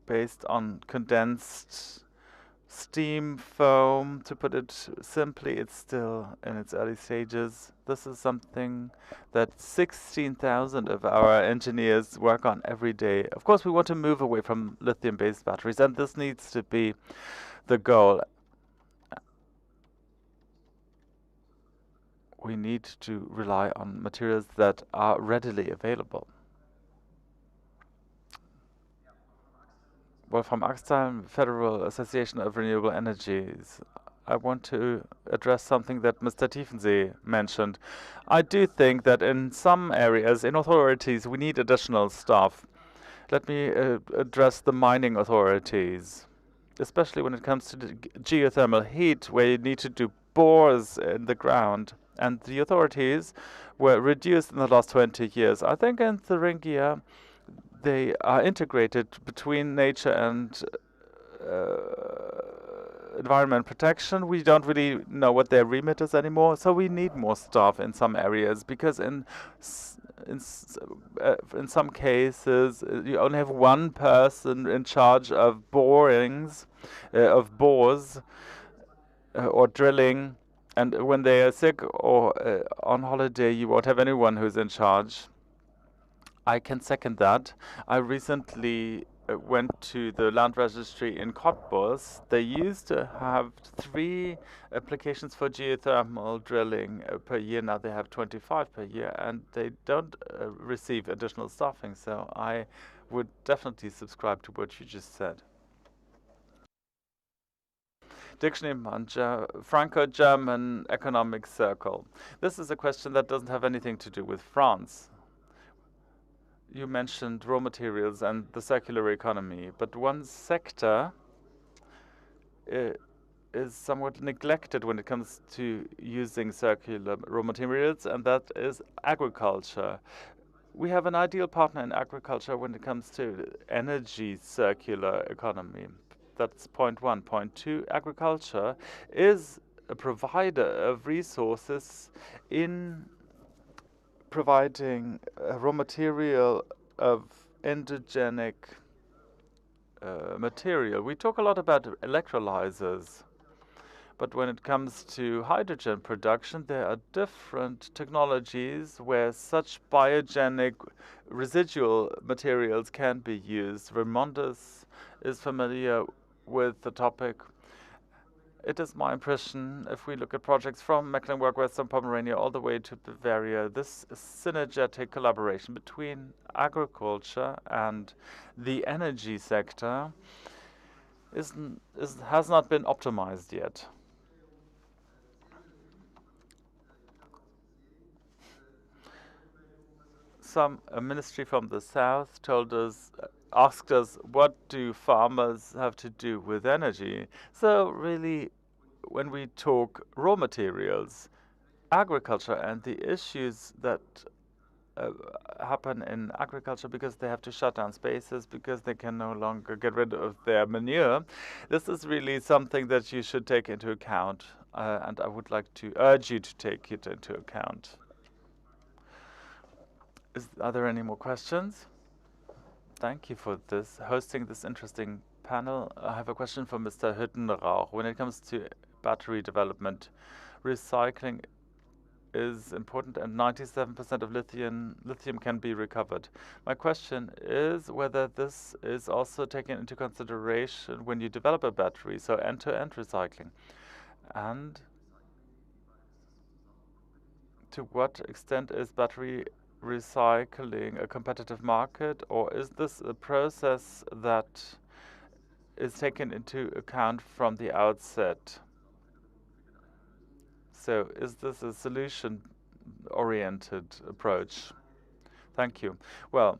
based on condensed steam foam. To put it simply, it's still in its early stages. This is something that 16,000 of our engineers work on every day. Of course, we want to move away from lithium-based batteries, and this needs to be the goal. We need to rely on materials that are readily available. Well, from Axtal, Federal Association of Renewable Energies, I want to address something that Mr. Tiefensee mentioned. I do think that in some areas, in authorities, we need additional staff. Let me address the mining authorities, especially when it comes to the geothermal heat, where you need to do bores in the ground. And the authorities were reduced in the last 20 years. I think in Thuringia, they are integrated between nature and environment protection. We don't really know what their remit is anymore, so we need more staff in some areas, because in some cases you only have one person in charge of bores or drilling, and when they are sick or on holiday, you won't have anyone who's in charge. I can second that. I recently went to the land registry in Cottbus. They used to have 3 applications for geothermal drilling per year. Now they have 25 per year, and they don't receive additional staffing. So I would definitely subscribe to what you just said. Dick Schneemann, Franco-German Economic Circle. This is a question that doesn't have anything to do with France. You mentioned raw materials and the circular economy, but one sector is somewhat neglected when it comes to using circular raw materials, and that is agriculture. We have an ideal partner in agriculture when it comes to energy circular economy. That's point 1. Point 2, agriculture is a provider of resources in providing raw material of endogenic material. We talk a lot about electrolyzers, but when it comes to hydrogen production, there are different technologies where such biogenic residual materials can be used. Raimundus is familiar with the topic. It is my impression, if we look at projects from Mecklenburg, Western Pomerania, all the way to Bavaria, this synergetic collaboration between agriculture and the energy sector has not been optimized yet. A ministry from the south asked us, what do farmers have to do with energy? So really, when we talk raw materials, agriculture and the issues that happen in agriculture because they have to shut down spaces, because they can no longer get rid of their manure, this is really something that you should take into account, and I would like to urge you to take it into account. Are there any more questions? Thank you for hosting this interesting panel. I have a question for Mr. Hüttenrauch. When it comes to battery development, recycling is important, and 97% of lithium can be recovered. My question is whether this is also taken into consideration when you develop a battery, so end-to-end recycling. And to what extent is battery recycling a competitive market, or is this a process that is taken into account from the outset? So is this a solution-oriented approach? Thank you. Well,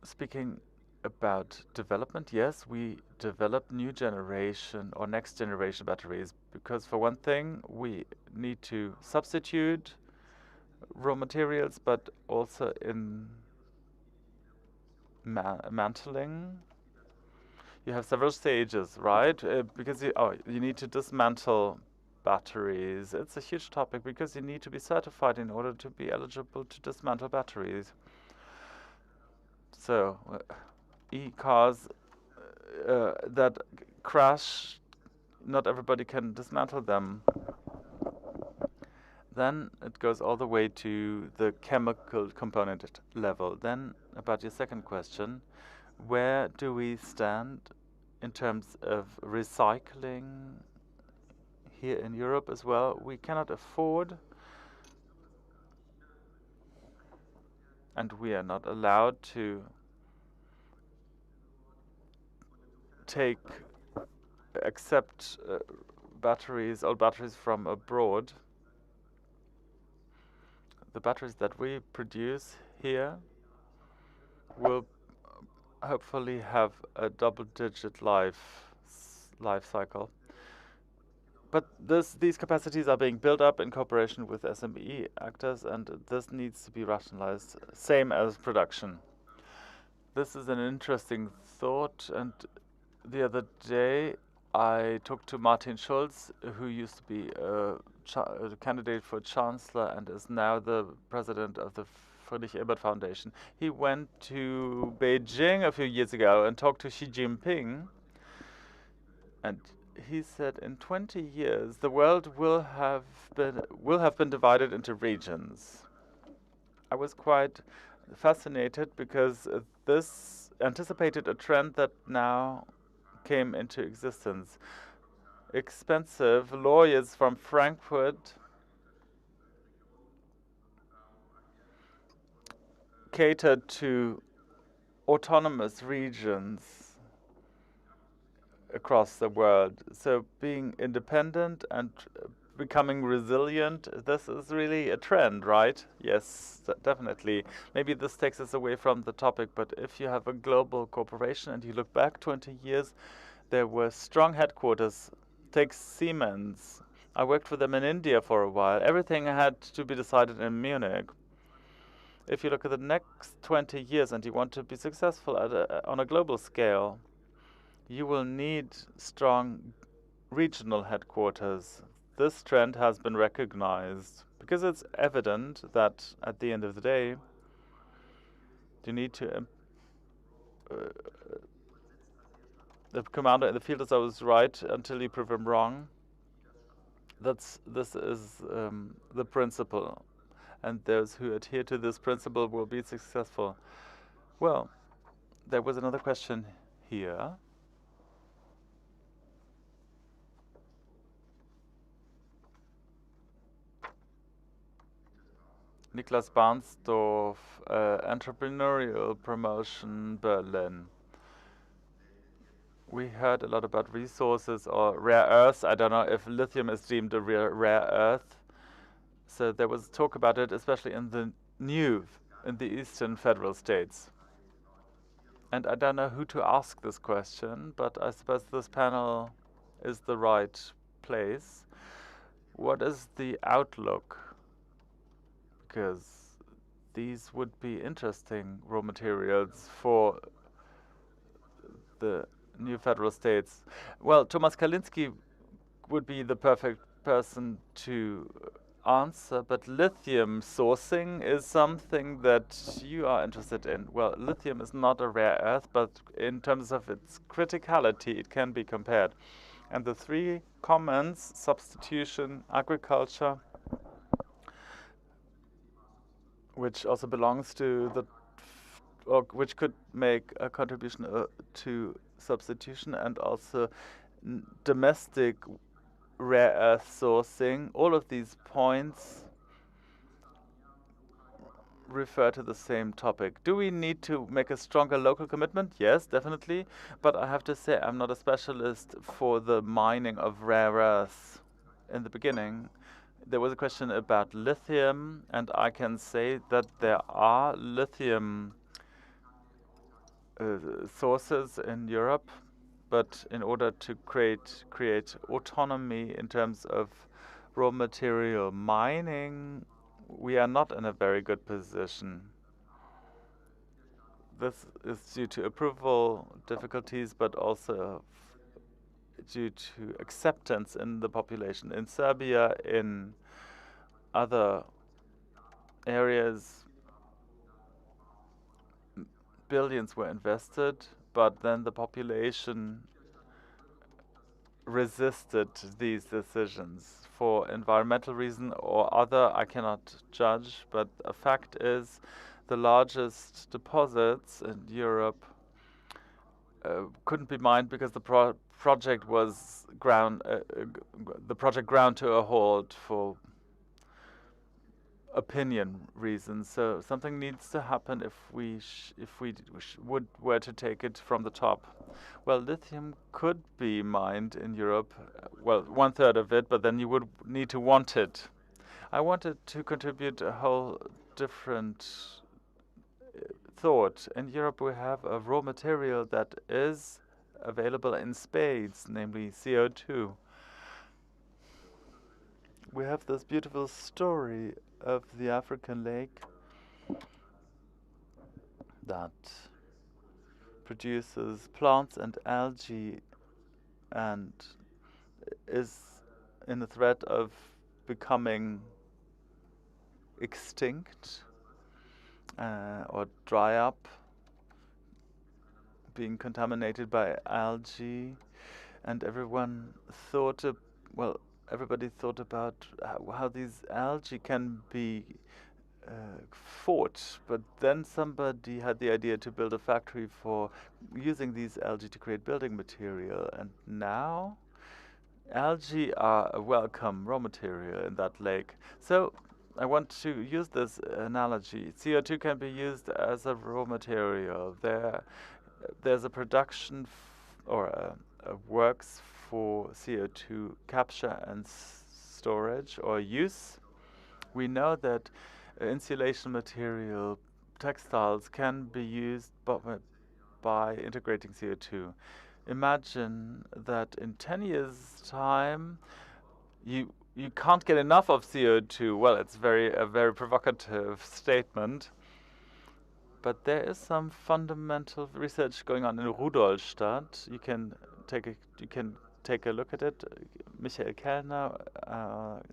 speaking about development, yes, we develop new generation or next generation batteries because, for one thing, we need to substitute raw materials, but also in mantling. You have several stages, right? Because you need to dismantle batteries. It's a huge topic because you need to be certified in order to be eligible to dismantle batteries. So, e-cars that crash, not everybody can dismantle them. Then it goes all the way to the chemical component level. Then, about your second question, where do we stand in terms of recycling here in Europe as well? We cannot afford, and we are not allowed to accept old batteries from abroad. The batteries that we produce here will hopefully have a double-digit life cycle. But these capacities are being built up in cooperation with SME actors, and this needs to be rationalized, same as production. This is an interesting thought, and the other day I talked to Martin Schulz, who used to be a candidate for chancellor and is now the president of the Friedrich Ebert Foundation. He went to Beijing a few years ago and talked to Xi Jinping, and he said in 20 years the world will have been divided into regions. I was quite fascinated because this anticipated a trend that now came into existence. Expensive lawyers from Frankfurt catered to autonomous regions across the world. So being independent and becoming resilient, this is really a trend, right? Yes, definitely. Maybe this takes us away from the topic, but if you have a global corporation and you look back 20 years, there were strong headquarters. Take Siemens. I worked for them in India for a while. Everything had to be decided in Munich. If you look at the next 20 years and you want to be successful on a global scale, you will need strong regional headquarters. This trend has been recognized because it's evident that at the end of the day, you need to the commander in the field is always right until you prove him wrong. This is the principle, and those who adhere to this principle will be successful. Well, there was another question here. Niklas Barnsdorf, Entrepreneurial Promotion, Berlin. We heard a lot about resources or rare earths. I don't know if lithium is deemed a rare earth. So there was talk about it, especially in the eastern federal states. And I don't know who to ask this question, but I suppose this panel is the right place. What is the outlook? Because these would be interesting raw materials for the new federal states. Well, Thomas Kalinski would be the perfect person to answer, but lithium sourcing is something that you are interested in. Well, lithium is not a rare earth, but in terms of its criticality, it can be compared. And the three comments, substitution, agriculture, which also belongs to the, or which could make a contribution to substitution, and also domestic rare earth sourcing. All of these points refer to the same topic. Do we need to make a stronger local commitment? Yes, definitely. But I have to say, I'm not a specialist for the mining of rare earths. In the beginning, there was a question about lithium, and I can say that there are lithium sources in Europe, but in order to create autonomy in terms of raw material mining, we are not in a very good position. This is due to approval difficulties, but also due to acceptance in the population. In Serbia, in other areas, billions were invested, but then the population resisted these decisions for environmental reason or other. I cannot judge, but a fact is the largest deposits in Europe couldn't be mined because the project was ground to a halt for opinion reasons. So something needs to happen if we were to take it from the top. Well, lithium could be mined in Europe, well, 1/3 of it, but then you would need to want it. I wanted to contribute a whole different thought. In Europe, we have a raw material that is available in spades, namely CO2. We have this beautiful story of the African lake that produces plants and algae and is in the threat of becoming extinct or dry up, being contaminated by algae, and everyone thought everybody thought about how these algae can be fought, but then somebody had the idea to build a factory for using these algae to create building material, and now algae are a welcome raw material in that lake. So I want to use this analogy. CO2 can be used as a raw material. There's a production or a works for CO2 capture and storage or use. We know that insulation material, textiles can be used by integrating CO2. Imagine that in 10 years' time, you can't get enough of CO2. Well, it's a very provocative statement, but there is some fundamental research going on in Rudolstadt. You can take a look at it. Michael Kellner,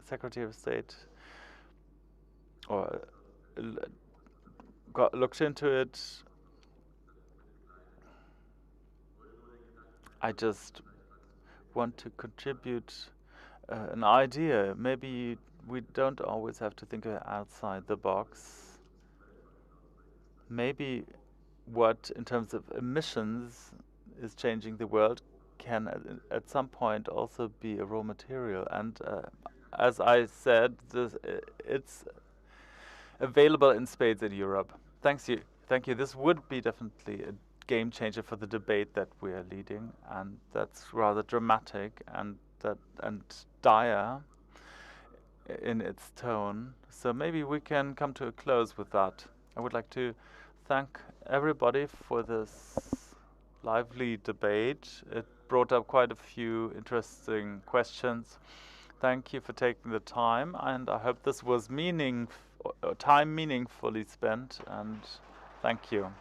Secretary of State, or looked into it. I just want to contribute an idea. Maybe we don't always have to think outside the box. Maybe what, in terms of emissions, is changing the world can at some point also be a raw material. And as I said, it's available in spades in Europe. Thank you. This would be definitely a game changer for the debate that we are leading, and that's rather dramatic and dire in its tone. So maybe we can come to a close with that. I would like to thank everybody for this lively debate. It brought up quite a few interesting questions. Thank you for taking the time, and I hope this was time meaningfully spent, and thank you.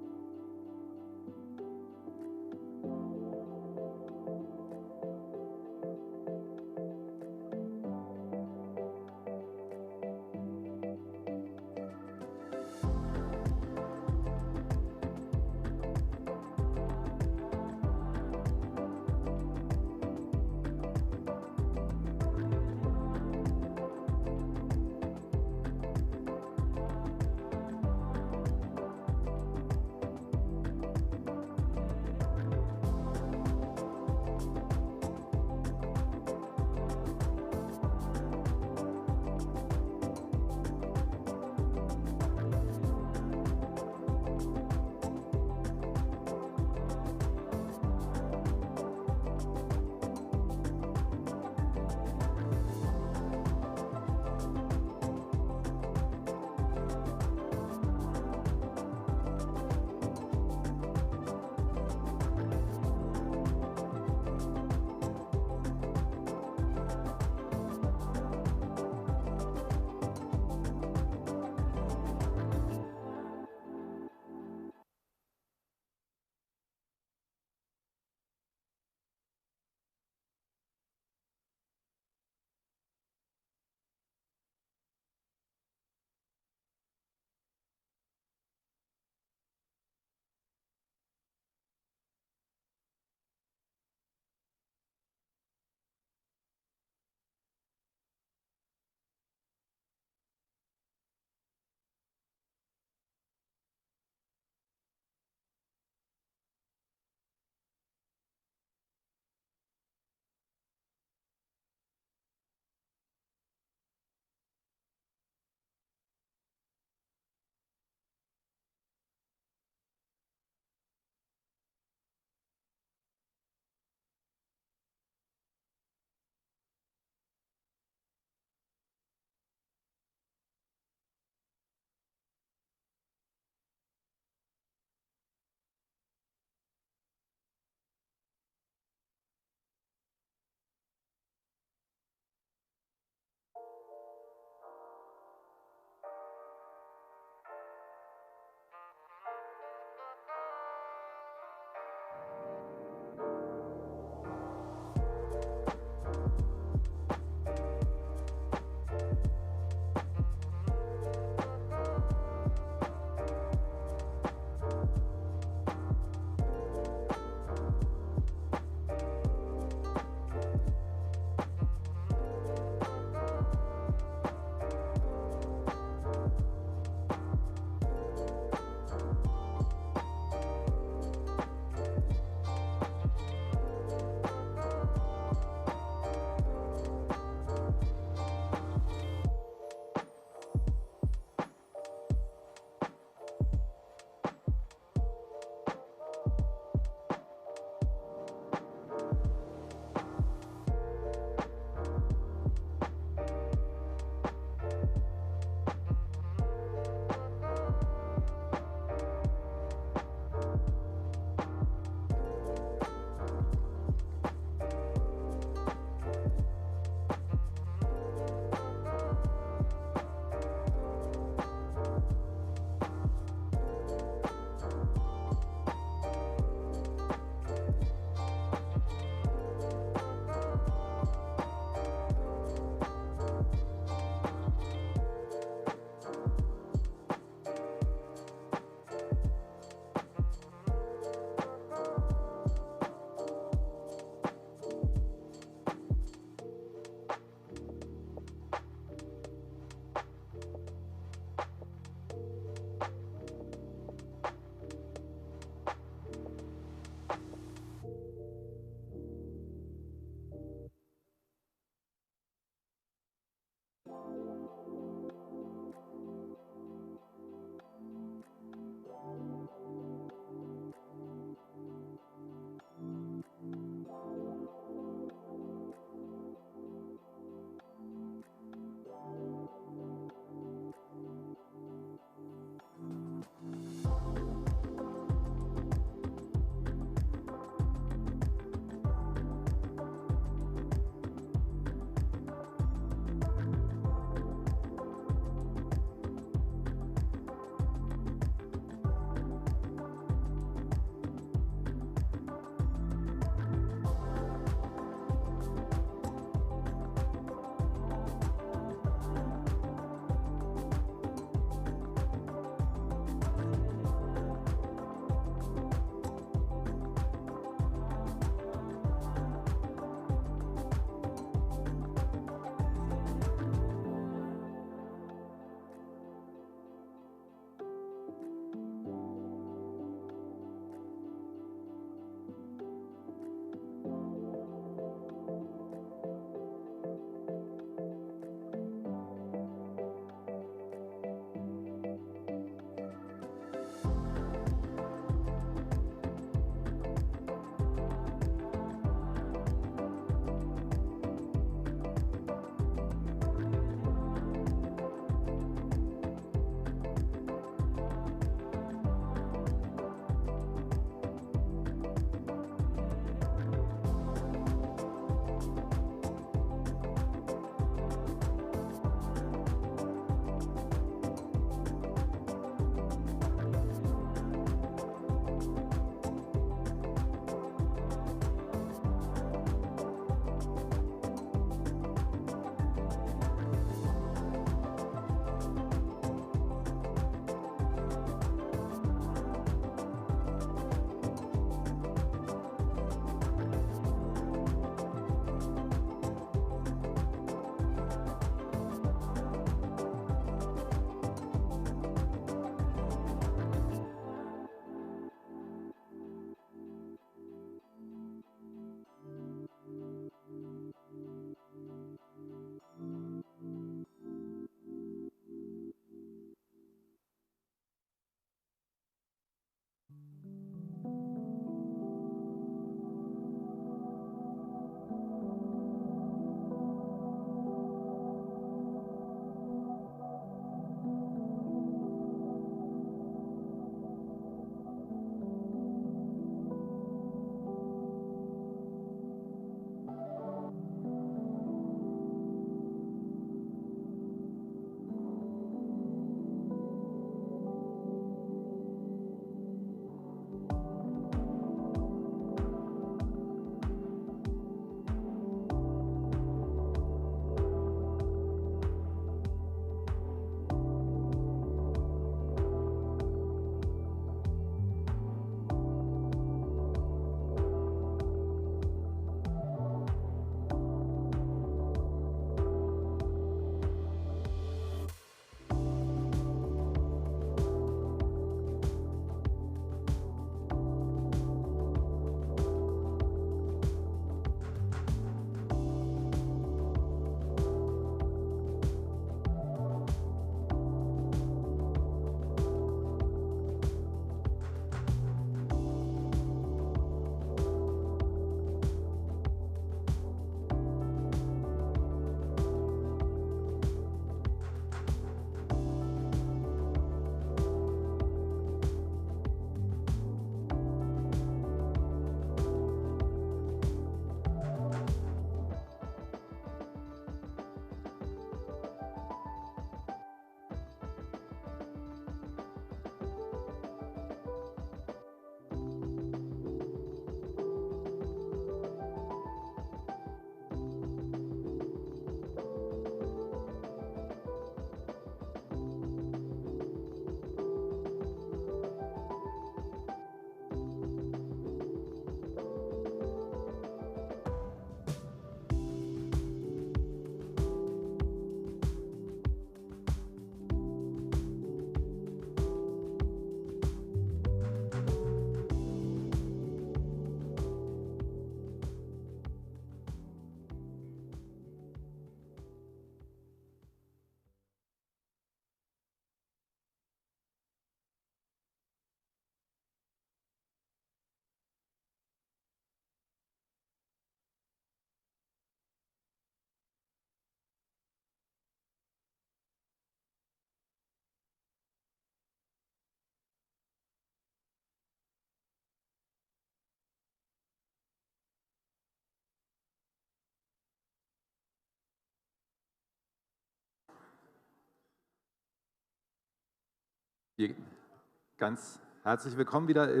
Ganz herzlich willkommen wieder.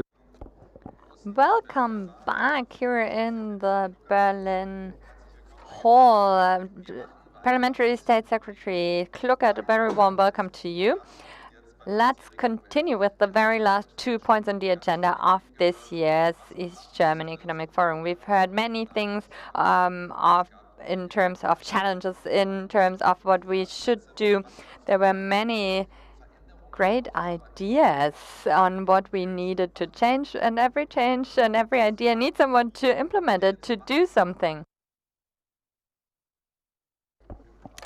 Welcome back here in the Berlin Hall. Parliamentary State Secretary Kluckert, a very warm welcome to you. Let's continue with the very last 2 points on the agenda of this year's East German Economic Forum. We've heard many things in terms of challenges, in terms of what we should do. There were many great ideas on what we needed to change, and every change and every idea needs someone to implement it, to do something.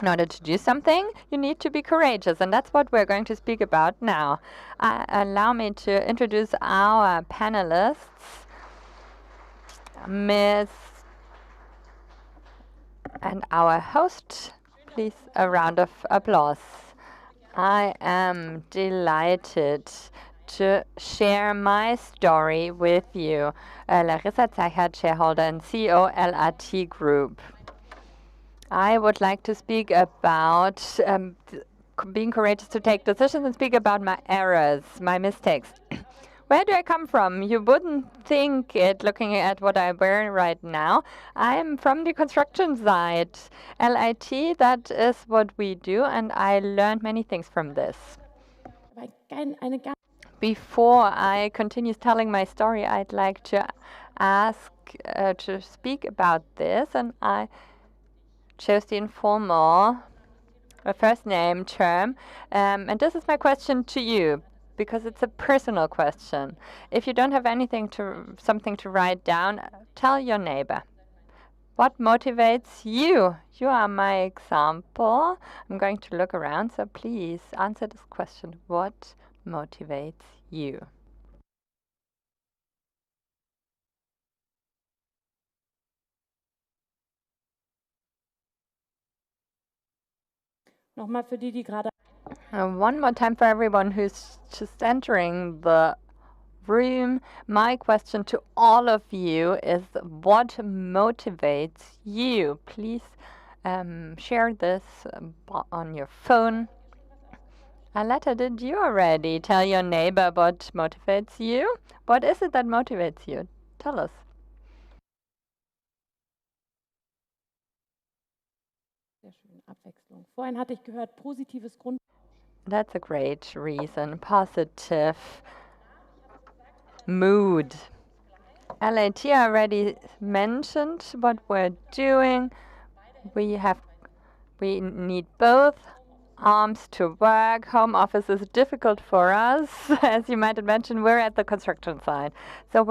In order to do something, you need to be courageous, and that's what we're going to speak about now. Allow me to introduce our panelists, and our host. Please, a round of applause. I am delighted to share my story with you. Larissa Zeichert, shareholder and CEO, LRT Group. I would like to speak about being courageous to take decisions and speak about my errors, my mistakes. Where do I come from? You wouldn't think it looking at what I wear right now. I'm from the construction side. LIT, that is what we do, and I learned many things from this. Before I continue telling my story, I'd like to ask to speak about this, and I chose the informal first name term. And this is my question to you, because it's a personal question. If you don't have something to write down, tell your neighbor. What motivates you? You are my example. I'm going to look around, so please answer this question. What motivates you? One more time for everyone who's just entering the room. My question to all of you is, what motivates you? Please share this on your phone. Aletta, did you already tell your neighbor what motivates you? What is it that motivates you? Tell us. That's a great reason. Positive mood. LAT already mentioned what we're doing. We need both arms to work. Home office is difficult for us. As you might have mentioned, we're at the construction site. So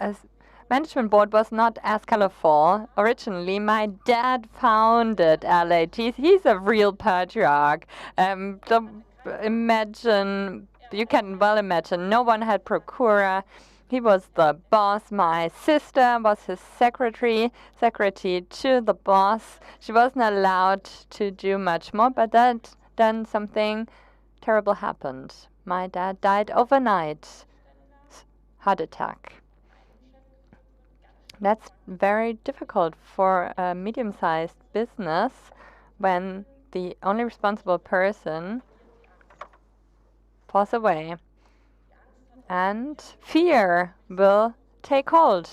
as management board was not as colorful. Originally, my dad founded LAT. He's a real patriarch. You can well imagine, no one had procurer. He was the boss. My sister was his secretary to the boss. She wasn't allowed to do much more, but then something terrible happened. My dad died overnight. Heart attack. That's very difficult for a medium-sized business when the only responsible person falls away. And fear will take hold.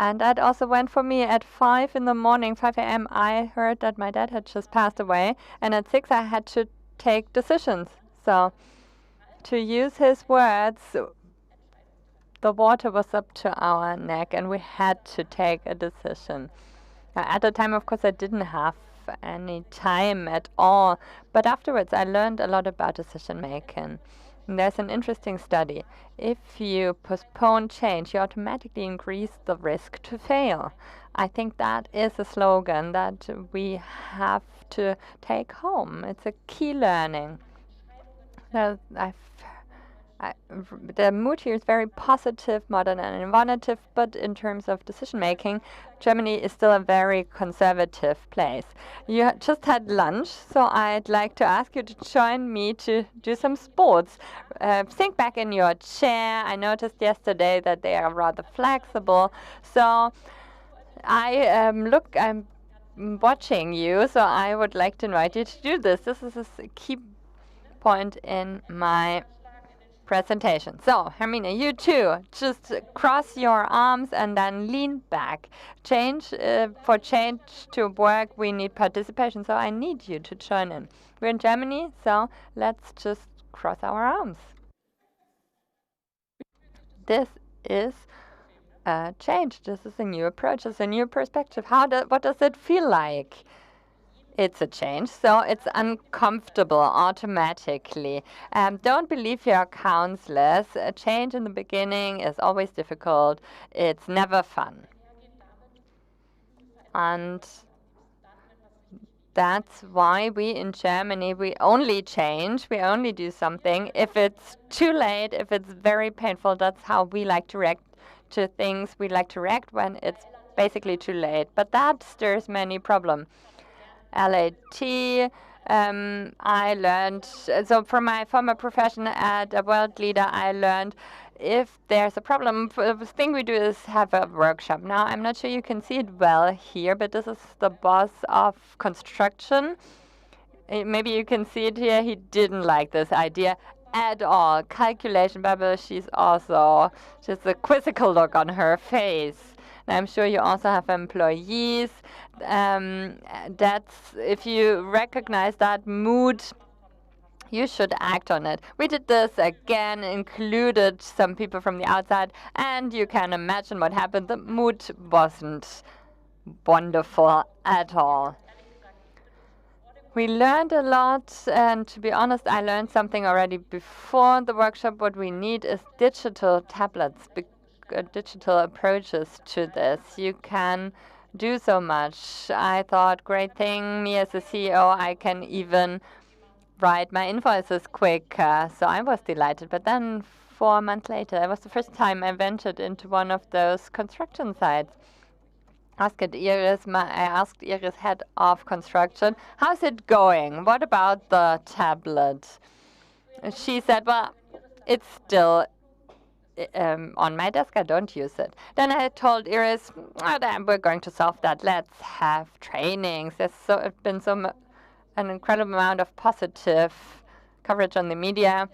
And that also went for me at 5 in the morning, 5 a.m. I heard that my dad had just passed away. And at 6 I had to take decisions. So to use his words, the water was up to our neck and we had to take a decision. At the time, of course, I didn't have any time at all. But afterwards, I learned a lot about decision making. And there's an interesting study. If you postpone change, you automatically increase the risk to fail. I think that is a slogan that we have to take home. It's a key learning. The mood here is very positive, modern and innovative, but in terms of decision making, Germany is still a very conservative place. You just had lunch, so I'd like to ask you to join me to do some sports. Sink back in your chair. I noticed yesterday that they are rather flexible, so I'm watching you, so I would like to invite you to do this. This is a key point in my presentation. So, Hermine, you too, just cross your arms and then lean back. For change to work, we need participation, so I need you to join in. We're in Germany, so let's just cross our arms. This is a change. This is a new approach. It's a new perspective. What does it feel like? It's a change, so it's uncomfortable automatically. Don't believe your counselors. A change in the beginning is always difficult. It's never fun. And that's why we in Germany, we only change, we only do something if it's too late, if it's very painful. That's how we like to react to things. We like to react when it's basically too late. But that stirs many problems. LAT, I learned, so from my former profession at a world leader, I learned if there's a problem, the thing we do is have a workshop. Now, I'm not sure you can see it well here, but this is the boss of construction. Maybe you can see it here. He didn't like this idea at all. Calculation bubble, she's a quizzical look on her face. I'm sure you also have employees. That's if you recognize that mood, you should act on it. We did this again, included some people from the outside, and you can imagine what happened. The mood wasn't wonderful at all. We learned a lot, and to be honest, I learned something already before the workshop. What we need is digital tablets, digital approaches to this. You can do so much. I thought, great thing, me as a CEO, I can even write my invoices quicker. So I was delighted. But then 4 months later, it was the first time I ventured into one of those construction sites. I asked Iris, head of construction, how's it going? What about the tablet? She said, well, it's still on my desk. I don't use it. Then I told Iris, then we're going to solve that. Let's have trainings. There's been an incredible amount of positive coverage on the media.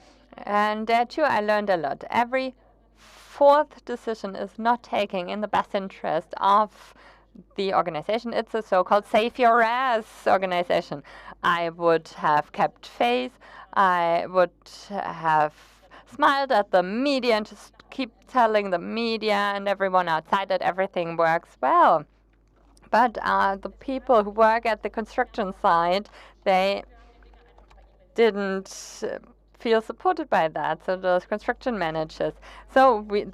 And there too, I learned a lot. Every fourth decision is not taking in the best interest of the organization. It's a so-called save your ass organization. I would have kept face. I would have smiled at the media and just keep telling the media and everyone outside that everything works well. But the people who work at the construction site, they didn't feel supported by that, so those construction managers. So we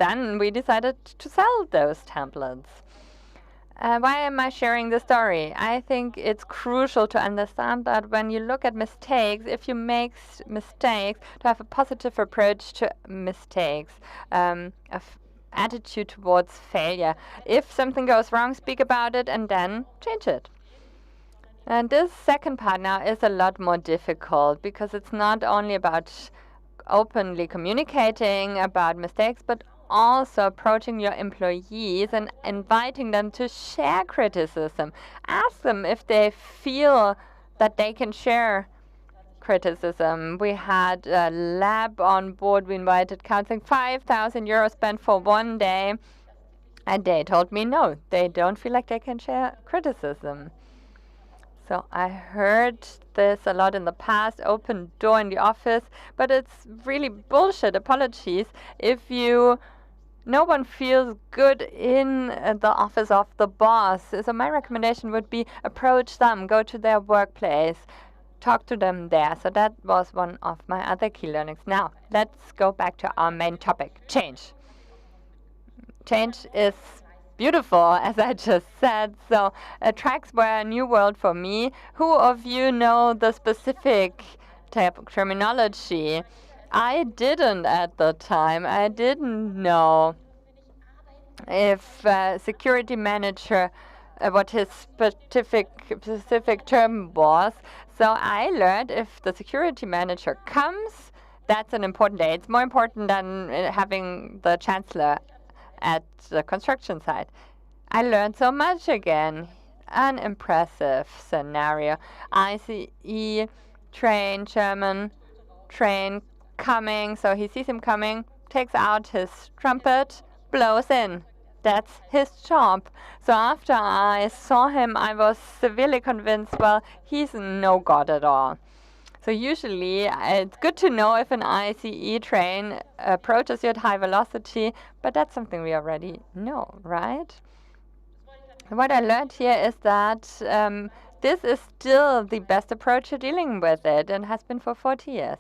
decided to sell those tablets. Why am I sharing this story? I think it's crucial to understand that when you look at mistakes, if you make mistakes, to have a positive approach to mistakes, attitude towards failure. If something goes wrong, speak about it and then change it. And this second part now is a lot more difficult because it's not only about openly communicating about mistakes, but also approaching your employees and inviting them to share criticism. Ask them if they feel that they can share criticism. We had a lab on board. We invited counseling, 5,000 euros spent for 1 day. And they told me no, they don't feel like they can share criticism. So I heard this a lot in the past, open door in the office, but it's really bullshit. Apologies. No one feels good in the office of the boss. So my recommendation would be approach them, go to their workplace, talk to them there. So that was one of my other key learnings. Now, let's go back to our main topic, change. Change is beautiful, as I just said. So tracks were a new world for me. Who of you know the specific type of terminology? I didn't at the time. I didn't know if security manager, what his specific term was. So I learned if the security manager comes, that's an important day. It's more important than having the chancellor at the construction site. I learned so much again. An impressive scenario. ICE, train, German, train coming, so he sees him coming, takes out his trumpet, blows in. That's his job. So after I saw him, I was severely convinced, well, he's no god at all. So usually it's good to know if an ICE train approaches you at high velocity, but that's something we already know, right? What I learned here is that this is still the best approach to dealing with it and has been for 40 years.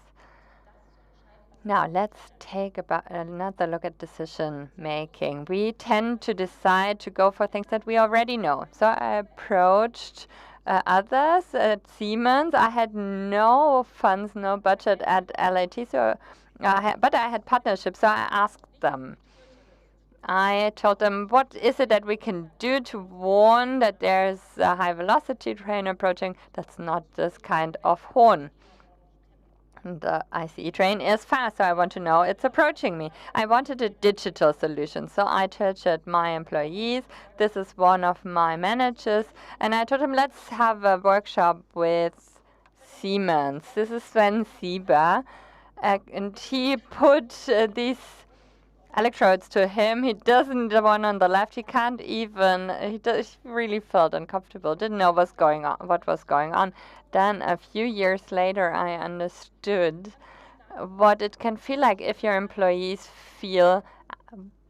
Now let's take another look at decision making. We tend to decide to go for things that we already know. So I approached others at Siemens. I had no funds, no budget at LAT, but I had partnerships, so I asked them. I told them, what is it that we can do to warn that there's a high velocity train approaching that's not this kind of horn? The ICE train is fast, so I want to know it's approaching me. I wanted a digital solution, so I tortured my employees. This is one of my managers, and I told him, let's have a workshop with Siemens. This is Sven Sieber, and he put these electrodes to him. He doesn't, the one on the left, he can't even, he really felt uncomfortable, didn't know what was going on. Then a few years later, I understood what it can feel like if your employees feel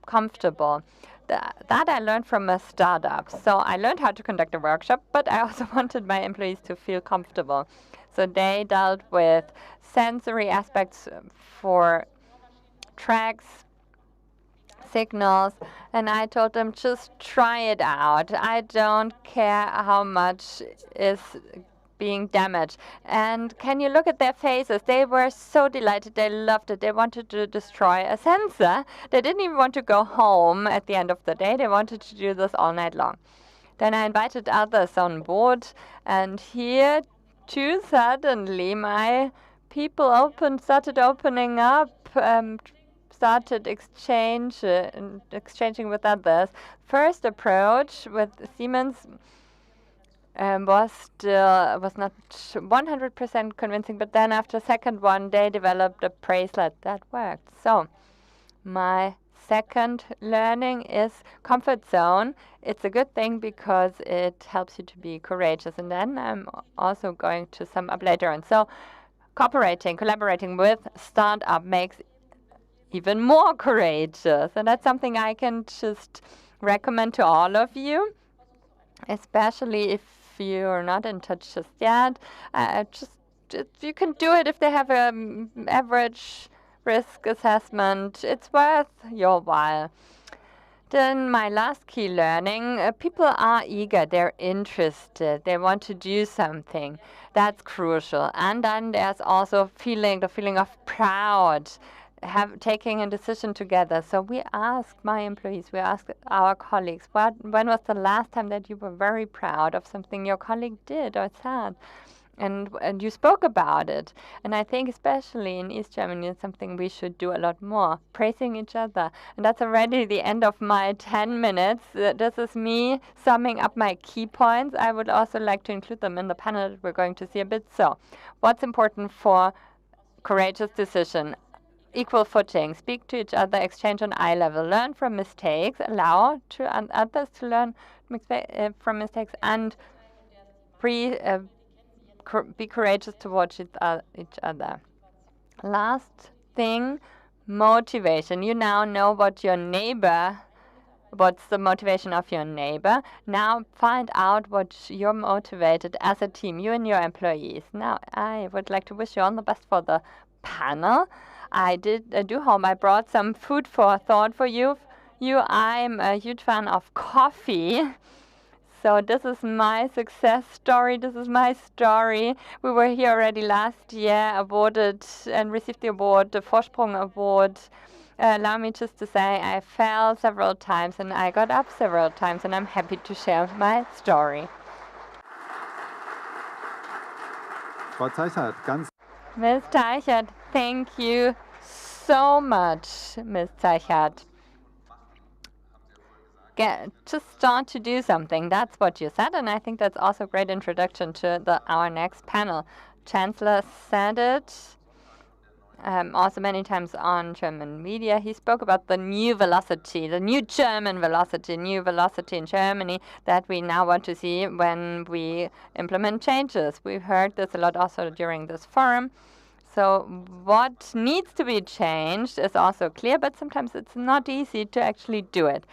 comfortable. That I learned from a startup. So I learned how to conduct a workshop, but I also wanted my employees to feel comfortable. So they dealt with sensory aspects for tracks, signals, and I told them, just try it out. I don't care how much is being damaged. And can you look at their faces? They were so delighted. They loved it. They wanted to destroy a sensor. They didn't even want to go home at the end of the day. They wanted to do this all night long. Then I invited others on board, and here too suddenly my people started opening up, started exchanging with others. First approach with Siemens was not 100% convincing, but then after second one, they developed a bracelet that worked. So my second learning is comfort zone. It's a good thing because it helps you to be courageous. And then I'm also going to sum up later on. So collaborating with startup makes even more courageous. And that's something I can just recommend to all of you, especially if you're not in touch just yet. You can do it if they have an average risk assessment. It's worth your while. Then my last key learning, people are eager, they're interested, they want to do something. That's crucial. And then there's also the feeling of proud, taking a decision together. So we asked my employees, we asked our colleagues, when was the last time that you were very proud of something your colleague did or said? And you spoke about it. And I think especially in East Germany, it's something we should do a lot more, praising each other. And that's already the end of my 10 minutes. This is me summing up my key points. I would also like to include them in the panel that we're going to see a bit. So what's important for courageous decision? Equal footing, speak to each other, exchange on eye level, learn from mistakes, allow others to learn from mistakes, and be courageous towards each other. Last thing, motivation. You now know what's the motivation of your neighbor. Now find out what you're motivated as a team, you and your employees. Now I would like to wish you all the best for the panel. I do hope I brought some food for thought for you. I'm a huge fan of coffee. So this is my success story. This is my story. We were here already last year, awarded and received the award, the Vorsprung Award. Allow me just to say I fell several times and I got up several times, and I'm happy to share my story.
Frau Teichert,
Ms. Teichert, thank you so much, Ms. Teichert. Just start to do something. That's what you said, and I think that's also a great introduction to our next panel. Chancellor said it, also many times on German media. He spoke about the new velocity, the new German velocity, new velocity in Germany that we now want to see when we implement changes. We heard this a lot also during this forum. So what needs to be changed is also clear, but sometimes it's not easy to actually do it.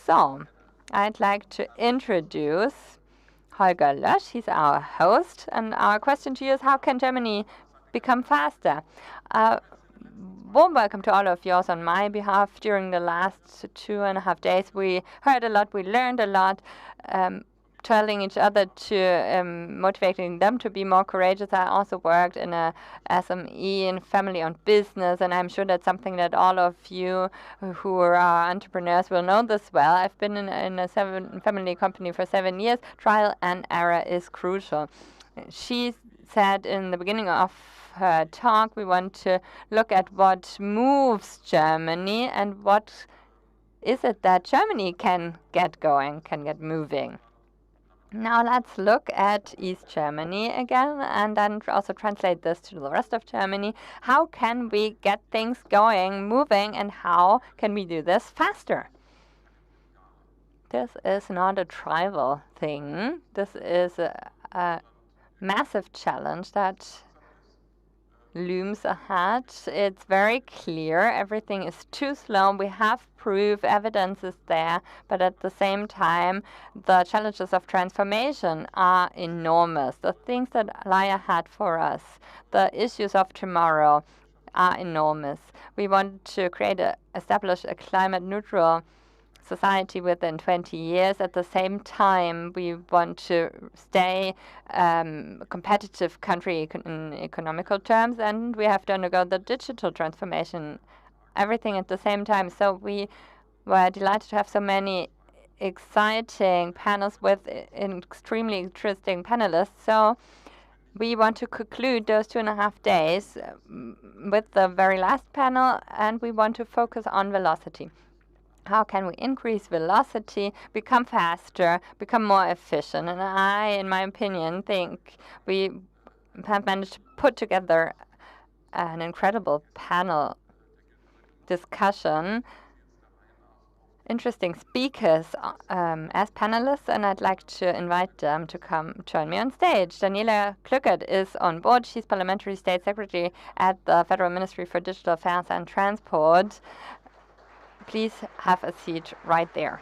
So I'd like to introduce Holger Lösch. He's our host, and our question to you is, how can Germany become faster? Warm welcome to all of you on my behalf. During the last 2.5 days, we heard a lot, we learned a lot, telling each other to motivating them to be more courageous. I also worked in a SME, in family-owned business, and I'm sure that's something that all of you who are entrepreneurs will know this well. I've been in a family company for 7 years. Trial and error is crucial. She said in the beginning of her talk, we want to look at what moves Germany and what is it that Germany can get going, can get moving. Now let's look at East Germany again and then also translate this to the rest of Germany. How can we get things going, moving, and how can we do this faster? This is not a trivial thing. This is a massive challenge that looms ahead. It's very clear. Everything is too slow. We have proof, evidence is there, but at the same time, the challenges of transformation are enormous. The things that lie ahead for us, the issues of tomorrow are enormous. We want to establish a climate neutral society within 20 years. At the same time, we want to stay a competitive country in economical terms, and we have to undergo the digital transformation, everything at the same time. So we were delighted to have so many exciting panels with extremely interesting panelists. So we want to conclude those 2.5 days with the very last panel, and we want to focus on velocity. How can we increase velocity, become faster, become more efficient? And I, in my opinion, think we have managed to put together an incredible panel discussion, interesting speakers as panelists, and I'd like to invite them to come join me on stage. Daniela Klückert is on board. She's Parliamentary State Secretary at the Federal Ministry for Digital Affairs and Transport. Please have a seat right there.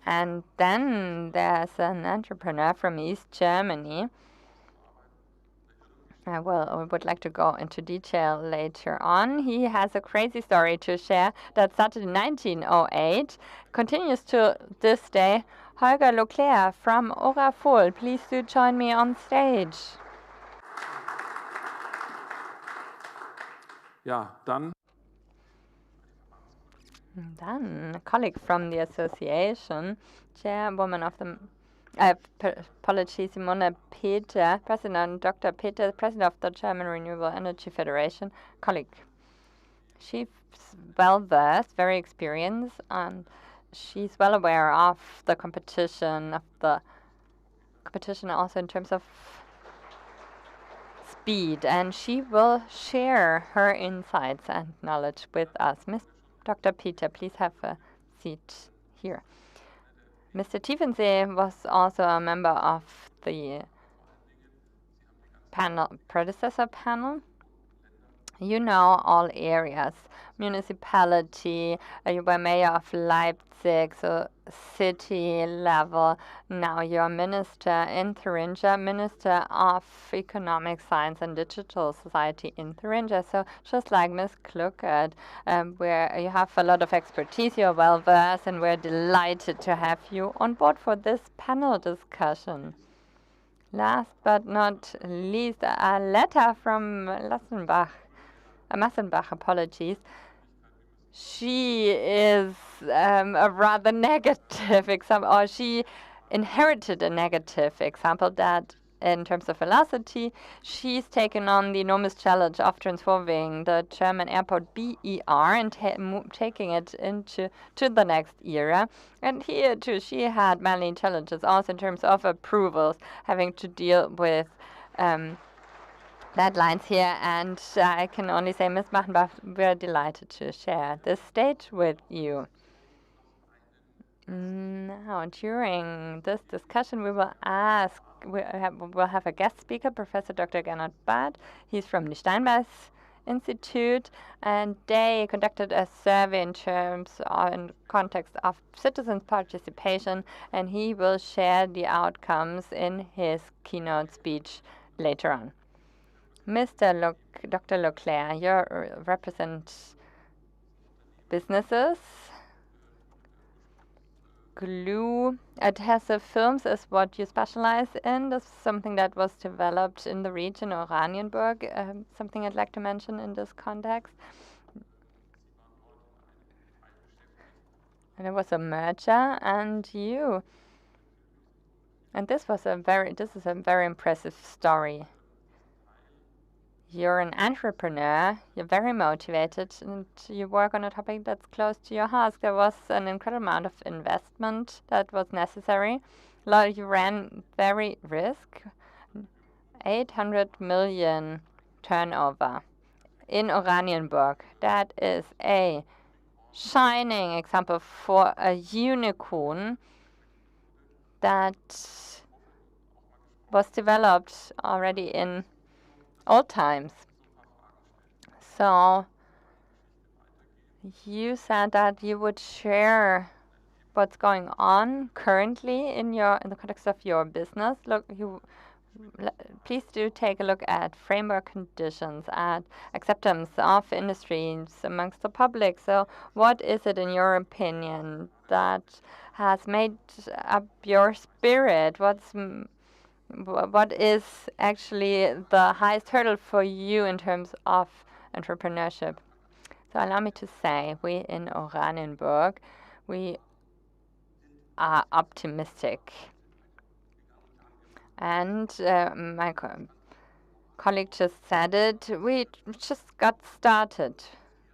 And then there's an entrepreneur from East Germany. I would like to go into detail later on. He has a crazy story to share that started in 1908, continues to this day. Holger Leclerc from OWF23, please do join me on stage.
Ja, dann
a colleague from the association, chairwoman of the Simone Peter, President Dr. Peter, President of the German Renewable Energy Federation, colleague. She's well-versed, very experienced, and she's well aware of the competition, also in terms of speed, and she will share her insights and knowledge with us. Dr. Peter, please have a seat here. Mr. Tiefensee was also a member of the predecessor panel. You know all areas, municipality, you were mayor of Leipzig, so city level. Now you're minister in Thuringia, minister of economic science and digital society in Thuringia. So just like Ms. Klückert, where you have a lot of expertise, you're well versed, and we're delighted to have you on board for this panel discussion. Last but not least, a letter from Massenbach, apologies. She is a rather negative example, or she inherited a negative example that in terms of velocity, she's taken on the enormous challenge of transforming the German airport BER and taking it into the next era. And here too, she had many challenges, also in terms of approvals, having to deal with deadlines here. And I can only say, Ms. Machenbach, we're delighted to share this stage with you. Now, during this discussion, we will we'll have a guest speaker, Professor Dr. Gernot Barth. He's from the Steinbeis Institute, and they conducted a survey in context of citizens' participation, and he will share the outcomes in his keynote speech later on. Dr. Leclerc, you represent businesses. Glue adhesive films is what you specialize in. This is something that was developed in the region of Oranienburg, something I'd like to mention in this context. And it was a merger, and this is a very impressive story. You're an entrepreneur, you're very motivated, and you work on a topic that's close to your heart. There was an incredible amount of investment that was necessary. You ran very risk. 800 million turnover in Oranienburg. That is a shining example for a unicorn that was developed already in old times. So you said that you would share what's going on currently in the context of your business. Please do take a look at framework conditions, at acceptance of industries amongst the public. So what is it, in your opinion, that has made up your spirit? What is actually the highest hurdle for you in terms of entrepreneurship? So allow me to say, we in Oranienburg, we are optimistic. And my colleague just said it, we just got started.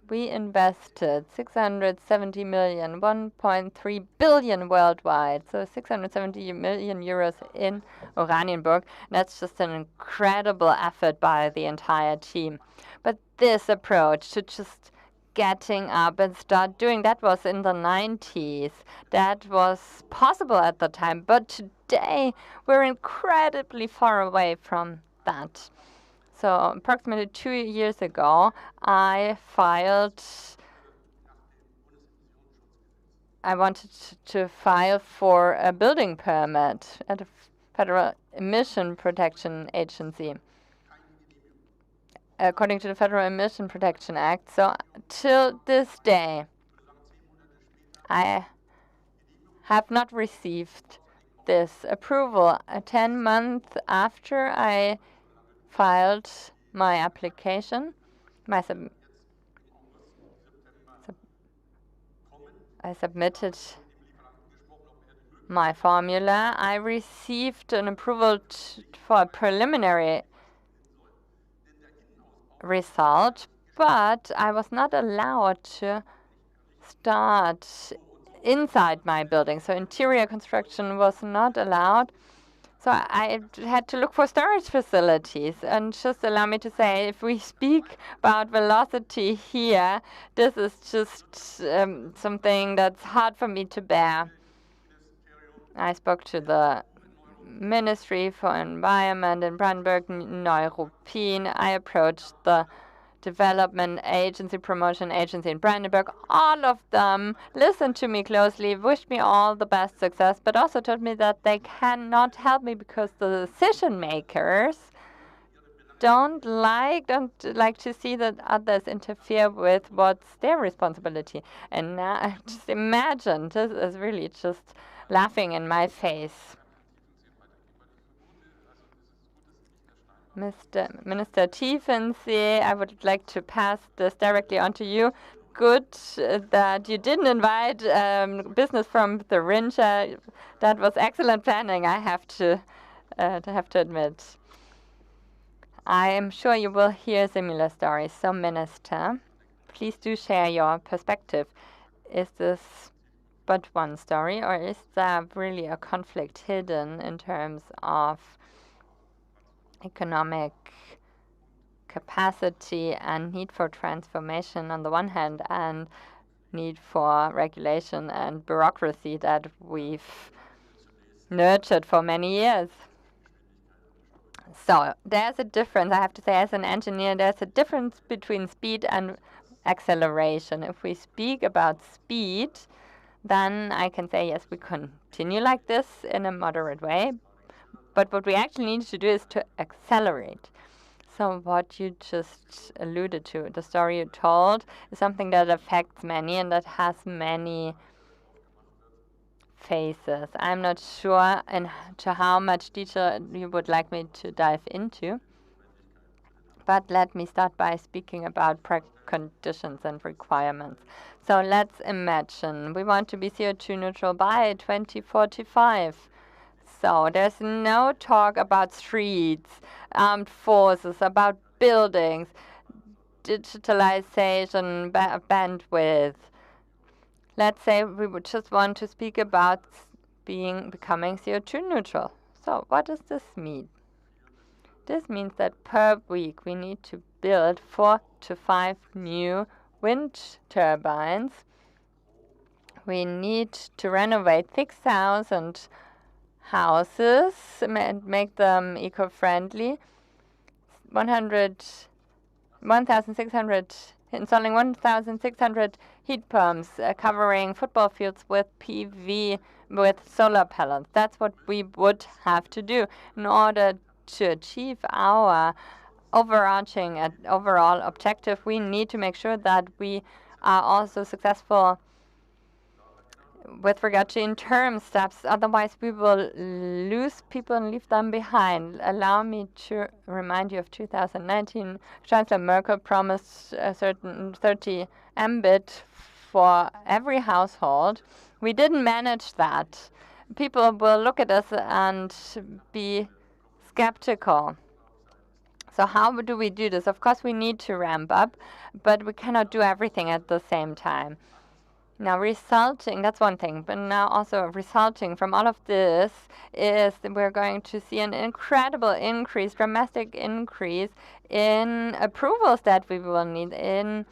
We invested 670 million, 1.3 billion worldwide, so 670 million euros in Oranienburg. That's just an incredible effort by the entire team. But this approach to just getting up and start doing, that was in the 90s. That was possible at the time, but today we're incredibly far away from that. So approximately 2 years ago, I wanted to file for a building permit at a Federal Emission Protection Agency, according to the Federal Emission Protection Act. So till this day, I have not received this approval. 10 months after I filed my application, I submitted my formula. I received an approval for a preliminary result, but I was not allowed to start inside my building. So interior construction was not allowed. So I had to look for storage facilities. And just allow me to say, if we speak about velocity here, this is just something that's hard for me to bear. I spoke to the Ministry for Environment in Brandenburg, Neuruppin. I approached the Development Agency, Promotion Agency in Brandenburg. All of them listened to me closely, wished me all the best success, but also told me that they cannot help me because the decision makers don't like to see that others interfere with what's their responsibility. And now, just imagine, this is really just laughing in my face. Minister Tiefensee, I would like to pass this directly on to you. Good that you didn't invite business from the Ringe. That was excellent planning, I have to have to admit. I am sure you will hear similar stories. So, Minister, please do share your perspective. Is this but one story, or is there really a conflict hidden in terms of economic capacity and need for transformation on the one hand, and need for regulation and bureaucracy that we've nurtured for many years? So there's a difference, I have to say, as an engineer, there's a difference between speed and acceleration. If we speak about speed, then I can say, yes, we continue like this in a moderate way. But what we actually need to do is to accelerate. So what you just alluded to, the story you told, is something that affects many and that has many phases. I'm not sure into how much detail you would like me to dive into, but let me start by speaking about preconditions and requirements. So let's imagine we want to be CO2 neutral by 2045. So there's no talk about streets, armed forces, about buildings, digitalization, bandwidth. Let's say we would just want to speak about becoming CO2 neutral. So what does this mean? This means that per week we need to build 4 to 5 new wind turbines. We need to renovate 6,000 houses and make them eco-friendly. 1,600 installing 1,600 heat pumps, covering football fields with PV, with solar panels. That's what we would have to do in order to achieve our overall objective. We need to make sure that we are also successful with regard to interim steps. Otherwise, we will lose people and leave them behind. Allow me to remind you of 2019. Chancellor Merkel promised a certain 30 Mbit for every household. We didn't manage that. People will look at us and be skeptical. So how do we do this? Of course, we need to ramp up, but we cannot do everything at the same time. Now, that's one thing, but now also resulting from all of this is that we're going to see an incredible increase, dramatic increase in approvals that we will need, in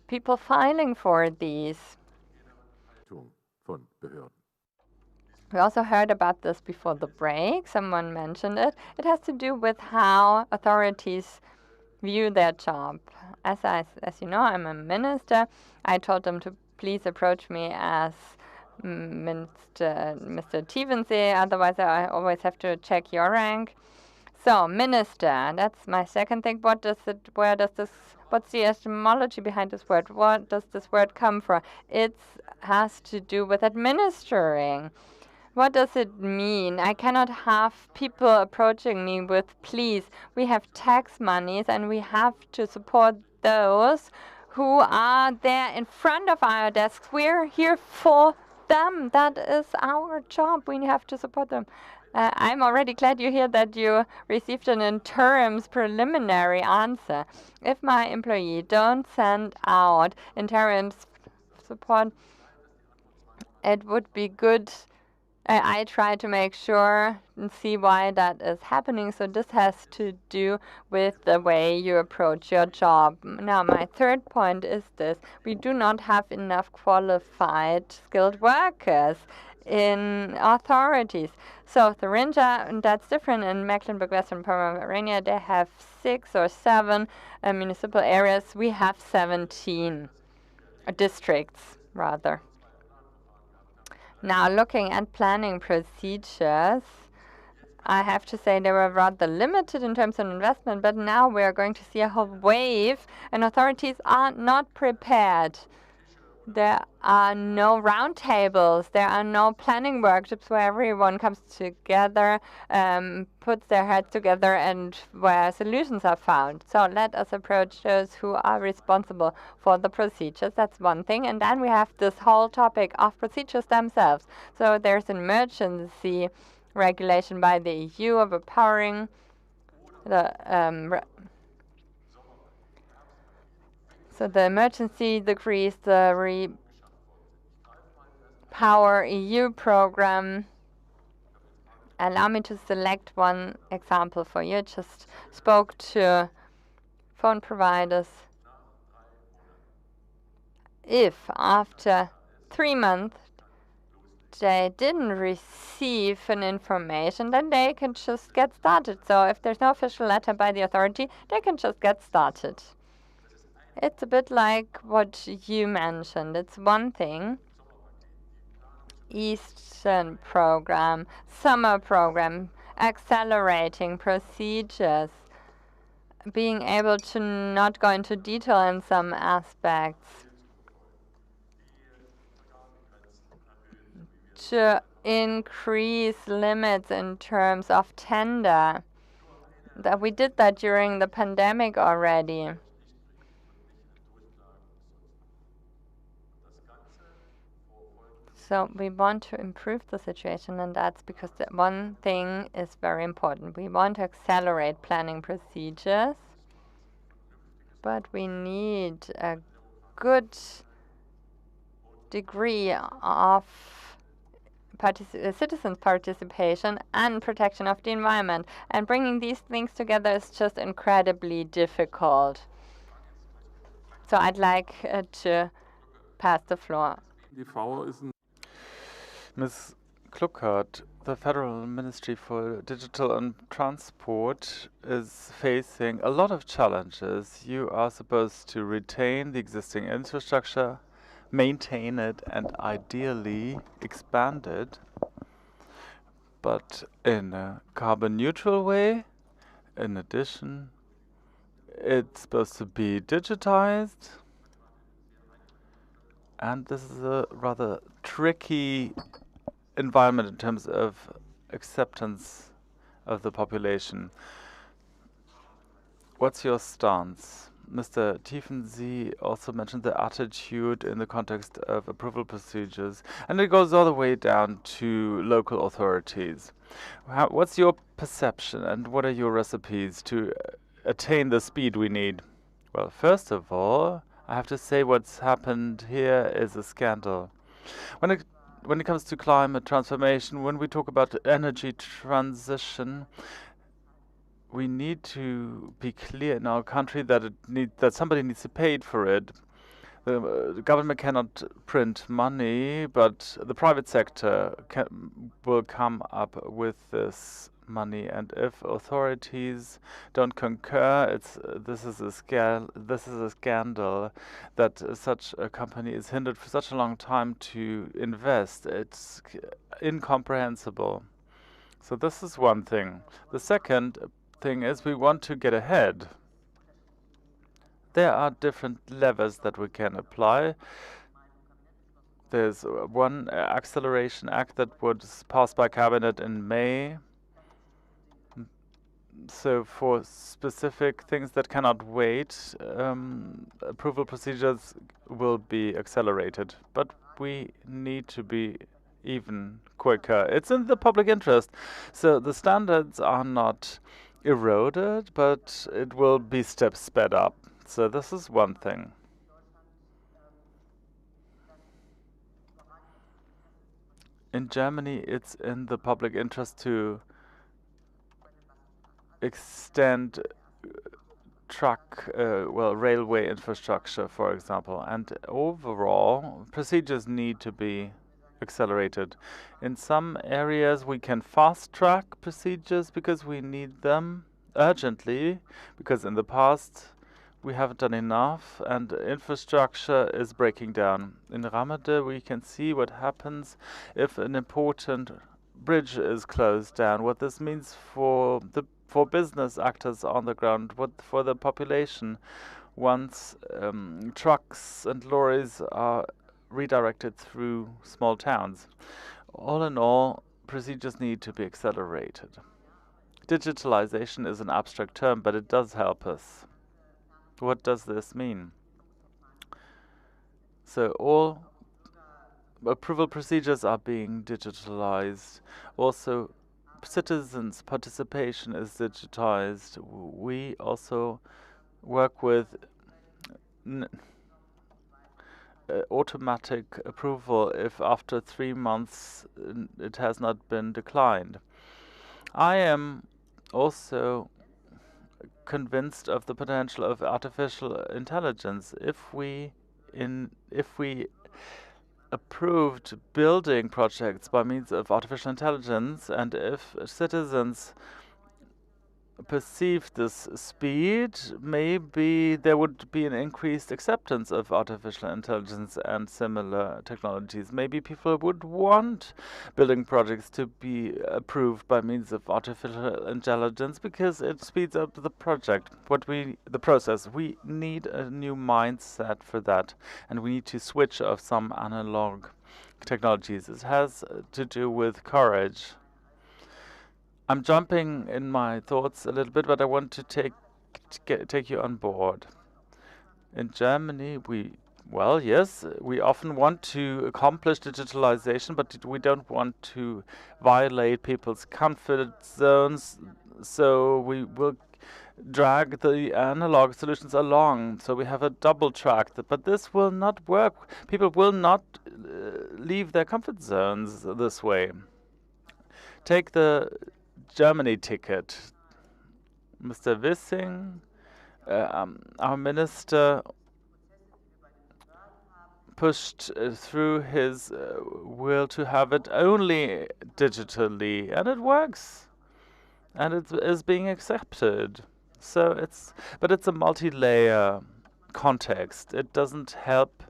people filing for these. We also heard about this before the break. Someone mentioned it. It has to do with how authorities view their job. As you know, I'm a minister. I told them to please approach me as Mr. Tivensee, otherwise I always have to check your rank. So, minister, that's my second thing. What's the etymology behind this word? What does this word come from? It has to do with administering. What does it mean? I cannot have people approaching me with please. We have tax monies and we have to support those who are there in front of our desks. We're here for them. That is our job. We have to support them. I'm already glad you hear that you received an interim preliminary answer. If my employee don't send out interim support, it would be good. I try to make sure and see why that is happening. So this has to do with the way you approach your job. Now, my third point is this. We do not have enough qualified, skilled workers in authorities. So Thuringia, that's different. In Mecklenburg-Western Pomerania, they have 6 or 7 municipal areas. We have 17 districts, rather. Now, looking at planning procedures, I have to say they were rather limited in terms of investment, but now we are going to see a whole wave, and authorities are not prepared. There are no roundtables, there are no planning workshops where everyone comes together, puts their heads together, and where solutions are found. So let us approach those who are responsible for the procedures. That's one thing. And then we have this whole topic of procedures themselves. So there's an emergency regulation by the EU, overpowering the so the emergency decrees, the Repower EU program. Allow me to select one example for you. Just spoke to phone providers. If after 3 months they didn't receive an information, then they can just get started. So if there's no official letter by the authority, they can just get started. It's a bit like what you mentioned. It's one thing. Eastern program, summer program, accelerating procedures, being able to not go into detail in some aspects, to increase limits in terms of tender. That we did that during the pandemic already. So we want to improve the situation, and that's because the one thing is very important. We want to accelerate planning procedures, but we need a good degree of citizens' participation and protection of the environment. And bringing these things together is just incredibly difficult. So I'd like to pass the floor.
Ms. Kluckert, the Federal Ministry for Digital and Transport is facing a lot of challenges. You are supposed to retain the existing infrastructure, maintain it, and ideally expand it, but in a carbon neutral way. In addition, it's supposed to be digitized, and this is a rather tricky environment in terms of acceptance of the population. What's your stance? Mr. Tiefensee also mentioned the attitude in the context of approval procedures, and it goes all the way down to local authorities. What's your perception, and what are your recipes to attain the speed we need? Well, first of all, I have to say what's happened here is a scandal. When it comes to climate transformation, when we talk about energy transition, we need to be clear in our country that that somebody needs to pay for it. The government cannot print money, but the private sector will come up with this money. And if authorities don't concur, this is a scandal that such a company is hindered for such a long time to invest. It's incomprehensible. So this is one thing. The second thing is we want to get ahead. There are different levers that we can apply. There's one acceleration act that was passed by cabinet in May. So for specific things that cannot wait, approval procedures will be accelerated. But we need to be even quicker. It's in the public interest. So the standards are not eroded, but it will be sped up. So this is one thing. In Germany, it's in the public interest to extend railway infrastructure, for example. And overall, procedures need to be accelerated. In some areas, we can fast-track procedures because we need them urgently, because in the past we haven't done enough and infrastructure is breaking down. In Ramade, we can see what happens if an important bridge is closed down, what this means for business actors on the ground, for the population, once trucks and lorries are redirected through small towns. All in all, procedures need to be accelerated. Digitalization is an abstract term, but it does help us. What does this mean? So all approval procedures are being digitalized. Also, citizens' participation is digitized. We also work with automatic approval if after 3 months it has not been declined. I am also convinced of the potential of artificial intelligence. If we approved building projects by means of artificial intelligence, and if citizens perceive this speed, maybe there would be an increased acceptance of artificial intelligence and similar technologies. Maybe people would want building projects to be approved by means of artificial intelligence because it speeds up the project. The process. We need a new mindset for that, and we need to switch off some analog technologies. It has to do with courage. I'm jumping in my thoughts a little bit, but I want to take you on board. In Germany, we often want to accomplish digitalization, but we don't want to violate people's comfort zones, so we will drag the analog solutions along. So we have a double track, but this will not work. People will not leave their comfort zones this way. Take the Germany ticket. Mr. Wissing, our minister, pushed through his will to have it only digitally, and it works, and it is being accepted. So it's a multi-layer context. It doesn't help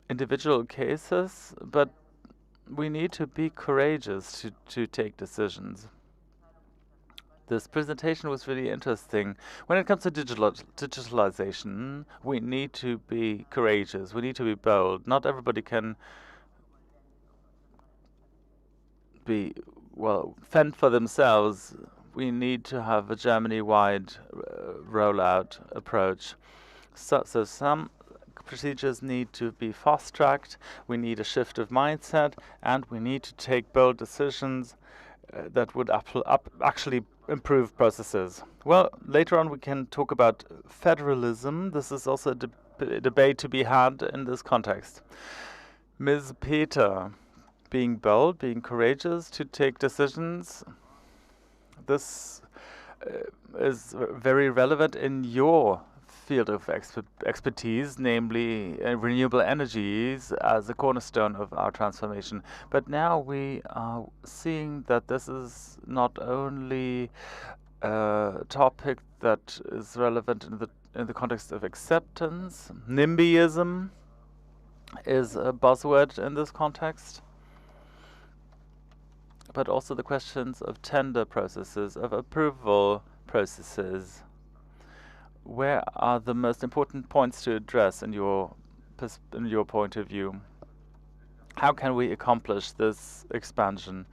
individual cases, but we need to be courageous to take decisions. This presentation was really interesting. When it comes to digitalization, we need to be courageous. We need to be bold. Not everybody can fend for themselves. We need to have a Germany-wide rollout approach. So some procedures need to be fast-tracked, we need a shift of mindset, and we need to take bold decisions that would actually improve processes. Well, later on we can talk about federalism. This is also a debate to be had in this context. Ms. Peter, being bold, being courageous to take decisions, this is very relevant in your field of expertise, namely renewable energies as a cornerstone of our transformation. But now we are seeing that this is not only a topic that is relevant in the context of acceptance. NIMBYism is a buzzword in this context, but also the questions of tender processes, of approval processes. Where are the most important points to address in your point of view? How can we accomplish this expansion?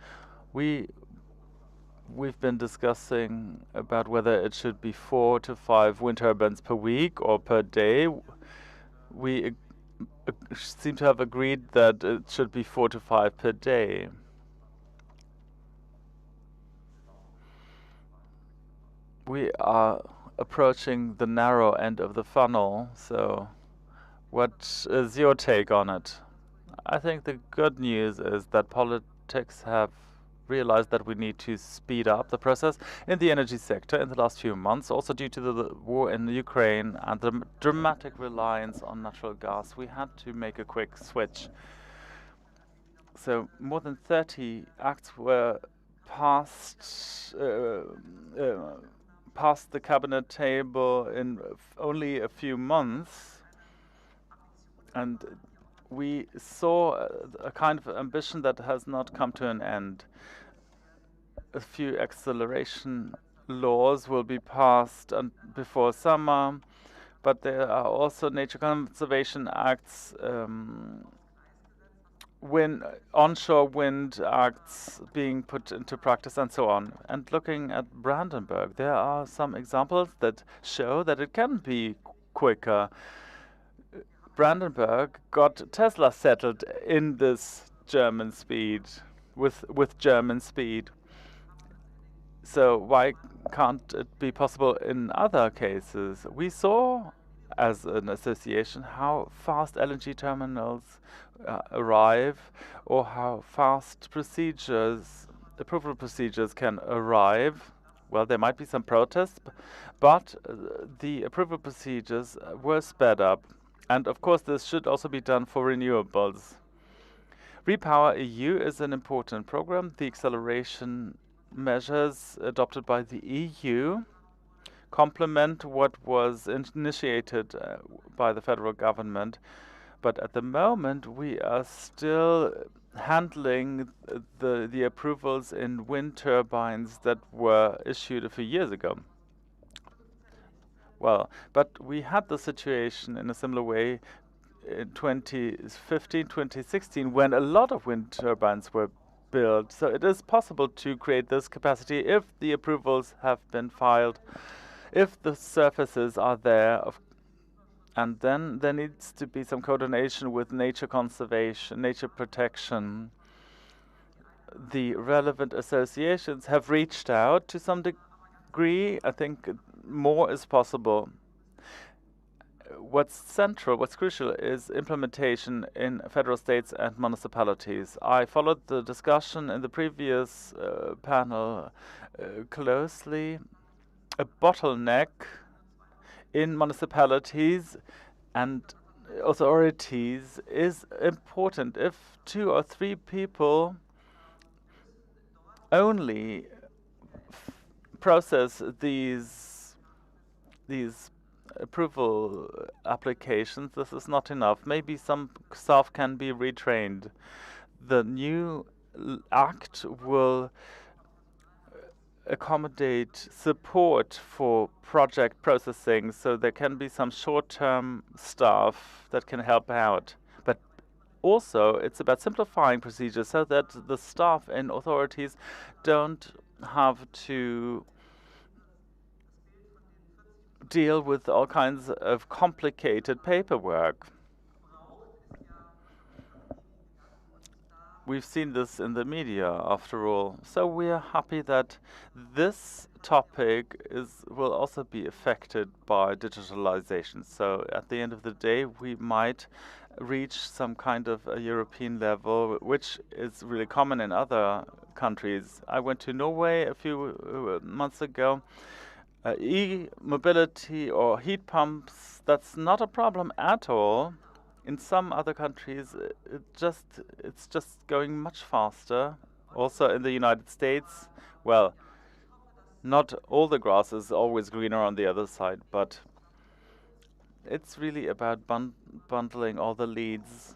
We've been discussing about whether it should be 4 to 5 wind turbines per week or per day. We seem to have agreed that it should be 4 to 5 per day. We are approaching the narrow end of the funnel, so what is your take on it? I think the good news is that politics have realized that we need to speed up the process in the energy sector in the last few months, also due to the war in Ukraine and the dramatic reliance on natural gas. We had to make a quick switch. So more than 30 acts were passed the cabinet table in only a few months, and we saw a kind of ambition that has not come to an end. A few acceleration laws will be passed before summer, but there are also nature conservation acts, onshore wind acts being put into practice, and so on. And looking at Brandenburg, there are some examples that show that it can be quicker. Brandenburg got Tesla settled in this German speed. with German speed. So why can't it be possible in other cases? We saw as an association how fast LNG terminals arrive, or how fast approval procedures can arrive. Well, there might be some protests, but the approval procedures were sped up. And of course, this should also be done for renewables. Repower EU is an important program. The acceleration measures adopted by the EU complement what was initiated by the federal government. But at the moment, we are still handling the approvals in wind turbines that were issued a few years ago. Well, but we had the situation in a similar way in 2015, 2016, when a lot of wind turbines were built. So it is possible to create this capacity if the approvals have been filed, if the surfaces are there, and then there needs to be some coordination with nature conservation, nature protection. The relevant associations have reached out to some degree. I think more is possible. What's central, what's crucial, is implementation in federal states and municipalities. I followed the discussion in the previous panel closely. A bottleneck in municipalities and authorities is important. If 2 or 3 people only process these approval applications, this is not enough. Maybe some staff can be retrained. The new act will accommodate support for project processing, so there can be some short-term staff that can help out. But also, it's about simplifying procedures so that the staff in authorities don't have to deal with all kinds of complicated paperwork. We've seen this in the media, after all. So we are happy that this topic will also be affected by digitalization. So at the end of the day, we might reach some kind of a European level, which is really common in other countries. I went to Norway a few months ago. E-mobility or heat pumps, that's not a problem at all. In some other countries, it's just going much faster. Also in the United States, well, not all the grass is always greener on the other side, but it's really about bundling all the leads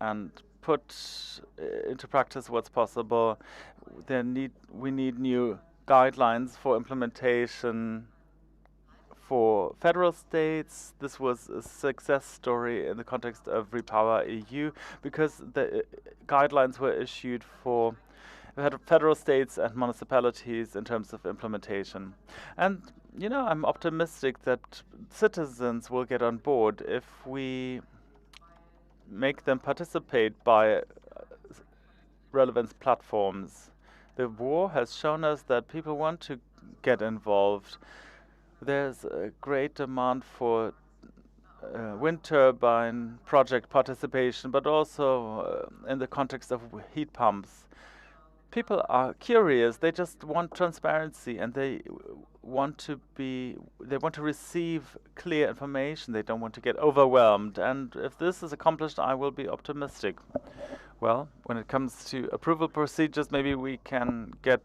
and put into practice what's possible. We need new guidelines for implementation for federal states. This was a success story in the context of Repower EU, because the guidelines were issued for federal states and municipalities in terms of implementation. And, you know, I'm optimistic that citizens will get on board if we make them participate by relevance platforms. The war has shown us that people want to get involved. There's a great demand for wind turbine project participation, but also in the context of heat pumps. People are curious. They just want transparency, and they want to receive clear information. They don't want to get overwhelmed. And if this is accomplished, I will be optimistic. Well, when it comes to approval procedures, maybe we can get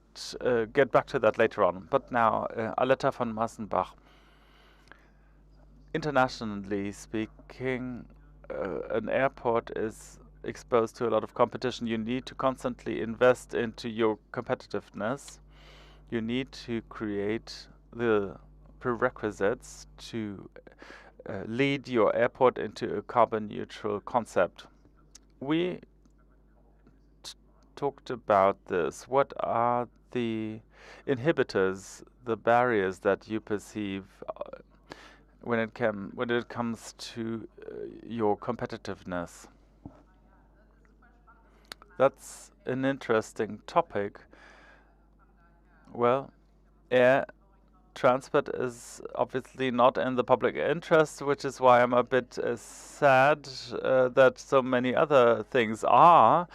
back to that later on. But now, Aletta von Massenbach. Internationally speaking, an airport is exposed to a lot of competition. You need to constantly invest into your competitiveness. You need to create the prerequisites to lead your airport into a carbon neutral concept. We talked about this. What are the inhibitors, the barriers that you perceive when it comes to your competitiveness? That's an interesting topic. Well, air transport is obviously not in the public interest, which is why I'm a bit sad that so many other things are.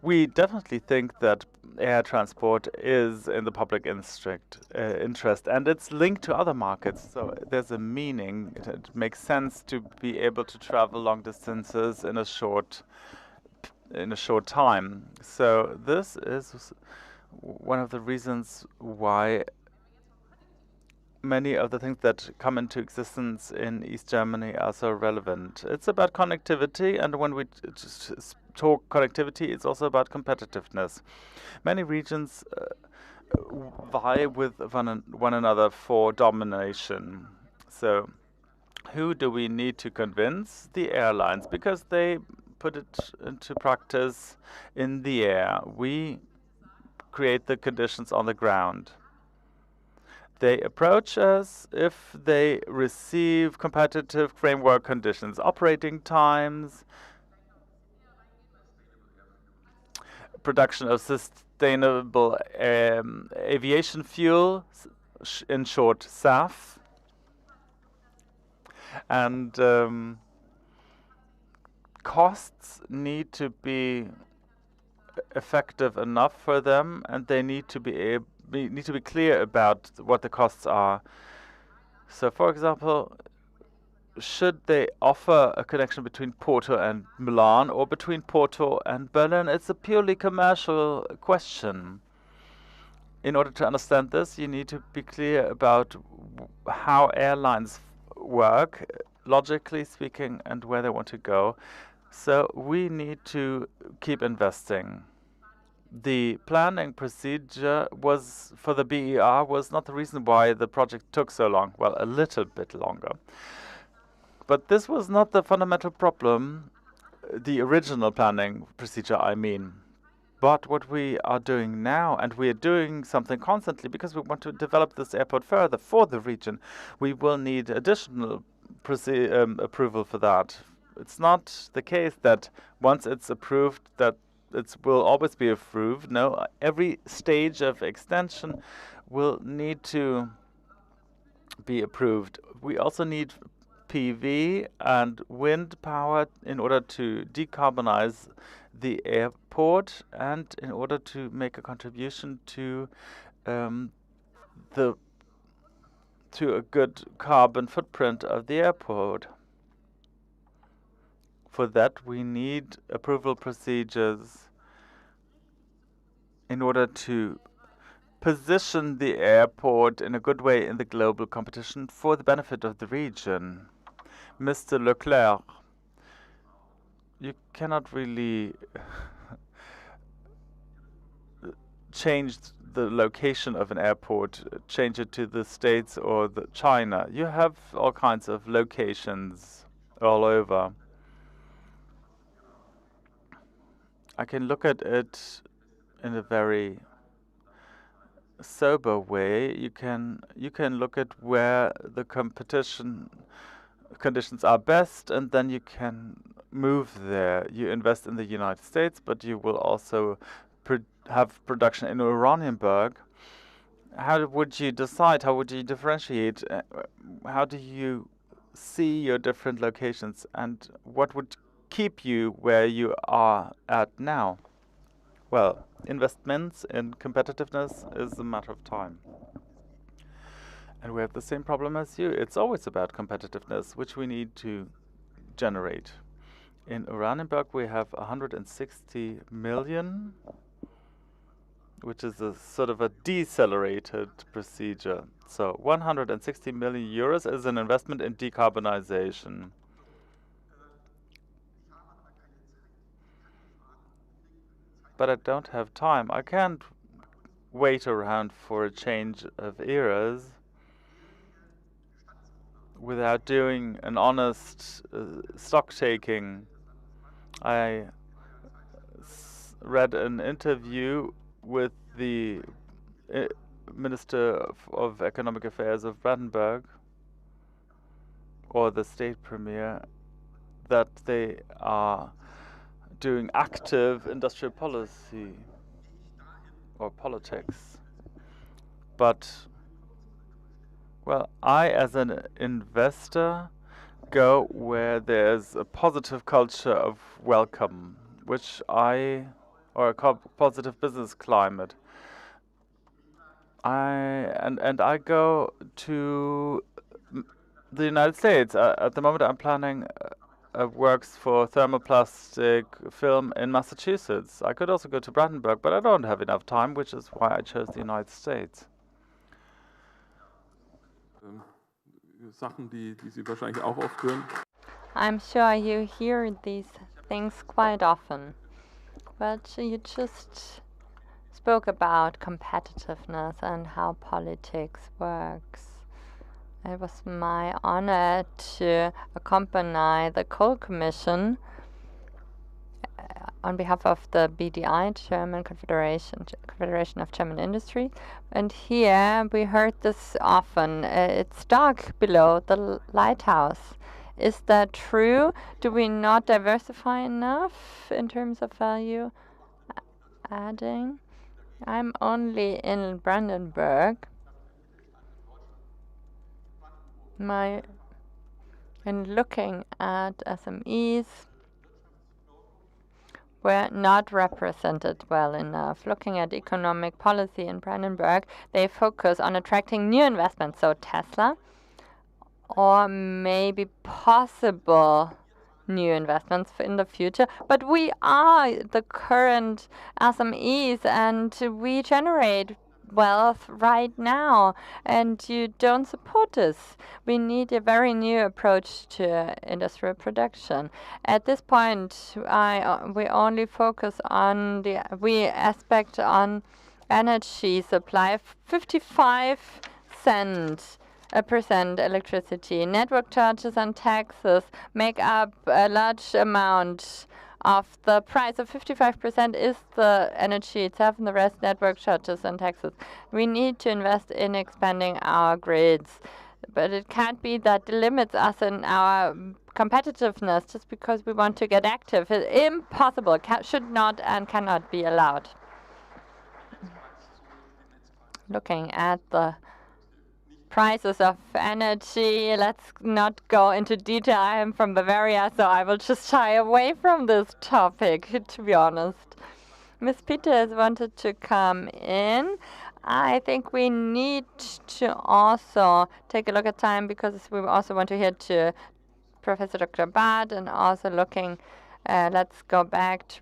We definitely think that air transport is in the public interest, and it's linked to other markets. So there's a meaning. It makes sense to be able to travel long distances in a short time. So this is one of the reasons why many of the things that come into existence in East Germany are so relevant. It's about connectivity, and when we talk connectivity, it's also about competitiveness. Many regions vie with one another for domination. So who do we need to convince? The airlines, because they put it into practice in the air. We create the conditions on the ground. They approach us if they receive competitive framework conditions, operating times, production of sustainable aviation fuel, in short, SAF, and costs need to be effective enough for them, and they need to be clear about what the costs are. So, for example, should they offer a connection between Porto and Milan or between Porto and Berlin? It's a purely commercial question. In order to understand this, you need to be clear about how airlines work, logically speaking, and where they want to go. So we need to keep investing. The planning procedure was for the BER was not the reason why the project took so long. Well, a little bit longer. But this was not the fundamental problem, the original planning procedure, I mean. But what we are doing now, and we are doing something constantly because we want to develop this airport further for the region, we will need additional approval for that. It's not the case that once it's approved that it will always be approved. No, every stage of extension will need to be approved. We also need PV and wind power in order to decarbonize the airport and in order to make a contribution to a good carbon footprint of the airport. For that, we need approval procedures in order to position the airport in a good way in the global competition for the benefit of the region. Mr. Leclerc, you cannot really change the location of an airport, change it to the States or China. You have all kinds of locations all over. I can look at it in a very sober way. You can look at where the competition conditions are best, and then you can move there. You invest in the United States, but you will also have production in Oranienburg. How would you decide? How would you differentiate? How do you see your different locations, and what would keep you where you are at now? Well, investments in competitiveness is a matter of time. And we have the same problem as you. It's always about competitiveness, which we need to generate. In Oranienburg, we have 160 million, which is a sort of a decelerated procedure. So 160 million euros is an investment in decarbonization. But I don't have time. I can't wait around for a change of eras without doing an honest stock taking. I read an interview with the Minister of Economic Affairs of Brandenburg, or the state premier, that they are doing active industrial policy or politics. But, well, I, as an investor, go where there's a positive culture of welcome, or a positive business climate. I go to the United States. At the moment, I'm planning works for thermoplastic film in Massachusetts. I could also go to Brandenburg, but I don't have enough time, which is why I chose the United States.
Sachen, die Sie wahrscheinlich auch oft hören.
I'm sure you hear these things quite often, but you just spoke about competitiveness and how politics works. It was my honor to accompany the Coal Commission on behalf of the BDI, German Confederation of German Industry. And here we heard this often. It's dark below the lighthouse. Is that true? Do we not diversify enough in terms of value adding? I'm only in Brandenburg. In looking at SMEs, we're not represented well enough. Looking at economic policy in Brandenburg, they focus on attracting new investments, so Tesla, or maybe possible new investments in the future. But we are the current SMEs, and we generate wealth right now, and you don't support us. We need a very new approach to industrial production. At this point, we only focus on the aspect on energy supply. 55% electricity. Network charges and taxes make up a large amount of the price. Of 55% is the energy itself, and the rest network charges and taxes. We need to invest in expanding our grids, but it can't be that it limits us in our competitiveness just because we want to get active. It's impossible. Should not and cannot be allowed. Looking at the prices of energy, let's not go into detail. I am from Bavaria, so I will just shy away from this topic, to be honest. Ms. Peters wanted to come in. I think we need to also take a look at time, because we also want to hear to Professor Dr. Barth, and also looking, let's go back to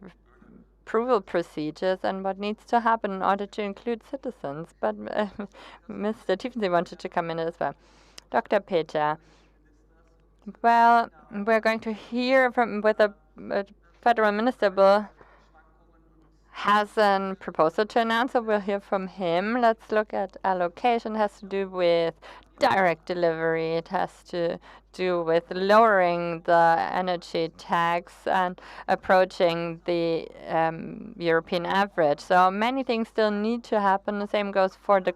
approval procedures and what needs to happen in order to include citizens. But Mr. Tiefensee wanted to come in as well. Dr. Peter, well, we're going to hear from whether a federal minister has a proposal to announce, so we'll hear from him. Let's look at allocation. It has to do with direct delivery. It has to do with lowering the energy tax and approaching the European average. So many things still need to happen. The same goes for the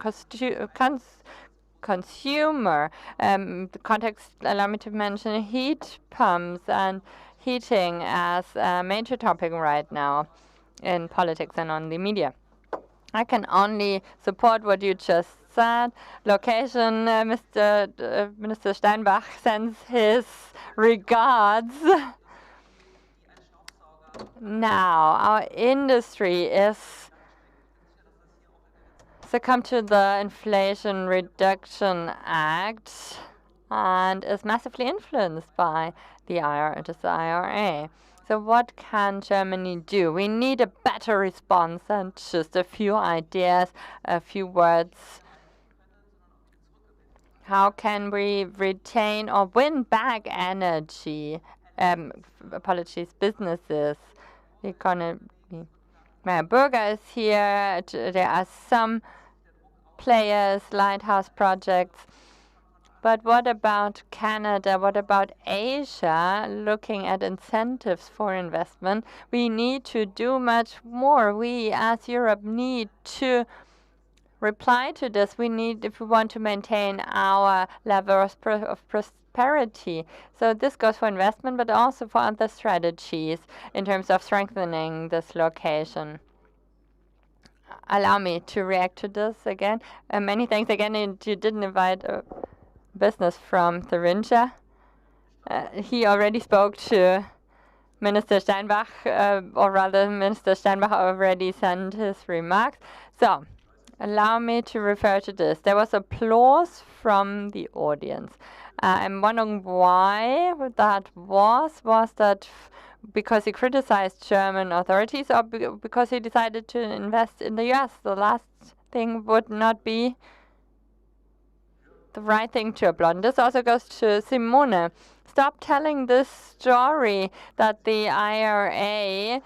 consumer. The context, allow me to mention heat pumps and heating as a major topic right now in politics and on the media. I can only support what you just said. Location, Minister Steinbach sends his regards. Now, our industry is succumbed to the Inflation Reduction Act and is massively influenced by the IRA. So what can Germany do? We need a better response than just a few ideas, a few words. How can we retain or win back energy? Businesses, the economy. Meyer Burger is here. There are some players, lighthouse projects. But what about Canada? What about Asia? Looking at incentives for investment, we need to do much more. We, as Europe, need to reply to this. We need, if we want to maintain our level of prosperity. So this goes for investment, but also for other strategies in terms of strengthening this location. Allow me to react to this again. Many thanks again. And you didn't invite a business from Thuringia. He already spoke to Minister Steinbach, or rather Minister Steinbach already sent his remarks. So allow me to refer to this. There was applause from the audience. I'm wondering why that was. Was that because he criticized German authorities, or because he decided to invest in the US? The last thing would not be the right thing to applaud. And this also goes to Simone. Stop telling this story that the IRA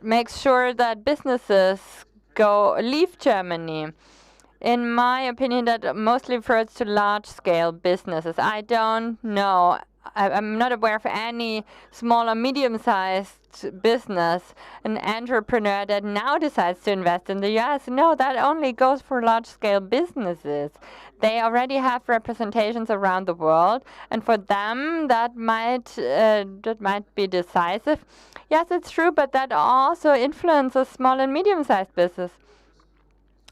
makes sure that businesses leave Germany. In my opinion, that mostly refers to large-scale businesses. I don't know. I'm not aware of any small or medium-sized business, an entrepreneur that now decides to invest in the US. No, that only goes for large-scale businesses. They already have representations around the world, and for them that might be decisive. Yes, it's true, but that also influences small and medium-sized business.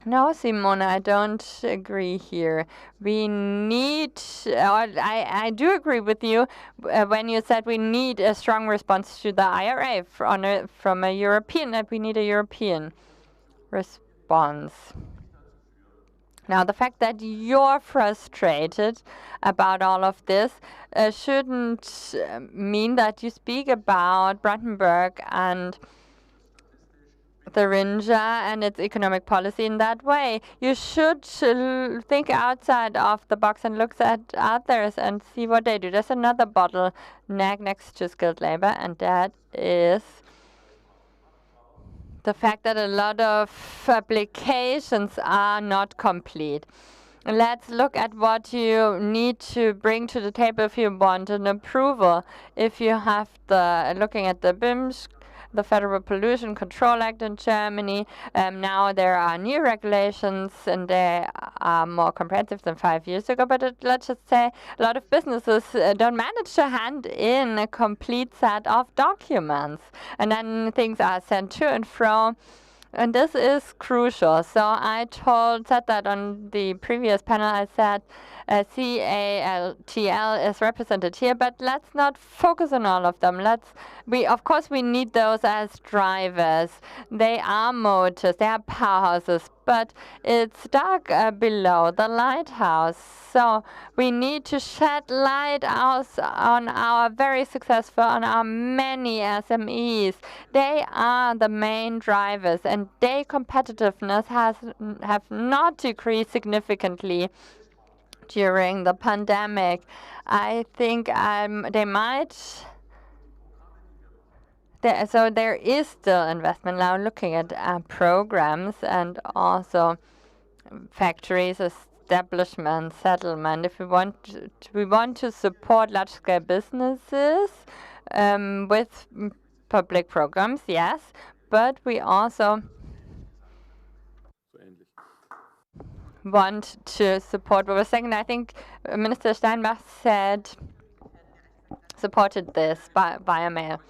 No, Simone, I don't agree here. We need, I do agree with you when you said we need a strong response to the IRA from a European, that we need a European response. Now, the fact that you're frustrated about all of this shouldn't mean that you speak about Brandenburg and Thuringia and its economic policy in that way. You should think outside of the box and look at others and see what they do. There's another bottleneck next to skilled labor, and that is the fact that a lot of applications are not complete. Let's look at what you need to bring to the table if you want an approval. If you have looking at the BIMS, the Federal Pollution Control Act in Germany. Now there are new regulations, and they are more comprehensive than 5 years ago. But let's just say a lot of businesses don't manage to hand in a complete set of documents, and then things are sent to and fro. And this is crucial. So I said that on the previous panel. I said CALTL is represented here, but let's not focus on all of them. Of course, we need those as drivers. They are motors, they are powerhouses, but it's dark below the lighthouse. So we need to shed light on our very successful, on our many SMEs. They are the main drivers, and their competitiveness have not decreased significantly during the pandemic. I think they might. So there is still investment now, looking at programs and also factories, establishment, settlement. If we want to support large-scale businesses with public programs, yes, but we also want to support what was second. I think Minister Steinbach supported this via mail.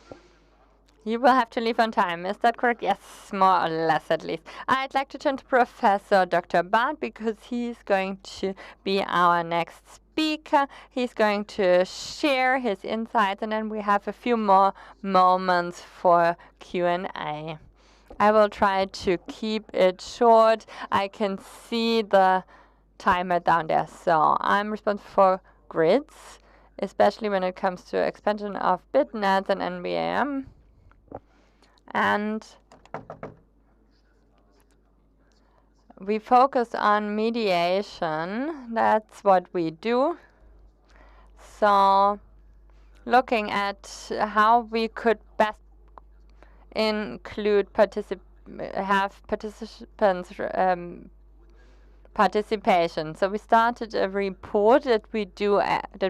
You will have to leave on time. Is that correct? Yes, more or less at least. I'd like to turn to Professor Dr. Barth, because he's going to be our next speaker. He's going to share his insights, and then we have a few more moments for Q&A. I will try to keep it short. I can see the timer down there. So I'm responsible for grids, especially when it comes to expansion of BitNets and NBAM. And we focus on mediation. That's what we do. So looking at how we could best include participants participation. So we started a report that we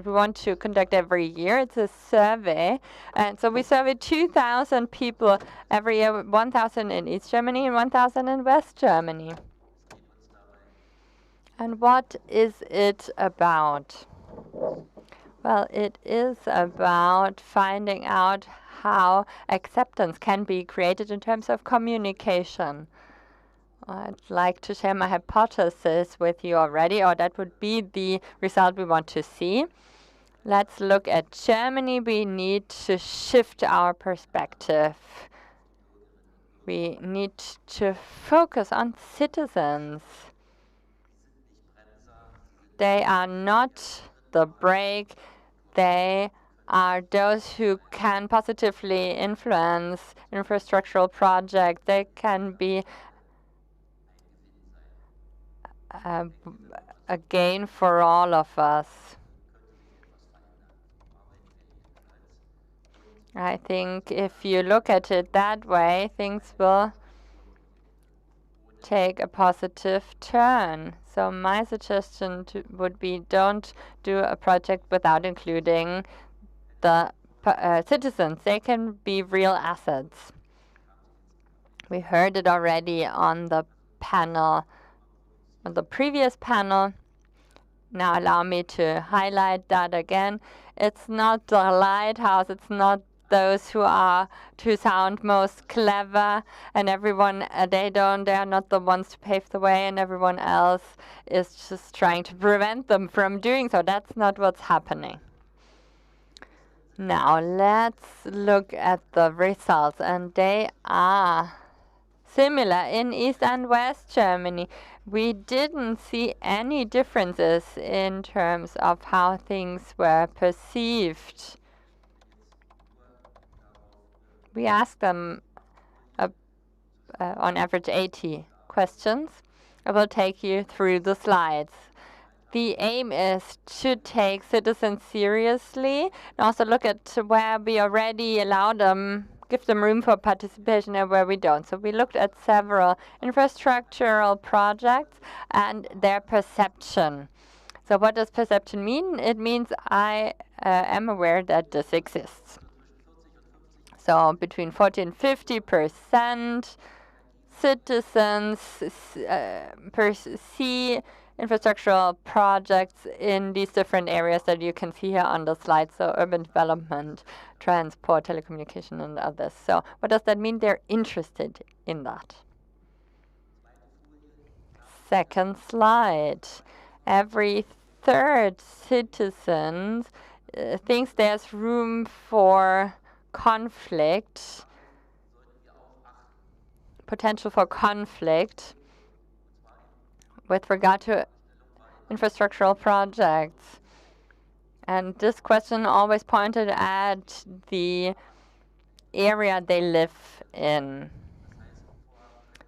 want to conduct every year. It's a survey, and so we surveyed 2,000 people every year, 1,000 in East Germany and 1,000 in West Germany. And what is it about? Well, it is about finding out how acceptance can be created in terms of communication. I'd like to share my hypothesis with you already, or that would be the result we want to see. Let's look at Germany. We need to shift our perspective. We need to focus on citizens. They are not the brake. They are those who can positively influence infrastructural projects. They can be a gain for all of us. I think if you look at it that way, things will take a positive turn. So my suggestion would be don't do a project without including the citizens. They can be real assets. We heard it already on the panel, on the previous panel. Now allow me to highlight that again. It's not the lighthouse, it's not those who sound most clever, and everyone, they are not the ones to pave the way, and everyone else is just trying to prevent them from doing so. That's not what's happening. Now let's look at the results, and they are similar in East and West Germany. We didn't see any differences in terms of how things were perceived. We asked them on average 80 questions. I will take you through the slides. The aim is to take citizens seriously and also look at where we already allow them, give them room for participation and where we don't. So we looked at several infrastructural projects and their perception. So what does perception mean? It means I am aware that this exists. So between 40 and 50% citizens see infrastructural projects in these different areas that you can see here on the slide. So urban development, transport, telecommunication, and others. So what does that mean? They're interested in that. Second slide. Every third citizen thinks there's room for conflict, potential for conflict with regard to infrastructural projects. And this question always pointed at the area they live in.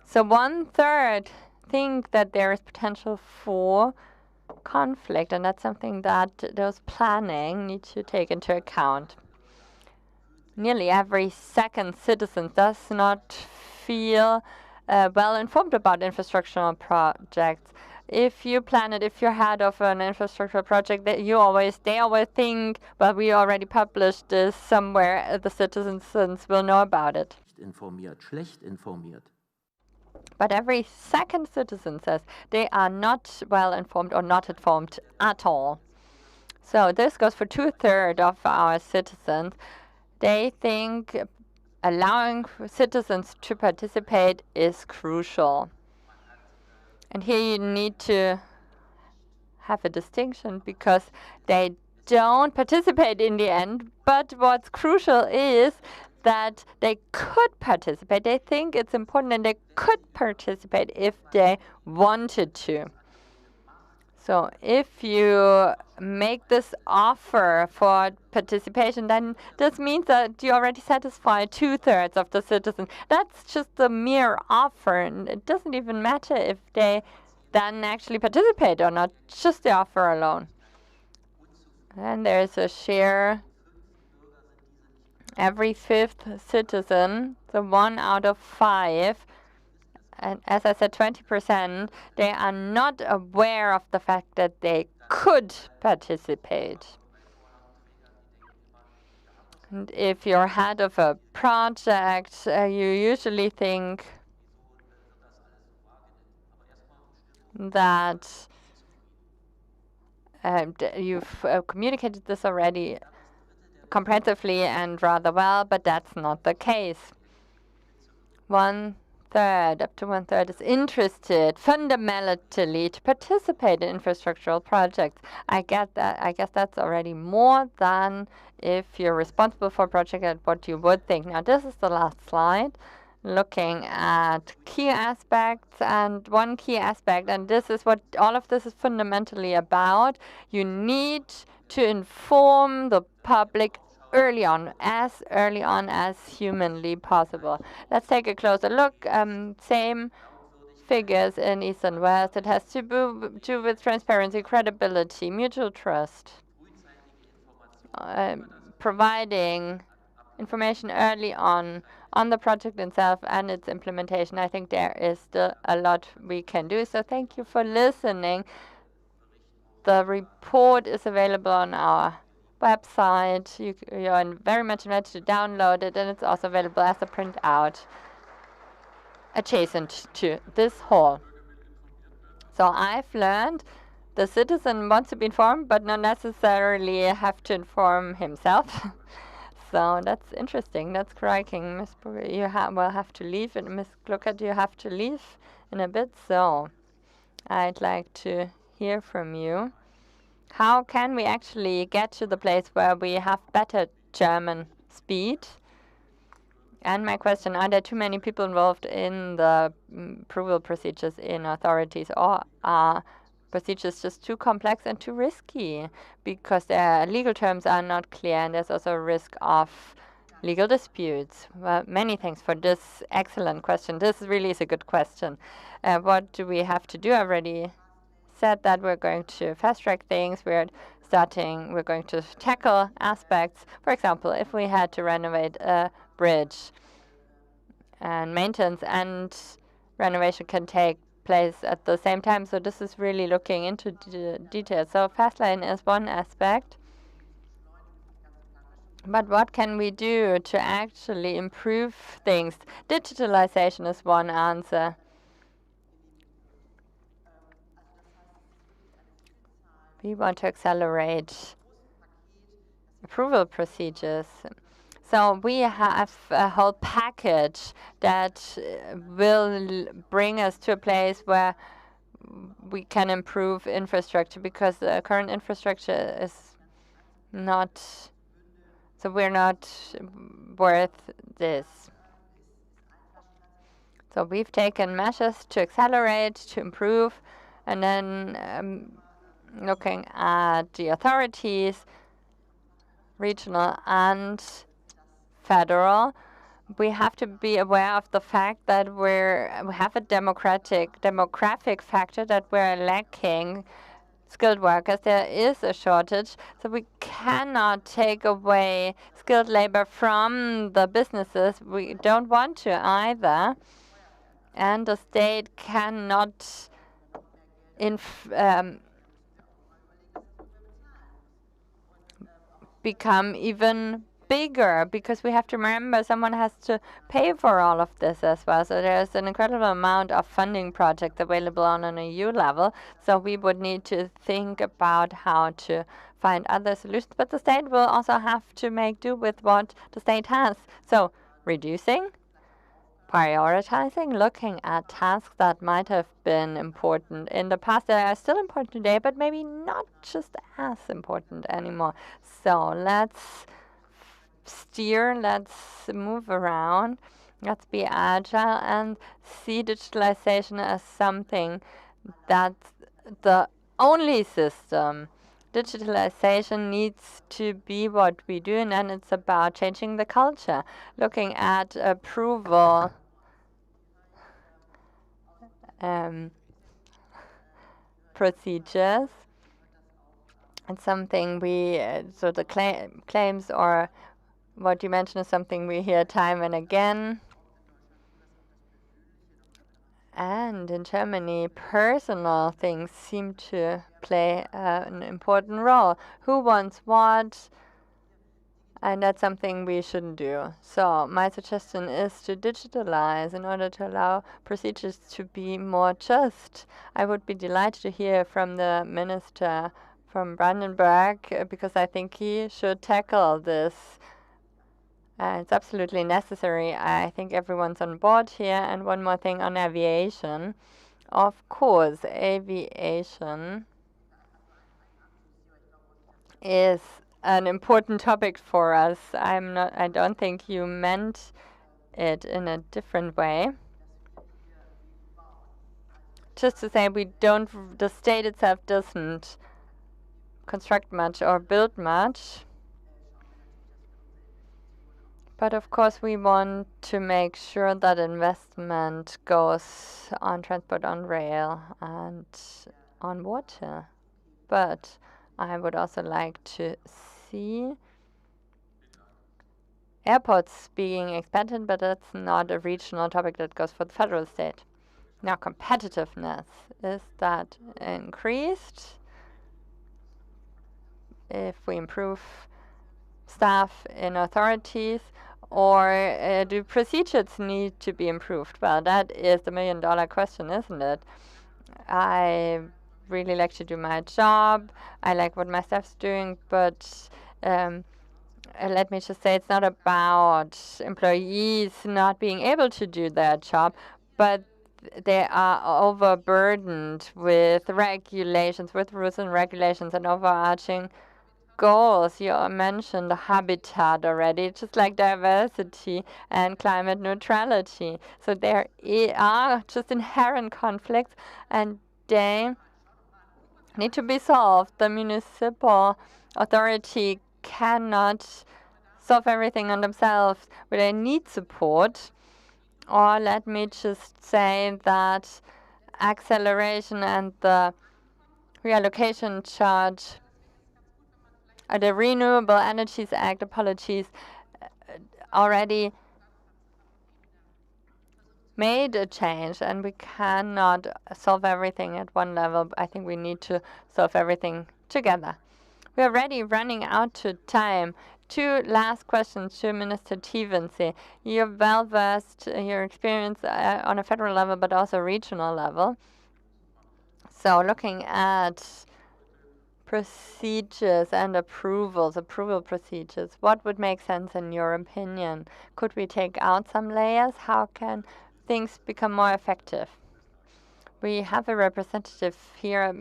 So 1/3 think that there is potential for conflict, and that's something that those planning need to take into account. Nearly every second citizen does not feel well informed about infrastructural projects. If you plan it, if you're head of an infrastructural project, that they always think, well, we already published this somewhere, the citizens will know about it.
Schlecht informiert.
But every second citizen says they are not well informed or not informed at all. So this goes for 2/3 of our citizens. They think allowing citizens to participate is crucial. And here you need to have a distinction because they don't participate in the end, but what's crucial is that they could participate. They think it's important and they could participate if they wanted to. So if you make this offer for participation, then this means that you already satisfy 2/3 of the citizens. That's just the mere offer, and it doesn't even matter if they then actually participate or not, just the offer alone. And there's a share. Every 5th citizen, so 1 out of 5, and as I said, 20%, they are not aware of the fact that they could participate. And if you're head of a project, you usually think that you've communicated this already comprehensively and rather well, but that's not the case. 1/3, up to 1/3 is interested fundamentally to participate in infrastructural projects. I get that. I guess that's already more than if you're responsible for a project and what you would think. Now, this is the last slide, looking at key aspects, and one key aspect, and this is what all of this is fundamentally about. You need to inform the public early on as humanly possible. Let's take a closer look. Same figures in East and West. It has to do with transparency, credibility, mutual trust, providing information early on the project itself and its implementation. I think there is still a lot we can do. So thank you for listening. The report is available on our website. You're very much invited to download it, and it's also available as a printout adjacent to this hall. So I've learned the citizen wants to be informed, but not necessarily have to inform himself. So that's interesting. That's striking. Ms. Brugger, you will have to leave, and Ms. Gluckert, you have to leave in a bit. So I'd like to hear from you. How can we actually get to the place where we have better German speed? And my question, are there too many people involved in the approval procedures in authorities, or are procedures just too complex and too risky because their legal terms are not clear, and there's also a risk of legal disputes? Well, many thanks for this excellent question. This really is a good question. What do we have to do? I already said that we're going to fast-track things. We're going to tackle aspects. For example, if we had to renovate a bridge, and maintenance and renovation can take place at the same time. So this is really looking into details. So fast lane is one aspect. But what can we do to actually improve things? Digitalization is one answer. We want to accelerate approval procedures. So we have a whole package that will bring us to a place where we can improve infrastructure, because the current infrastructure is not, so we're not worth this. So we've taken measures to accelerate, to improve, and then looking at the authorities, regional and federal, we have to be aware of the fact that we have a demographic factor, that we're lacking skilled workers. There is a shortage, so we cannot take away skilled labor from the businesses. We don't want to either, and the state cannot become even bigger, because we have to remember someone has to pay for all of this as well. So there's an incredible amount of funding projects available on an EU level. So we would need to think about how to find other solutions. But the state will also have to make do with what the state has. So reducing, prioritizing, looking at tasks that might have been important in the past, that are still important today, but maybe not just as important anymore. So let's steer, let's move around, let's be agile, and see digitalization as something that's the only system. Digitalization needs to be what we do, and then it's about changing the culture, looking at approval procedures. It's something we, so the claims, or what you mentioned, is something we hear time and again. And in Germany, personal things seem to play an important role. Who wants what? And that's something we shouldn't do. So my suggestion is to digitalize in order to allow procedures to be more just. I would be delighted to hear from the Minister from Brandenburg because I think he should tackle this. It's absolutely necessary. I think everyone's on board here. And one more thing on aviation. Of course, aviation is an important topic for us. I don't think you meant it in a different way. Just to say the state itself doesn't construct much or build much. But of course we want to make sure that investment goes on transport, on rail, and on water. But I would also like to see airports being expanded, but that's not a regional topic that goes for the federal state. Now, competitiveness, is that increased if we improve staff in authorities, or do procedures need to be improved? Well, that is the million-dollar question, isn't it? I really like to do my job. I like what my staff's doing, but let me just say it's not about employees not being able to do their job, but they are overburdened with regulations, with rules and regulations and overarching goals. You mentioned habitat already, just like diversity and climate neutrality. So there are just inherent conflicts, and they need to be solved. The municipal authority cannot solve everything on themselves, but they need support. Or let me just say that acceleration and the reallocation charge, the Renewable Energies Act, apologies, already made a change, and we cannot solve everything at one level. I think we need to solve everything together. We are already running out of time. Two last questions to Minister Tivense. You're well versed, your experience on a federal level, but also regional level. So looking at procedures and approval procedures, what would make sense in your opinion? Could we take out some layers? How can things become more effective? We have a representative here, a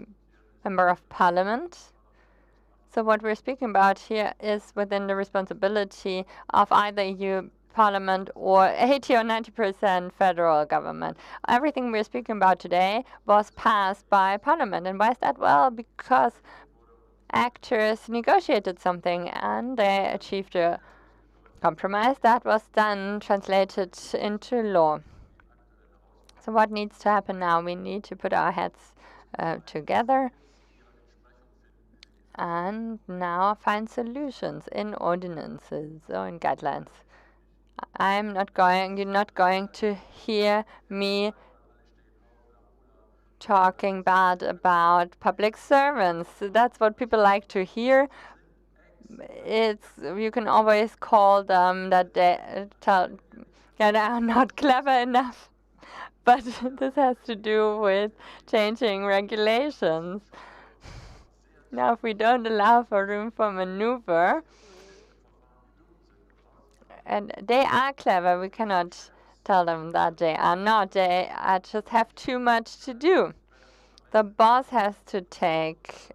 member of parliament. So what we're speaking about here is within the responsibility of either EU Parliament or 80 or 90% federal government. Everything we're speaking about today was passed by Parliament. And why is that? Well, because actors negotiated something and they achieved a compromise that was then translated into law. So what needs to happen now? We need to put our heads together and now find solutions in ordinances or in guidelines. You're not going to hear me talking bad about public servants. That's what people like to hear. You can always call them that they are not clever enough. But this has to do with changing regulations. Now, if we don't allow for room for maneuver, and they are clever, we cannot tell them that they are not. They just have too much to do. The boss has to take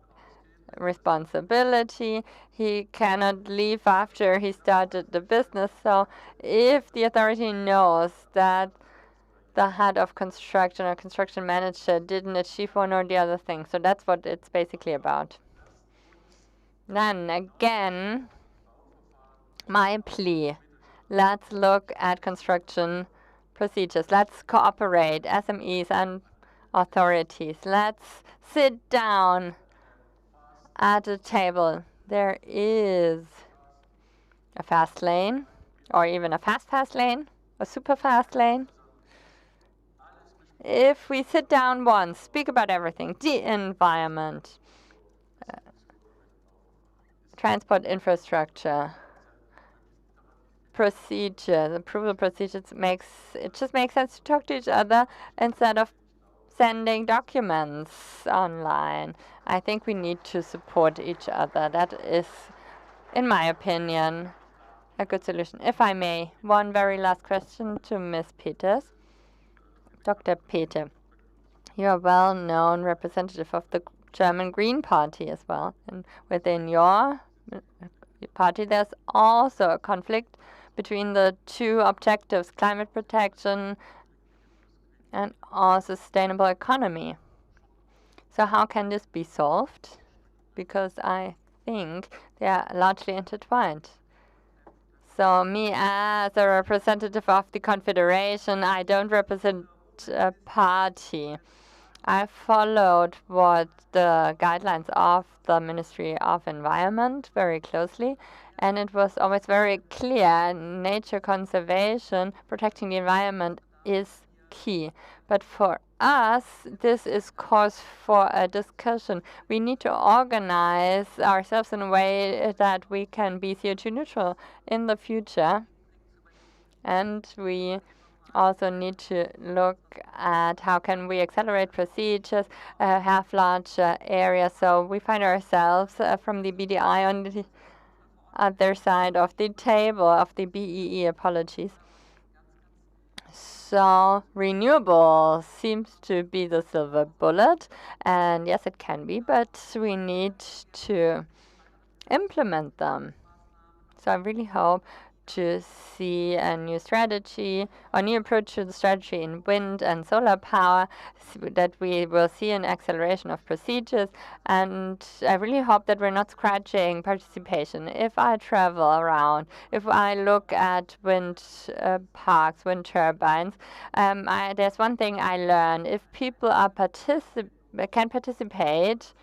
responsibility. He cannot leave after he started the business. So if the authority knows that the head of construction or construction manager didn't achieve one or the other thing. So that's what it's basically about. Then again, my plea. Let's look at construction procedures. Let's cooperate, SMEs and authorities. Let's sit down at a table. There is a fast lane, or even a fast lane, a super fast lane. If we sit down once, speak about everything, the environment, transport infrastructure, procedures, approval procedures, it just makes sense to talk to each other instead of sending documents online. I think we need to support each other. That is, in my opinion, a good solution. If I may, one very last question to Ms. Peters. Dr. Peter, you are a well-known representative of the German Green Party as well. And within your party, there's also a conflict between the two objectives, climate protection and also sustainable economy. So how can this be solved? Because I think they are largely intertwined. So me as a representative of the Confederation, I don't represent a party. I followed what the guidelines of the Ministry of Environment very closely, and it was always very clear nature conservation, protecting the environment is key. But for us, this is cause for a discussion. We need to organize ourselves in a way that we can be CO2 neutral in the future. And we also need to look at how can we accelerate procedures, have larger areas. So we find ourselves from the BDI on the other side of the table of the BEE, apologies. So renewable seems to be the silver bullet, and yes, it can be, but we need to implement them. So I really hope to see a new strategy, a new approach to the strategy in wind and solar power, that we will see an acceleration of procedures, and I really hope that we're not scratching participation. If I travel around, if I look at wind parks, wind turbines, there's one thing I learned. If people are can participate,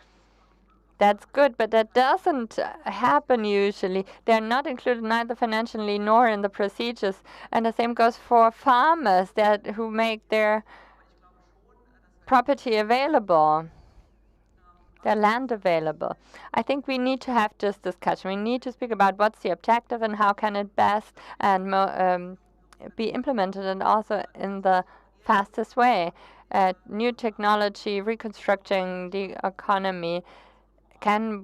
that's good, but that doesn't happen usually. They're not included neither financially nor in the procedures. And the same goes for farmers who make their property available, their land available. I think we need to have this discussion. We need to speak about what's the objective and how can it best and be implemented, and also in the fastest way. New technology, reconstructing the economy, can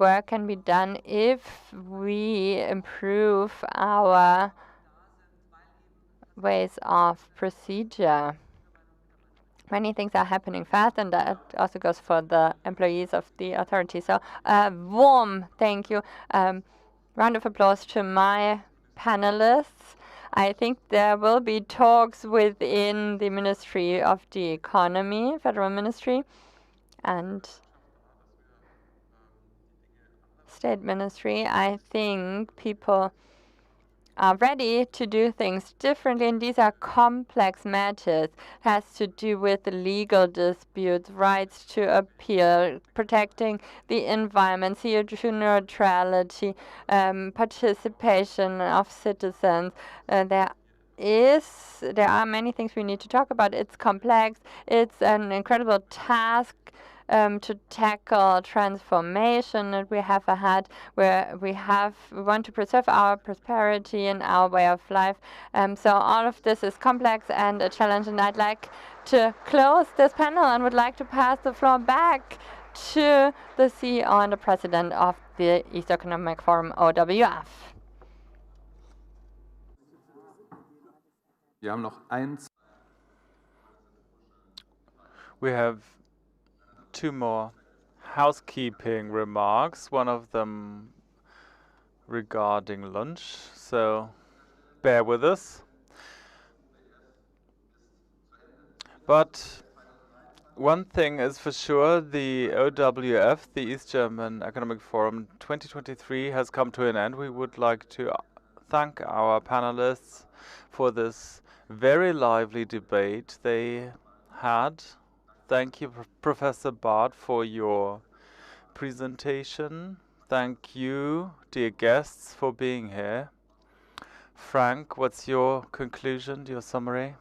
be done if we improve our ways of procedure. Many things are happening fast, and that also goes for the employees of the authority. So warm thank you. Round of applause to my panelists. I think there will be talks within the Ministry of the Economy, Federal Ministry, and State Ministry. I think people are ready to do things differently, and these are complex matters. It has to do with the legal disputes, rights to appeal, protecting the environment, CO2 neutrality, participation of citizens. There are many things we need to talk about. It's complex. It's an incredible task to tackle transformation that we have ahead, where we want to preserve our prosperity and our way of life. So all of this is complex and a challenge, and I'd like to close this panel and would like to pass the floor back to the CEO and the President of the East Economic Forum, OWF.
We have two more housekeeping remarks, one of them regarding lunch, so bear with us. But one thing is for sure, the OWF, the East German Economic Forum 2023, has come to an end. We would like to thank our panelists for this very lively debate they had. Thank you, Professor Barth, for your presentation. Thank you, dear guests, for being here. Frank, what's your conclusion, your summary?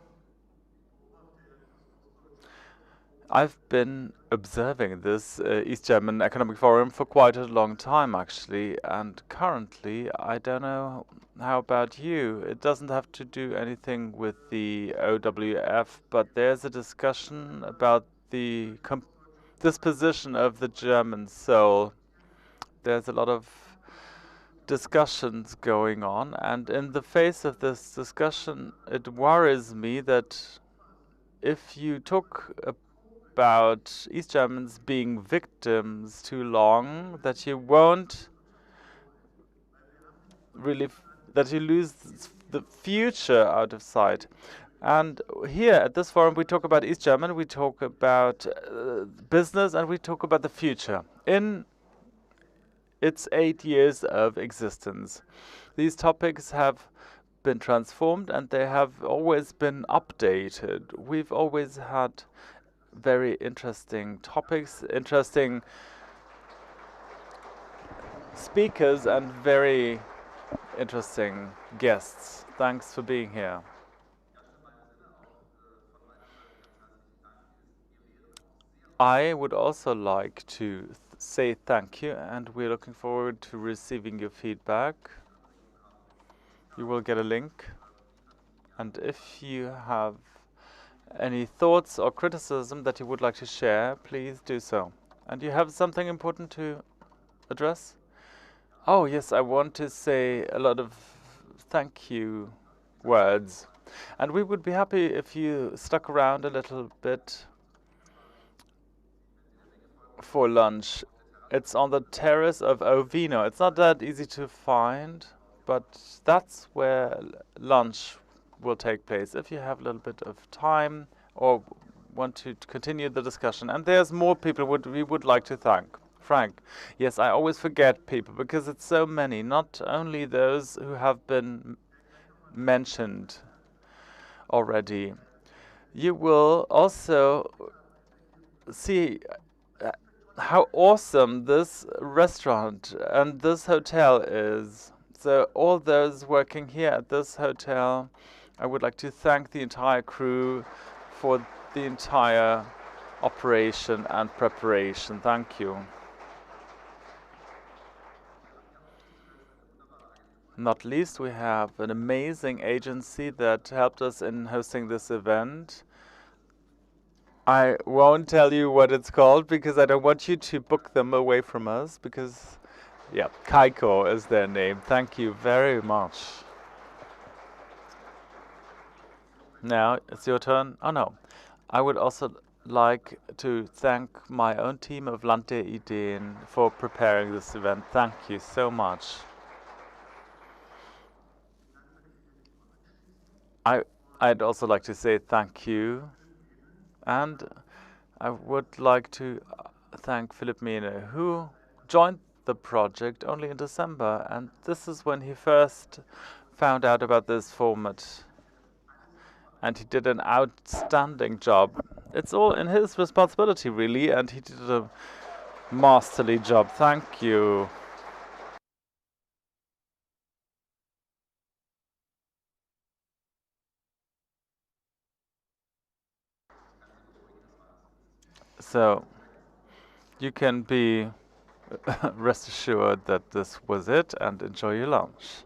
I've been observing this East German Economic Forum for quite a long time, actually, and currently, I don't know how about you. It doesn't have to do anything with the OWF, but there's a discussion about the disposition of the German soul. There's a lot of discussions going on, and in the face of this discussion, it worries me that if you talk about East Germans being victims too long, that you won't really, that you lose the future out of sight. And here at this forum, we talk about East German, we talk about business, and we talk about the future. In its 8 years of existence, these topics have been transformed and they have always been updated. We've always had very interesting topics, interesting speakers, and very interesting guests. Thanks for being here. I would also like to say thank you, and we're looking forward to receiving your feedback. You will get a link, and if you have any thoughts or criticism that you would like to share, please do so. And you have something important to address? Oh yes, I want to say a lot of thank you words. And we would be happy if you stuck around a little bit for lunch. It's on the terrace of Ovino. It's not that easy to find, but that's where lunch will take place if you have a little bit of time or want to continue the discussion. And there's more people we would like to thank. Frank, yes, I always forget people because it's so many, not only those who have been mentioned already. You will also see how awesome this restaurant and this hotel is. So all those working here at this hotel, I would like to thank the entire crew for the entire operation and preparation. Thank you. Not least, we have an amazing agency that helped us in hosting this event. I won't tell you what it's called because I don't want you to book them away from us because, yeah, Kaiko is their name. Thank you very much. Now it's your turn. Oh no. I would also like to thank my own team of Land der Ideen for preparing this event. Thank you so much. I'd also like to say thank you, and I would like to thank Philipp Mehne, who joined the project only in December, and this is when he first found out about this format. And he did an outstanding job. It's all in his responsibility, really, and he did a masterly job. Thank you. So, you can be rest assured that this was it, and enjoy your lunch.